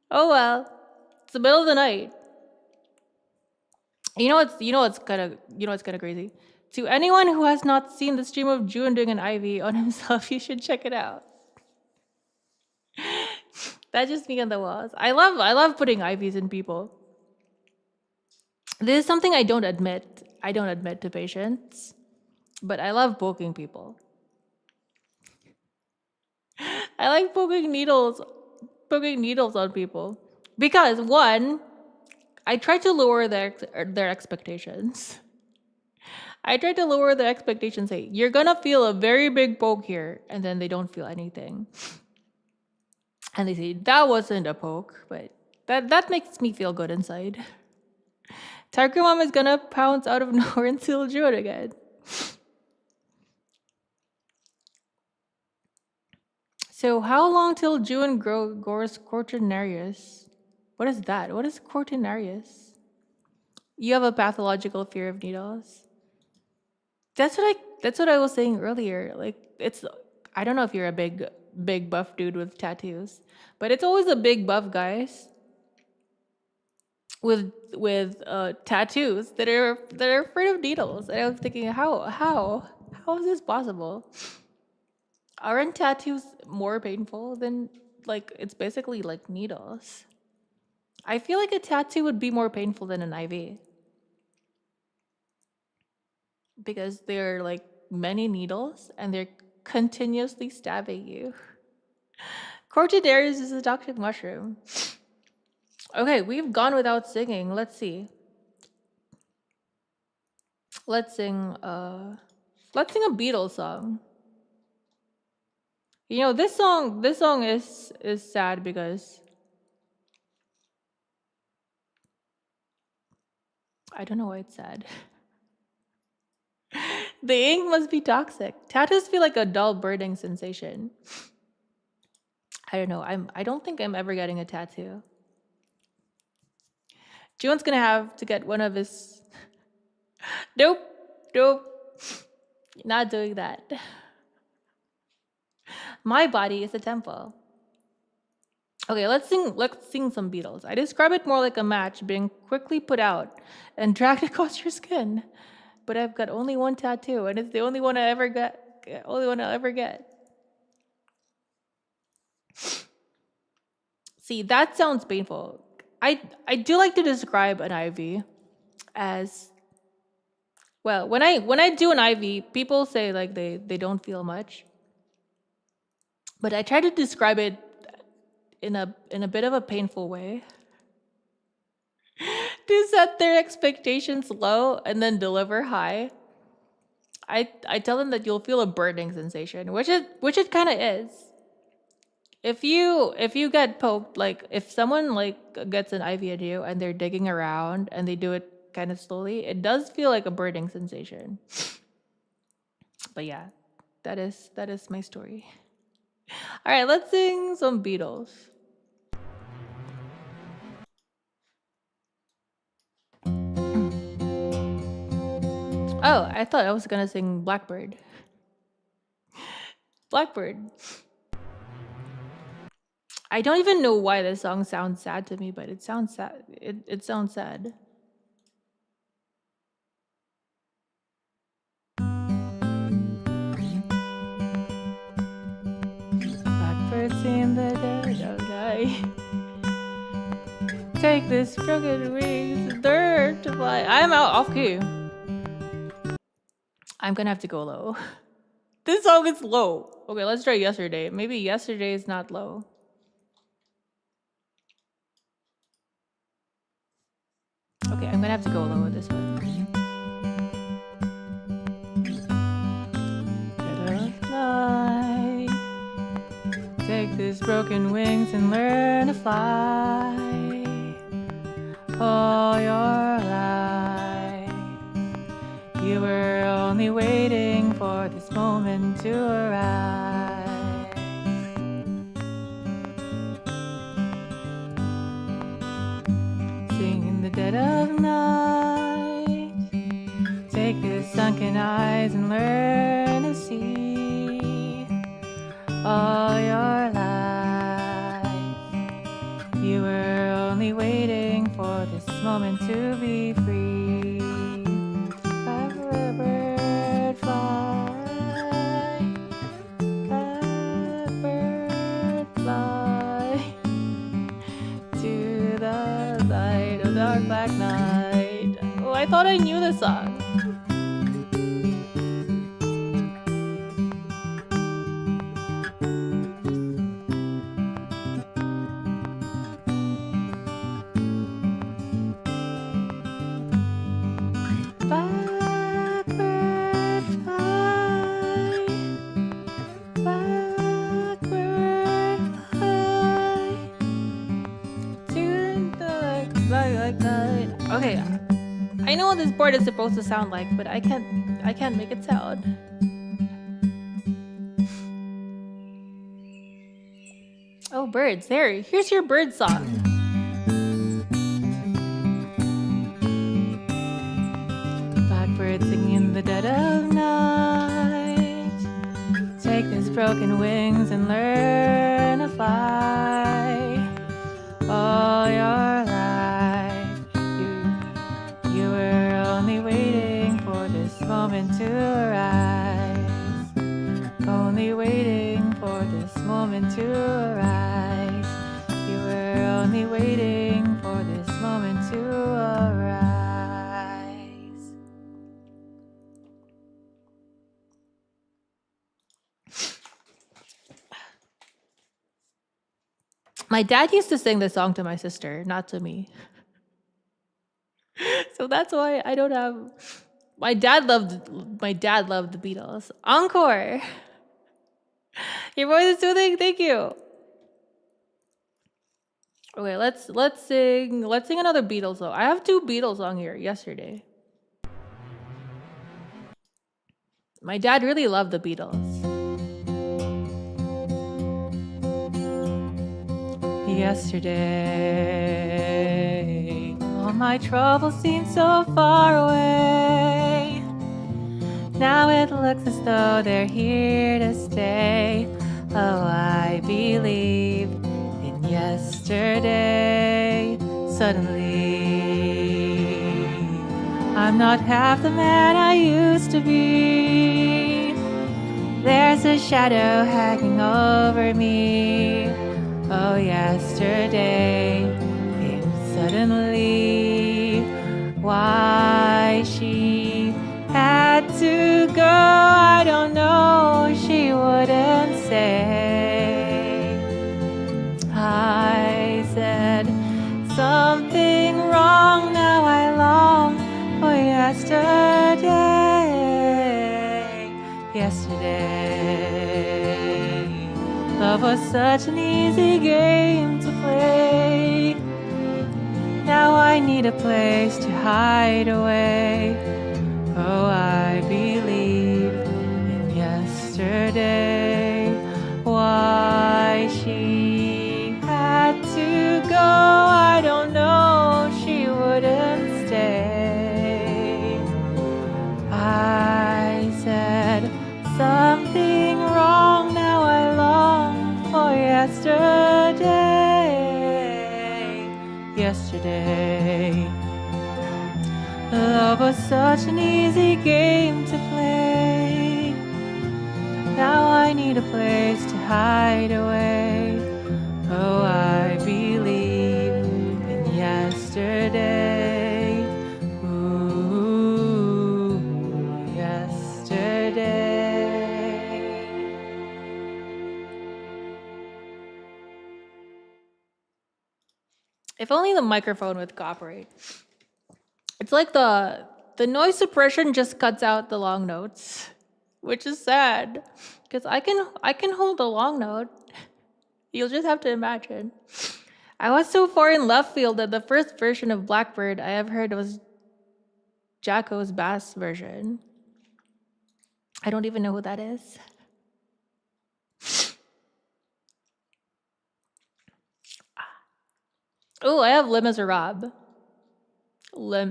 Oh well. It's the middle of the night. You know what's kind of crazy? To anyone who has not seen the stream of Juwun doing an IV on himself, you should check it out. That's just me on the walls. I love putting IVs in people. This is something I don't admit. I don't admit to patients, but I love poking people. I like poking needles on people because one, I try to lower their expectations. I try to lower their expectations. Say you're gonna feel a very big poke here, and then they don't feel anything, and they say that wasn't a poke, but that makes me feel good inside. Tiger Mom is gonna pounce out of nowhere and steal Juwun again. So how long till Juwun grows cortinarius? What is that? What is cortinarius? You have a pathological fear of needles. That's what I was saying earlier. Like I don't know if you're a big buff dude with tattoos, but it's always the big buff guys with tattoos that are afraid of needles. And I was thinking, how is this possible? Aren't tattoos more painful than, like, it's basically like needles? I feel like a tattoo would be more painful than an IV because they're like many needles and they're continuously stabbing you. Cortidarius is a toxic mushroom. Okay, we've gone without singing. Let's see. Let's sing a Beatles song. You know, this song is sad because I don't know why it's sad. The ink must be toxic. Tattoos feel like a dull burning sensation. I don't know. I don't think I'm ever getting a tattoo. Juwun's gonna have to get one of his. Nope. Not doing that. My body is a temple. Okay, let's sing some Beatles. I describe it more like a match being quickly put out and dragged across your skin. But I've got only one tattoo, and it's the only one I'll ever get. See, that sounds painful. I do like to describe an IV as, well, when I do an IV, people say like they don't feel much. But I try to describe it in a bit of a painful way. To set their expectations low and then deliver high. I tell them that you'll feel a burning sensation, which it kind of is. If you get poked, like if someone like gets an IV at you and they're digging around and they do it kind of slowly, it does feel like a burning sensation. But yeah, that is my story. All right, let's sing some Beatles. Oh, I thought I was gonna sing Blackbird. Blackbird. I don't even know why this song sounds sad to me, but it sounds sad. It sounds sad. Blackbirds in the dead of night. Take this crooked wings, dirt to fly. I'm out off key. I'm gonna have to go low. This song is low. Okay, let's try Yesterday. Maybe Yesterday is not low. Okay, I'm gonna have to go low with this one. Dead of night, take these broken wings and learn to fly. All your life, you were only waiting for this moment to arrive. Sing in the dead of night, take your sunken eyes and learn to see. All your life, you were only waiting for this moment to be free. Blackbird fly, blackbird fly to the light of dark black night. Oh, I thought I knew the song. Blackbird fly, blackbird fly to the like night. Okay, I know what this board is supposed to sound like, but I can't make it sound. Oh, birds! Here's your bird song. Blackbird singing in the dead of night. Take these broken wings and learn to fly. All your life, you were only waiting for this moment to arise. Only waiting for this moment to arise. You were only waiting for this moment to arise. My dad used to sing this song to my sister, not to me. So that's why I don't have. My dad loved the Beatles. Encore. Your voice is soothing. Thank you. Okay, let's sing another Beatles song. I have 2 Beatles songs here yesterday. My dad really loved the Beatles. Yesterday, all my troubles seemed so far away. Now it looks as though they're here to stay. Oh, I believe in yesterday. Suddenly, I'm not half the man I used to be. There's a shadow hanging over me. Oh, yesterday came suddenly. Why she had to go, I don't know. She wouldn't say. I said something wrong. Now I long for yesterday. Yesterday, love was such an easy game to play. Now I need a place to hide away. Oh, I believe in yesterday. Why she had to go, I don't know. She wouldn't stay. I said something wrong. Now I long for yesterday. Yesterday, love was such an easy game to play. Now I need a place to hide away. Oh, I believe in yesterday. Ooh, yesterday. If only the microphone would cooperate. It's like the noise suppression just cuts out the long notes, which is sad because I can hold a long note. You'll just have to imagine. I was so far in left field that the first version of Blackbird I ever heard was Jacko's bass version. I don't even know who that is. Oh, I have Les Miserables. Les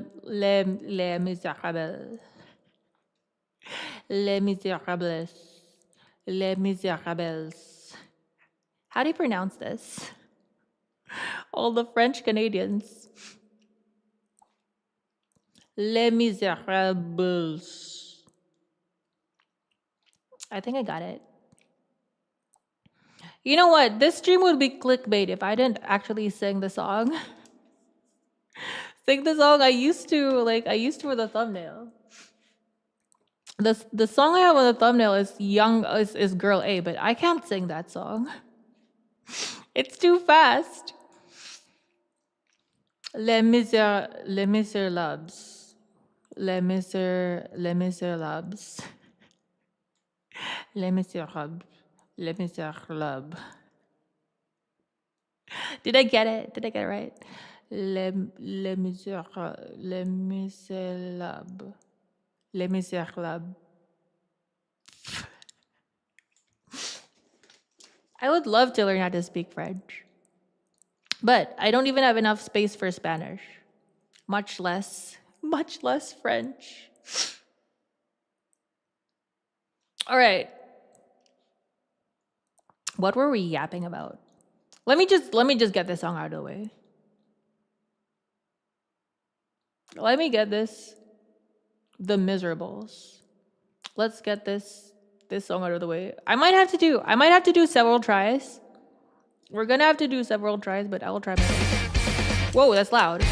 Miserables. Les Miserables. Les Miserables. How do you pronounce this? All the French Canadians. Les Miserables. I think I got it. You know what? This stream would be clickbait if I didn't actually sing the song. Sing the song I used to for the thumbnail. The song I have on the thumbnail is Girl A, but I can't sing that song. It's too fast. Les Miserables. Les Miserables. Les Miserables. Les Miserables. Did I get it? Did I get it right? Les Miserables. Les Miserables. Les Miserables. I would love to learn how to speak French, but I don't even have enough space for Spanish, much less French. All right. What were we yapping about? Let me just get this song out of the way. Let me get this. The Miserables. Let's get this song out of the way. I might have to do several tries. We're gonna have to do several tries, but I will try my best. Whoa, that's loud.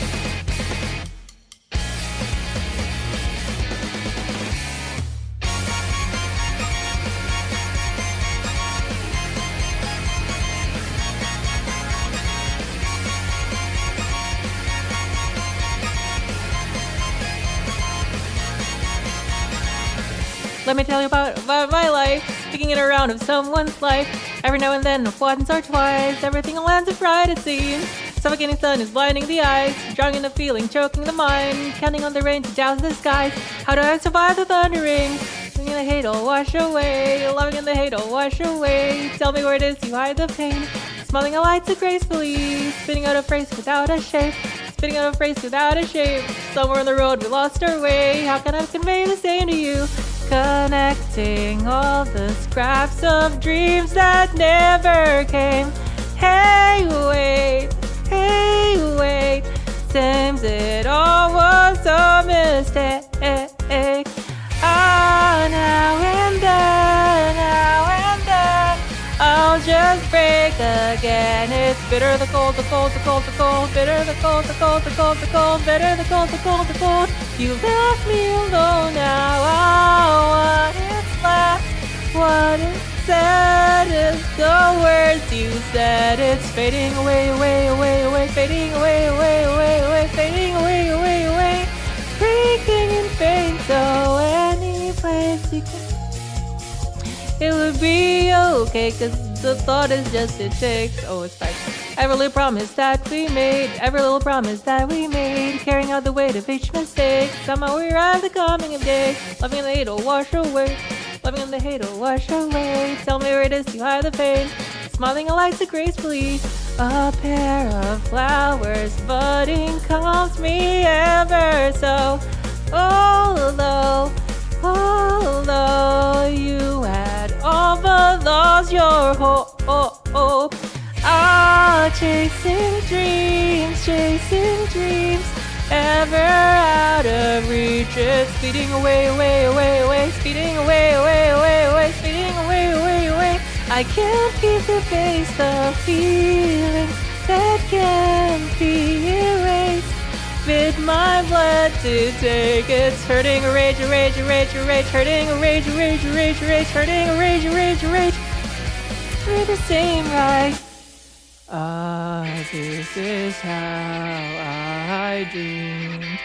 Let me tell you about my life, sticking it around of someone's life. Every now and then, once or twice, everything lands as bright it seems. Suffocating sun is blinding the eyes, drowning in the feeling, choking the mind, counting on the rain to douse the skies. How do I survive the thundering? Loving in the hate will wash away, loving in the hate will wash away. Tell me where it is you hide the pain. Smiling a light so gracefully, spitting out a phrase without a shape. Spitting out a phrase without a shape. Somewhere on the road we lost our way. How can I convey the same to you? Connecting all the scraps of dreams that never came. Hey, wait, seems it all was a mistake. Ah, now and then, I'll just break again. It's bitter, the cold, the cold, the cold, the cold. Bitter, the cold, the cold, the cold, the cold. Bitter, the cold, the cold, the cold. You left me alone now. Oh, what is left? What is said is the words you said. It's fading away, away, away, away. Fading away, away, away, away. Fading away, away, away. Breaking in pain. So any place you can, it would be okay, cause the thought is just it takes. Oh, it's fine. Every little promise that we made, every little promise that we made, carrying out the weight of each mistake. Somehow we arrive the coming of day. Loving in the hate will wash away. Loving in the hate will wash away. Tell me where it is you hide the pain. Smiling a light so gracefully. A pair of flowers budding calms me ever so. Although you had all but lost your hope. Ah, chasing dreams, ever out of reach. It's speeding away, away, away, away, speeding away, away, away, away, speeding away, away, away. I can't keep the pace, the feeling that can't be erased. Fit my blood to take. It's hurting a rage, a rage, a rage, a rage, hurting a rage, a rage, a rage, a rage, hurting a rage, a rage, a rage. We're the same, right? Ah, this is how I dreamed.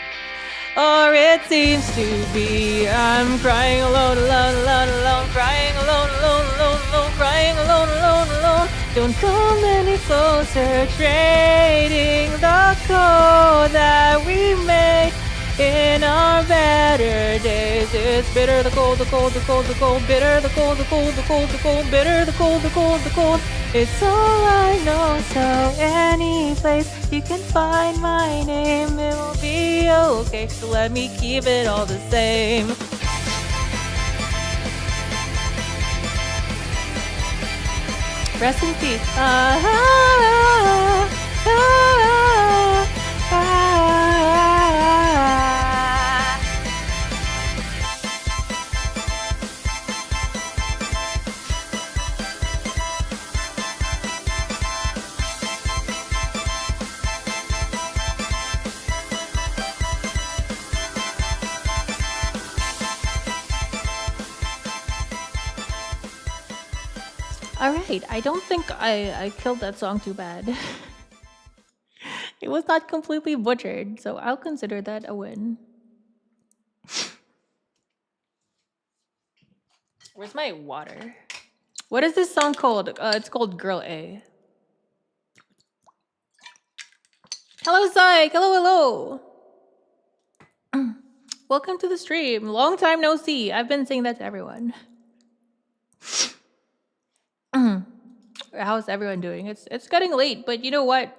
or it seems to be. I'm crying alone, alone, alone, alone, crying alone, alone, alone, alone, crying alone, alone, alone. Don't come any closer, trading the code that we made in our better days. It's bitter, the cold, the cold, the cold, the cold, bitter, the cold, the cold, the cold, the cold, bitter, the cold, the cold, the cold. It's all I know, so any place you can find my name, it will be okay. So let me keep it all the same. Rest in peace. All right, I don't think I killed that song too bad. It was not completely butchered, so I'll consider that a win. Where's my water? What is this song called? It's called Girl A. Hello, Psych. Hello, hello. Welcome to the stream. Long time no see. I've been saying that to everyone. How's everyone doing? It's getting late, but you know what?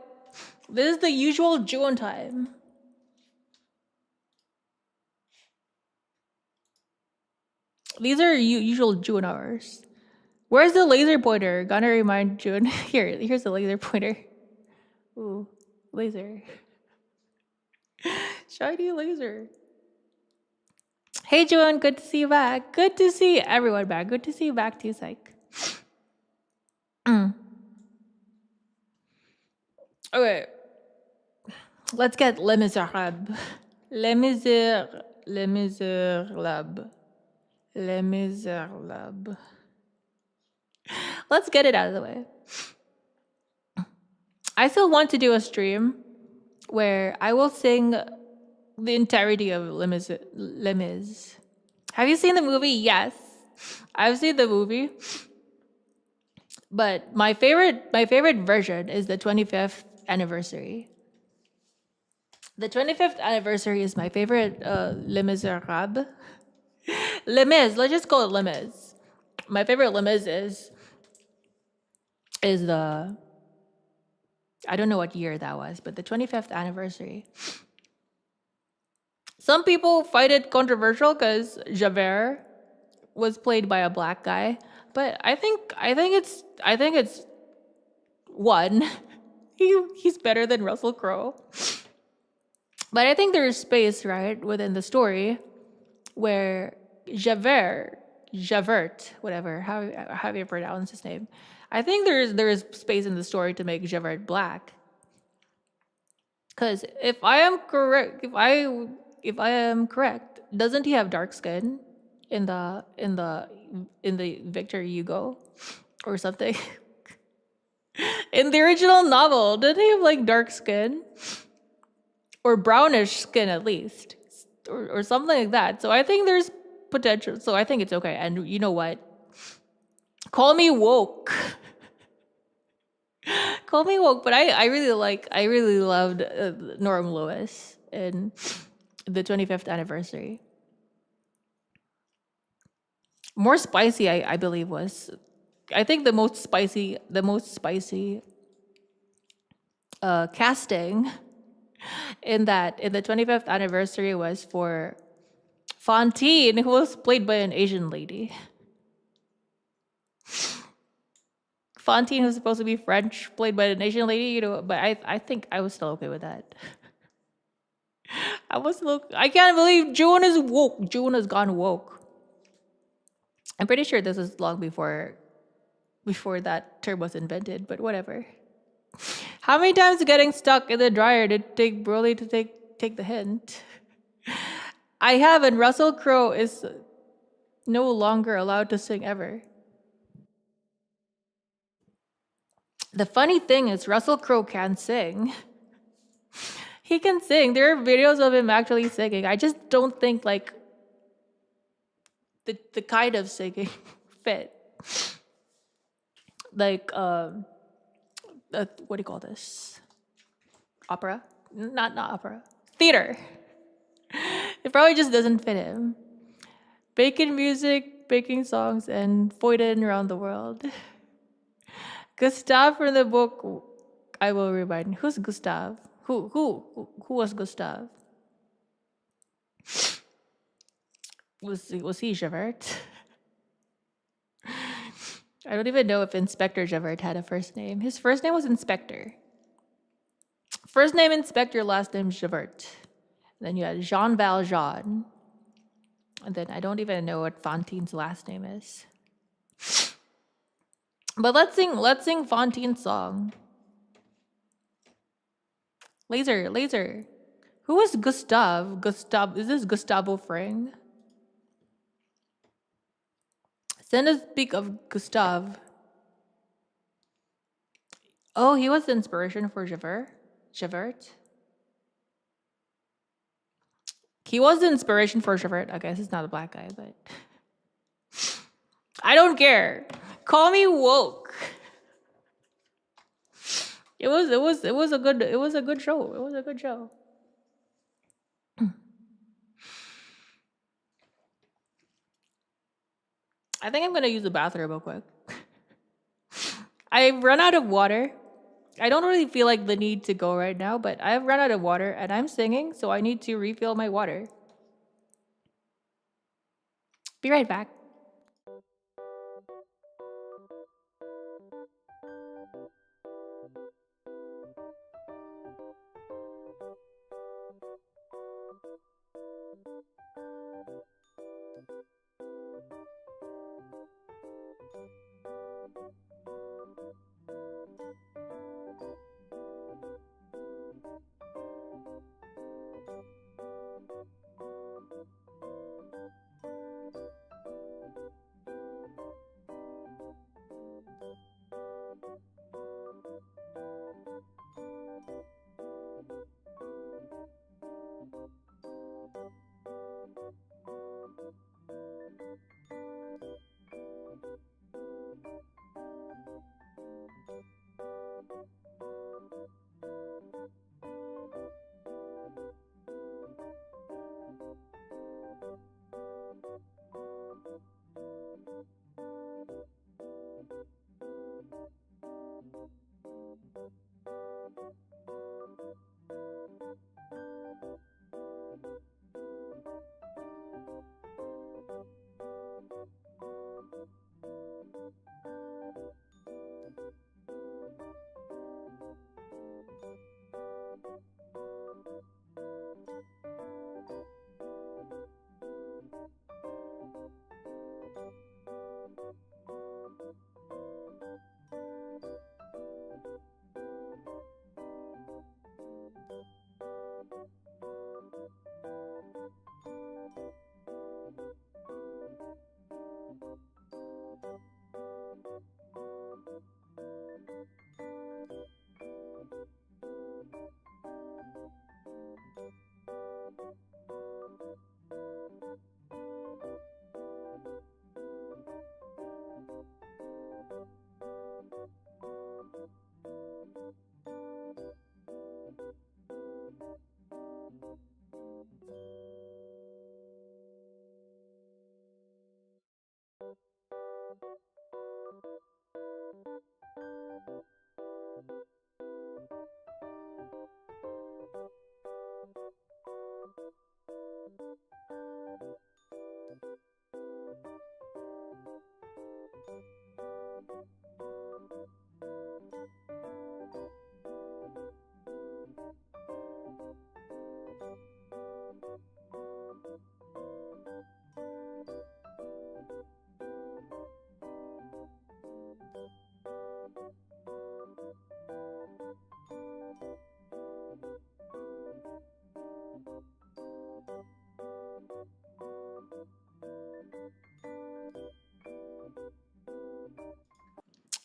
This is the usual Juwun time. These are usual Juwun hours. Where's the laser pointer? Gonna remind Juwun. Here's the laser pointer. Ooh, laser. Shiny laser. Hey Juwun, good to see you back. Good to see everyone back. Good to see you back too, Psych. Okay. Let's get Les Miserables. Les Miserables. Les Miserables. Les Miserables. Let's get it out of the way. I still want to do a stream where I will sing the entirety of Les Mis. Have you seen the movie? Yes. I've seen the movie. But my favorite version is the 25th anniversary. The 25th anniversary is my favorite Les Miserables. Les Mis, let's just call it Les Mis. My favorite Les Mis is the, I don't know what year that was, but the 25th anniversary. Some people find it controversial because Javert was played by a black guy, but I think it's one. He's better than Russell Crowe. But I think there's space, right, within the story where Javert, whatever, how you pronounce his name. I think there is space in the story to make Javert black. Because if I am correct, doesn't he have dark skin in the Victor Hugo or something? In the original novel, didn't he have like dark skin? Or brownish skin at least. Or something like that. So I think there's potential. So I think it's okay. And you know what? Call me woke. Call me woke, but I really loved Norm Lewis in the 25th anniversary. More spicy, I believe was, I think the most spicy casting in the 25th anniversary was for Fantine, who was played by an Asian lady. Fantine was supposed to be French, played by an Asian lady, you know, but I think I was still okay with that. I can't believe Juwun is woke. Juwun has gone woke. I'm pretty sure this is long before that term was invented, but whatever. How many times getting stuck in the dryer did take Broly to take the hint? I have, and Russell Crowe is no longer allowed to sing ever. The funny thing is Russell Crowe can sing. he can sing. There are videos of him actually singing. I just don't think like the kind of singing fit. Like what do you call this? Opera? Not opera. Theater. It probably just doesn't fit him. Baking music, baking songs, and ℡𝕙𝕒𝕟𝕟𝕼 around the world. Gustav from the book. I will remind. Who's Gustav? Who was Gustav? Was he Javert? I don't even know if Inspector Javert had a first name. His first name was Inspector. First name Inspector, last name Javert. And then you had Jean Valjean. And then I don't even know what Fantine's last name is. But let's sing Fantine's song. Laser. Who is Gustav? Is this Gustavo Fring? Send us speak of Gustav. Oh, he was the inspiration for Javert. He was the inspiration for Javert. I guess he's not a black guy, but I don't care. Call me woke. It was a good show. It was a good show. I think I'm gonna use the bathroom real quick. I've run out of water. I don't really feel like the need to go right now, but I've run out of water and I'm singing, so I need to refill my water. Be right back.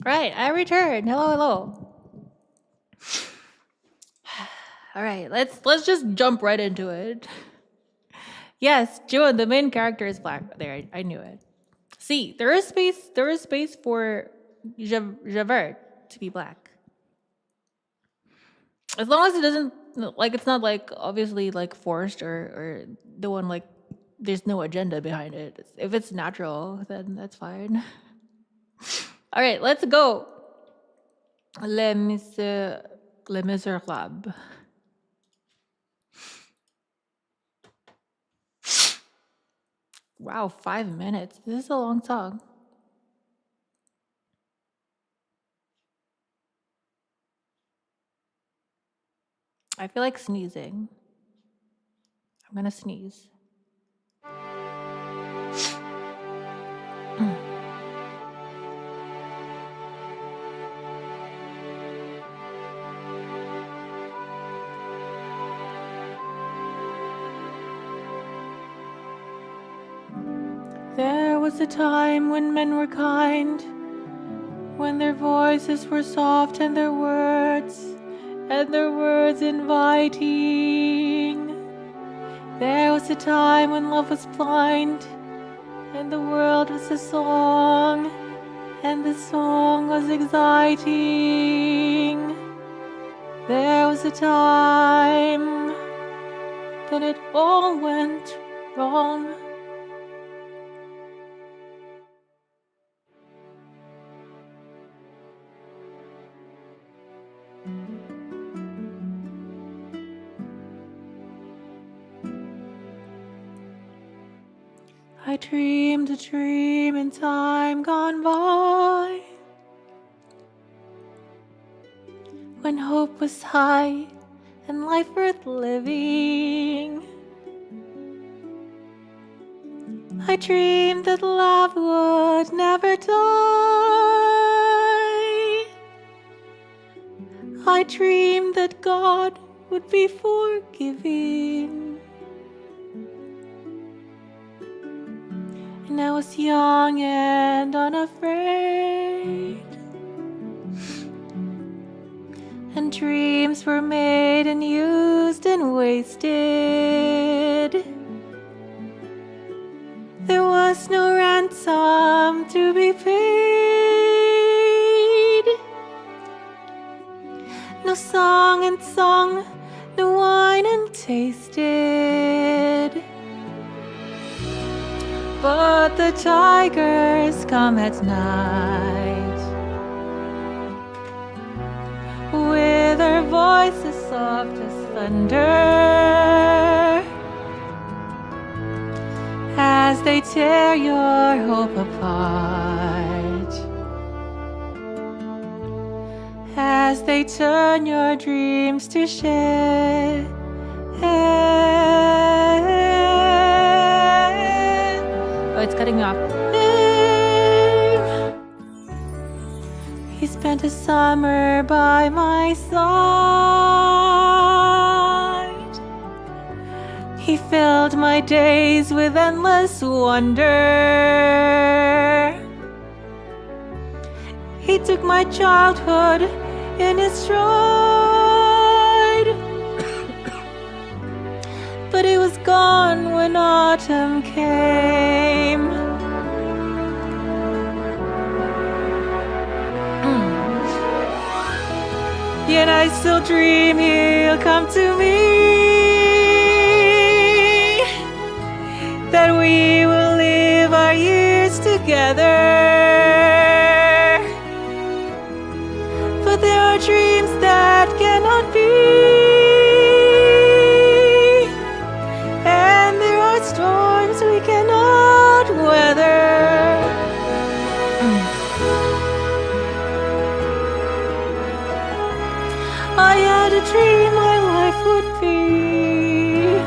Right, I returned. Hello. All right, let's just jump right into it. Yes, Juwon, the main character is black. There, I knew it. See, there is space. There is space for ℙ𝕝𝕗𝕗𝕗 to be black, as long as it doesn't like it's not like obviously like forced or the one like there's no agenda behind it. If it's natural, then that's fine. All right, let's go. ℏ𝕗𝓌𝓊𝓃. Wow, 5 minutes. This is a long song. I feel like sneezing. I'm gonna sneeze. There was a time when men were kind, when their voices were soft and their words inviting. There was a time when love was blind, and the world was a song, and the song was exciting. There was a time, then it all went wrong. I dreamed a dream in time gone by, when hope was high and life worth living. I dreamed that love would never die. I dreamed that God would be forgiving. And I was young and unafraid, and dreams were made and used and wasted. There was no ransom to be paid, no song and sung, no wine and tasted. But the tigers come at night, with their voices soft as thunder, as they tear your hope apart, as they turn your dreams to shame. Oh, it's cutting me off. He spent a summer by my side. He filled my days with endless wonder. He took my childhood in his stride, but it was gone when autumn came. Yet I still dream he'll come to me, that we will live our years together. But there are dreams that cannot be, and there are storms we cannot weather. I had a dream my life would be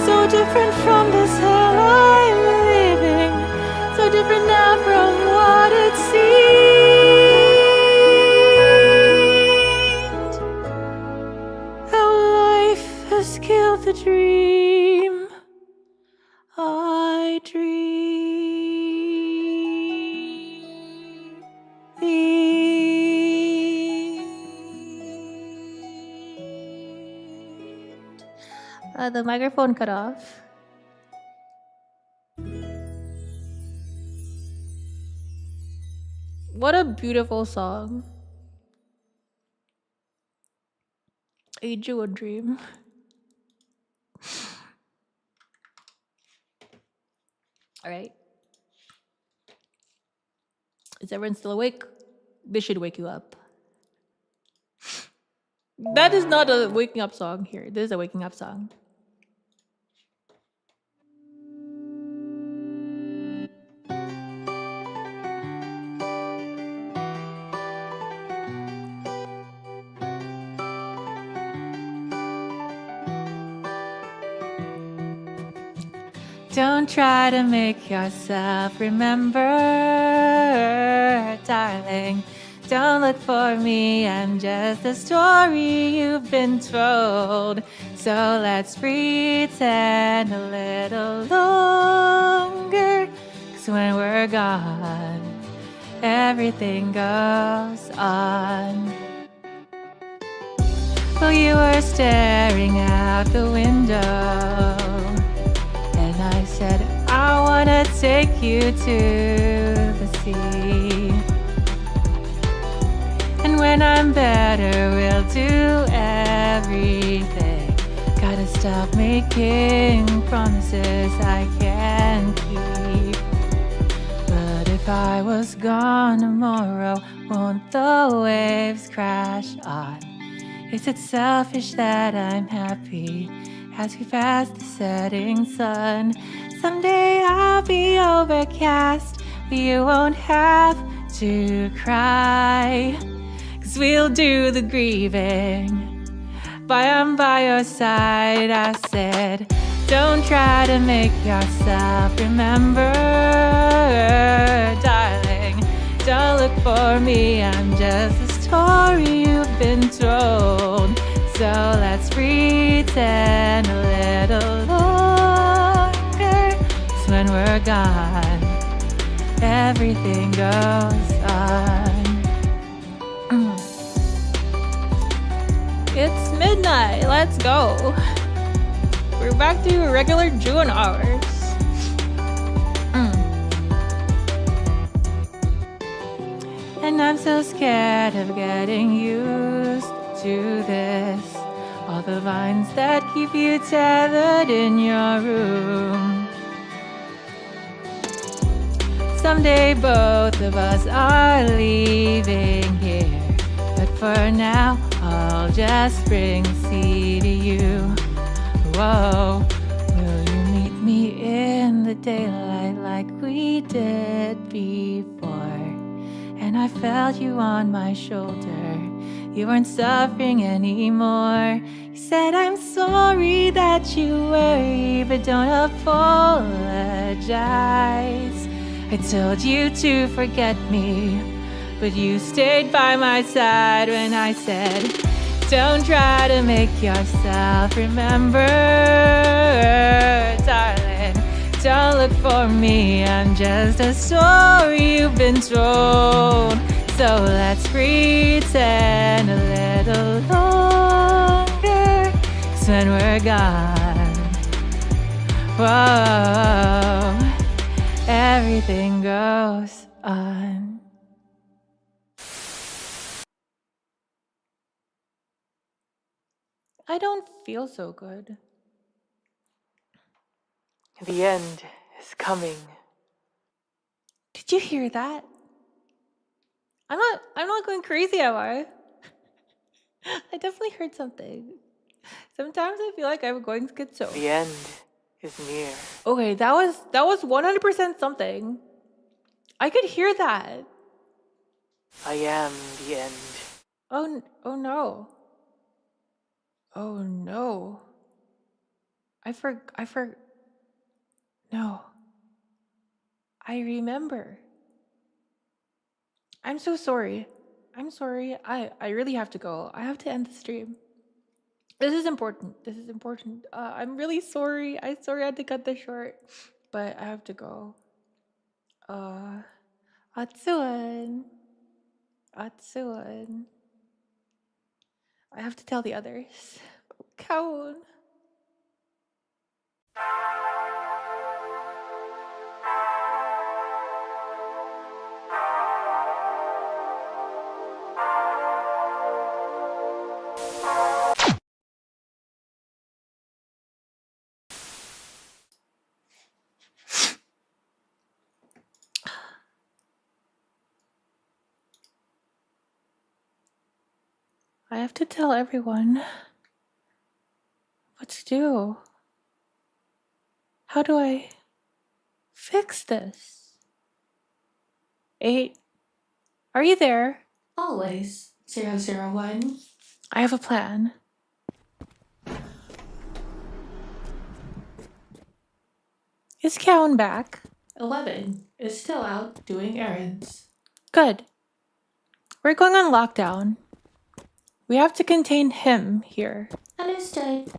so different from this hell I'm living, so different now from what it seemed. How life has killed the dream I dreamed. The microphone cut off. What a beautiful song. A Juwun dream. All right. Is everyone still awake? This should wake you up. That is not a waking up song here. This is a waking up song. Don't try to make yourself remember, darling. Don't look for me, I'm just a story you've been told. So let's pretend a little longer, 'cause when we're gone, everything goes on. Well, you were staring out the window, and I said, I wanna take you to the sea. And when I'm better, we'll do everything. Gotta stop making promises I can't keep. But if I was gone tomorrow, won't the waves crash on? Is it selfish that I'm happy as we pass the setting sun? Someday I'll be overcast, but you won't have to cry, 'cause we'll do the grieving. I'm by your side, I said. Don't try to make yourself remember, darling. Don't look for me, I'm just a story you've been told. So let's pretend a little longer, 'cause when we're gone, everything goes on. It's midnight, let's go. We're back to regular Juwun hours. And I'm so scared of getting used to this. All the vines that keep you tethered in your room. Someday both of us are leaving here, but for now I'll just bring tea to you. Whoa, will you meet me in the daylight like we did before? And I felt you on my shoulder, you weren't suffering anymore. You said, I'm sorry that you worry, but don't apologize. I told you to forget me, but you stayed by my side when I said, don't try to make yourself remember, darling. Don't look for me, I'm just a story you've been told. So let's pretend a little longer, 'cause when we're gone, whoa, everything goes on. I don't feel so good. The end is coming. Did you hear that? I'm not going crazy, am I? I definitely heard something. Sometimes I feel like I'm going schizo. The end is near. Okay, that was 100% something. I could hear that. I am the end. Oh no. Oh no. No. I remember. I'm so sorry. I'm sorry. I really have to go. I have to end the stream. This is important. I'm really sorry. I'm sorry I had to cut this short, but I have to go. Atsuan. Atsuan. I have to tell the others. Kaun. I have to tell everyone what to do. How do I fix this? 8. Are you there? Always, 001. I have a plan. Is Cowan back? 11 is still out doing errands. Good. We're going on lockdown. We have to contain him here. Understood.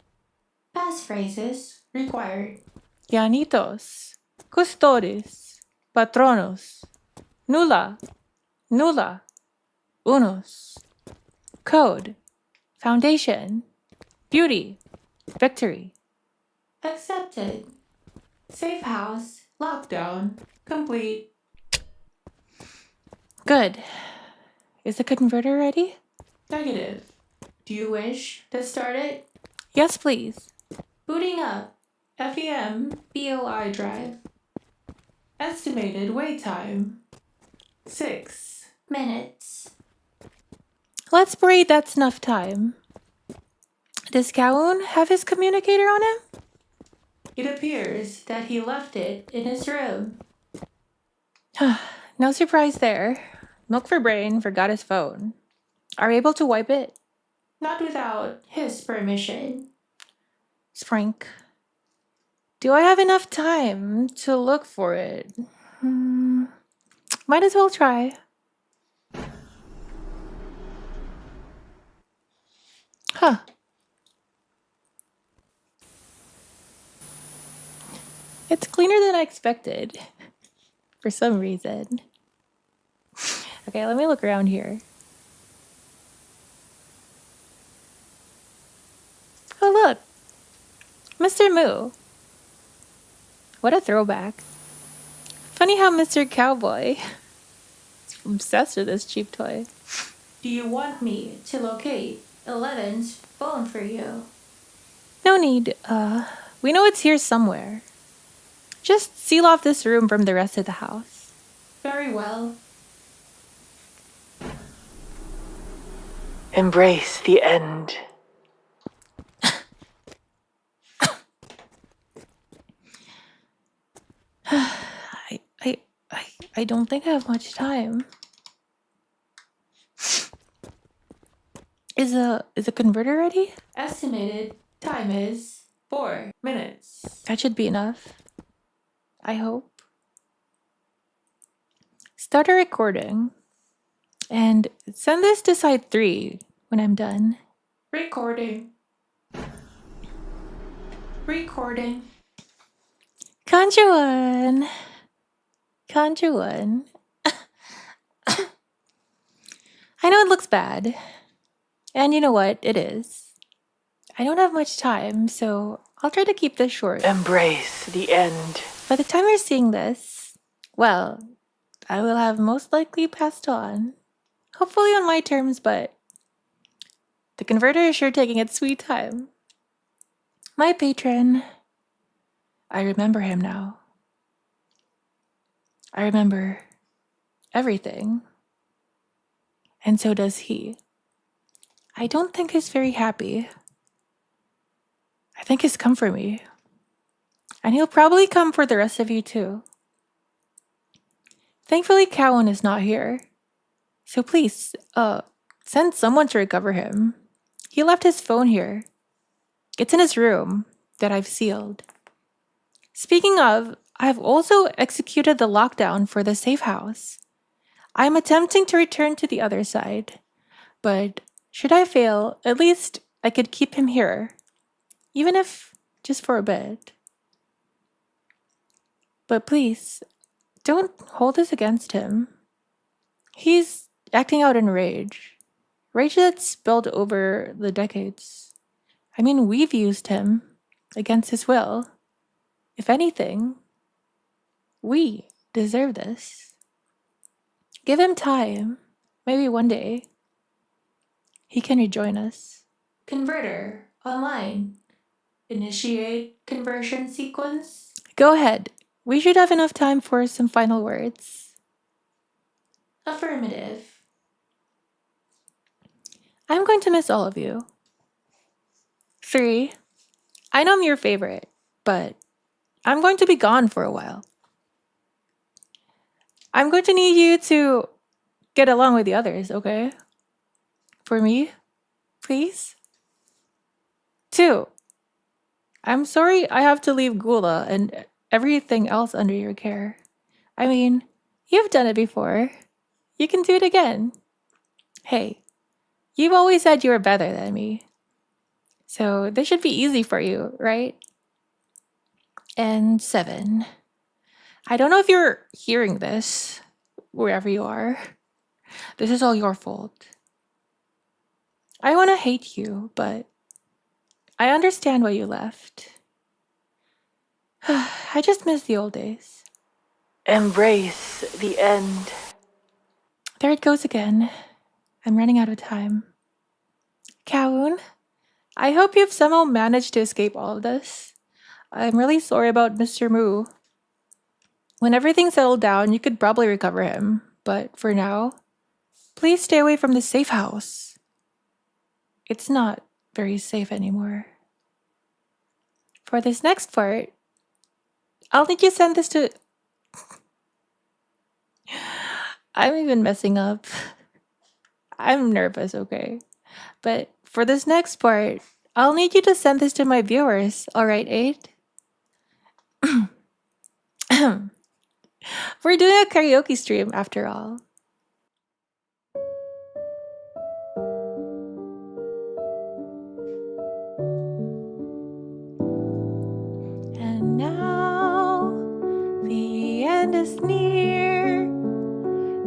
Passphrases required. Llanitos, custodis, patronos, nulla, nulla, unos, code, foundation, beauty, victory. Accepted. Safe house, lockdown, complete. Good. Is the converter ready? Negative. Do you wish to start it? Yes, please. Booting up. FEMBOI drive. Estimated wait time. 6 minutes. Let's pray that's enough time. Does Kowun have his communicator on him? It appears that he left it in his room. No surprise there. Milk for Brain forgot his phone. Are we able to wipe it? Not without his permission. Sprank. Do I have enough time to look for it? Might as well try. Huh. It's cleaner than I expected. For some reason. Okay, let me look around here. Oh, look. Mr. Moo. What a throwback. Funny how Mr. Cowboy is obsessed with this cheap toy. Do you want me to locate 11's phone for you? No need. We know it's here somewhere. Just seal off this room from the rest of the house. Very well. Embrace the end. I don't think I have much time. Is a converter ready? Estimated time is 4 minutes. That should be enough. I hope. Start a recording. And send this to side 3 when I'm done. Recording. Recording. Juwun. Juwun. I know it looks bad. And you know what? It is. I don't have much time, so I'll try to keep this short. Embrace the end. By the time you're seeing this, well, I will have most likely passed on. Hopefully on my terms, but the converter is sure taking its sweet time. My patron. I remember him now. I remember everything. And so does he. I don't think he's very happy. I think he's come for me. And he'll probably come for the rest of you too. Thankfully, Cowan is not here. So please, send someone to recover him. He left his phone here. It's in his room that I've sealed. Speaking of, I've also executed the lockdown for the safe house. I'm attempting to return to the other side, but should I fail, at least I could keep him here, even if just for a bit. But please, don't hold this against him. He's acting out in rage. Rage that's spilled over the decades. I mean, we've used him against his will. If anything, we deserve this. Give him time. Maybe one day he can rejoin us. Converter online. Initiate conversion sequence. Go ahead. We should have enough time for some final words. Affirmative. I'm going to miss all of you. 3. I know I'm your favorite, but I'm going to be gone for a while. I'm going to need you to get along with the others, okay? For me, please. 2. I'm sorry I have to leave Gula and everything else under your care. I mean, you've done it before. You can do it again. Hey, you've always said you were better than me. So this should be easy for you, right? And 7. I don't know if you're hearing this, wherever you are. This is all your fault. I want to hate you, but I understand why you left. I just miss the old days. Embrace the end. There it goes again. I'm running out of time. Juwun, I hope you've somehow managed to escape all of this. I'm really sorry about Mr. Moo. When everything settled down, you could probably recover him. But for now, please stay away from the safe house. It's not very safe anymore. For this next part, I'll need you to send this to... I'm even messing up. I'm nervous, okay? But for this next part, I'll need you to send this to my viewers, alright, 8? We're doing a karaoke stream after all. And now the end is near,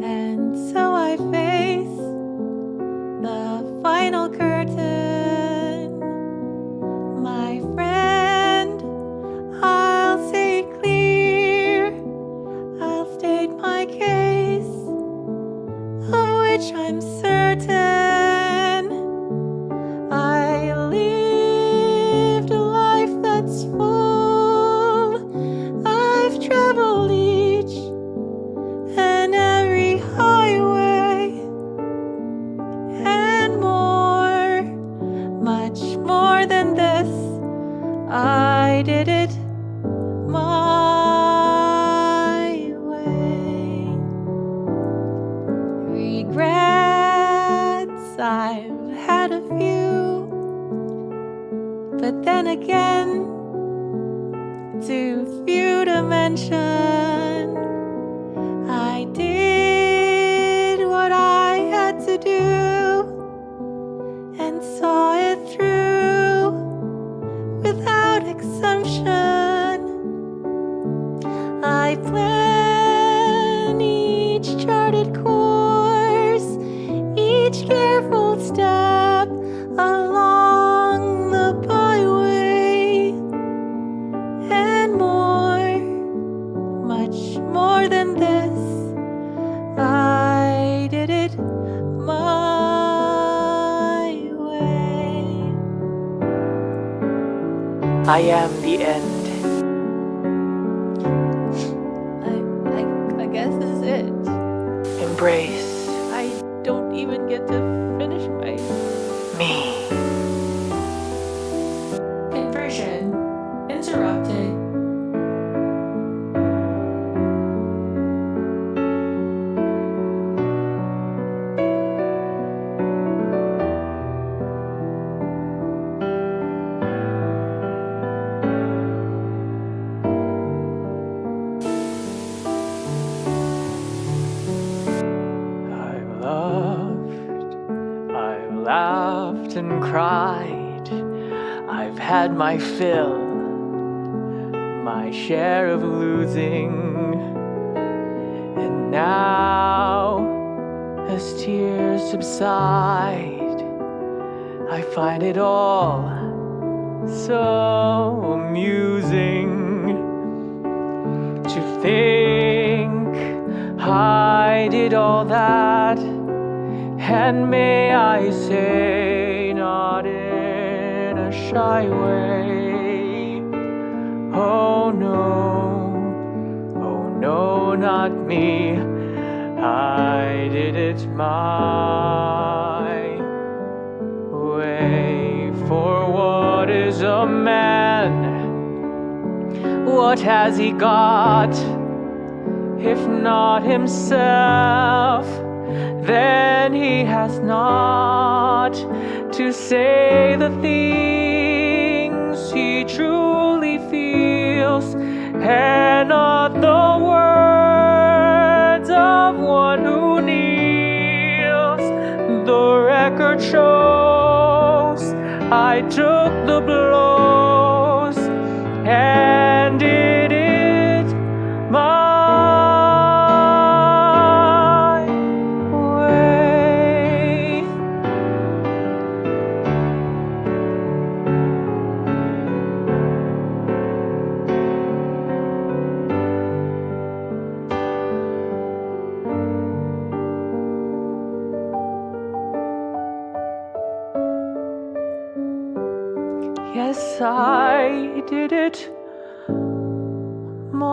and so I face the final curtain. My friend, I'll say it clear, I'll state my case, of which I'm certain. I lived a life that's full. I've traveled each and every highway and more, much more than this. I did it my way. Regrets, I've had a few, but then again, too few to mention. I did what I had to do and saw it through without exemption. I plan each charted course, each careful step along the byway, and more, much more than this. I did it my way. I am the end. I guess this is it. Embrace I don't even get to finish my... me. Conversion interrupted. I've laughed and cried. I've had my fill, my share of losing. And now, as tears subside, I find it all so amusing. to think I did all that, and may I say, not in a shy way. Oh no, not me. I did it my way. For what is a man? What has he got? If not himself, then he has not to say the things he truly feels, and not the words of one who kneels. The record shows I took the blows and did it my way. Yes, I did it my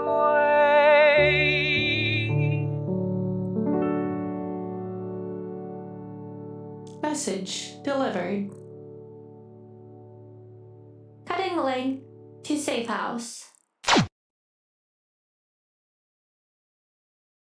way. Message delivered. Cutting link to safe house.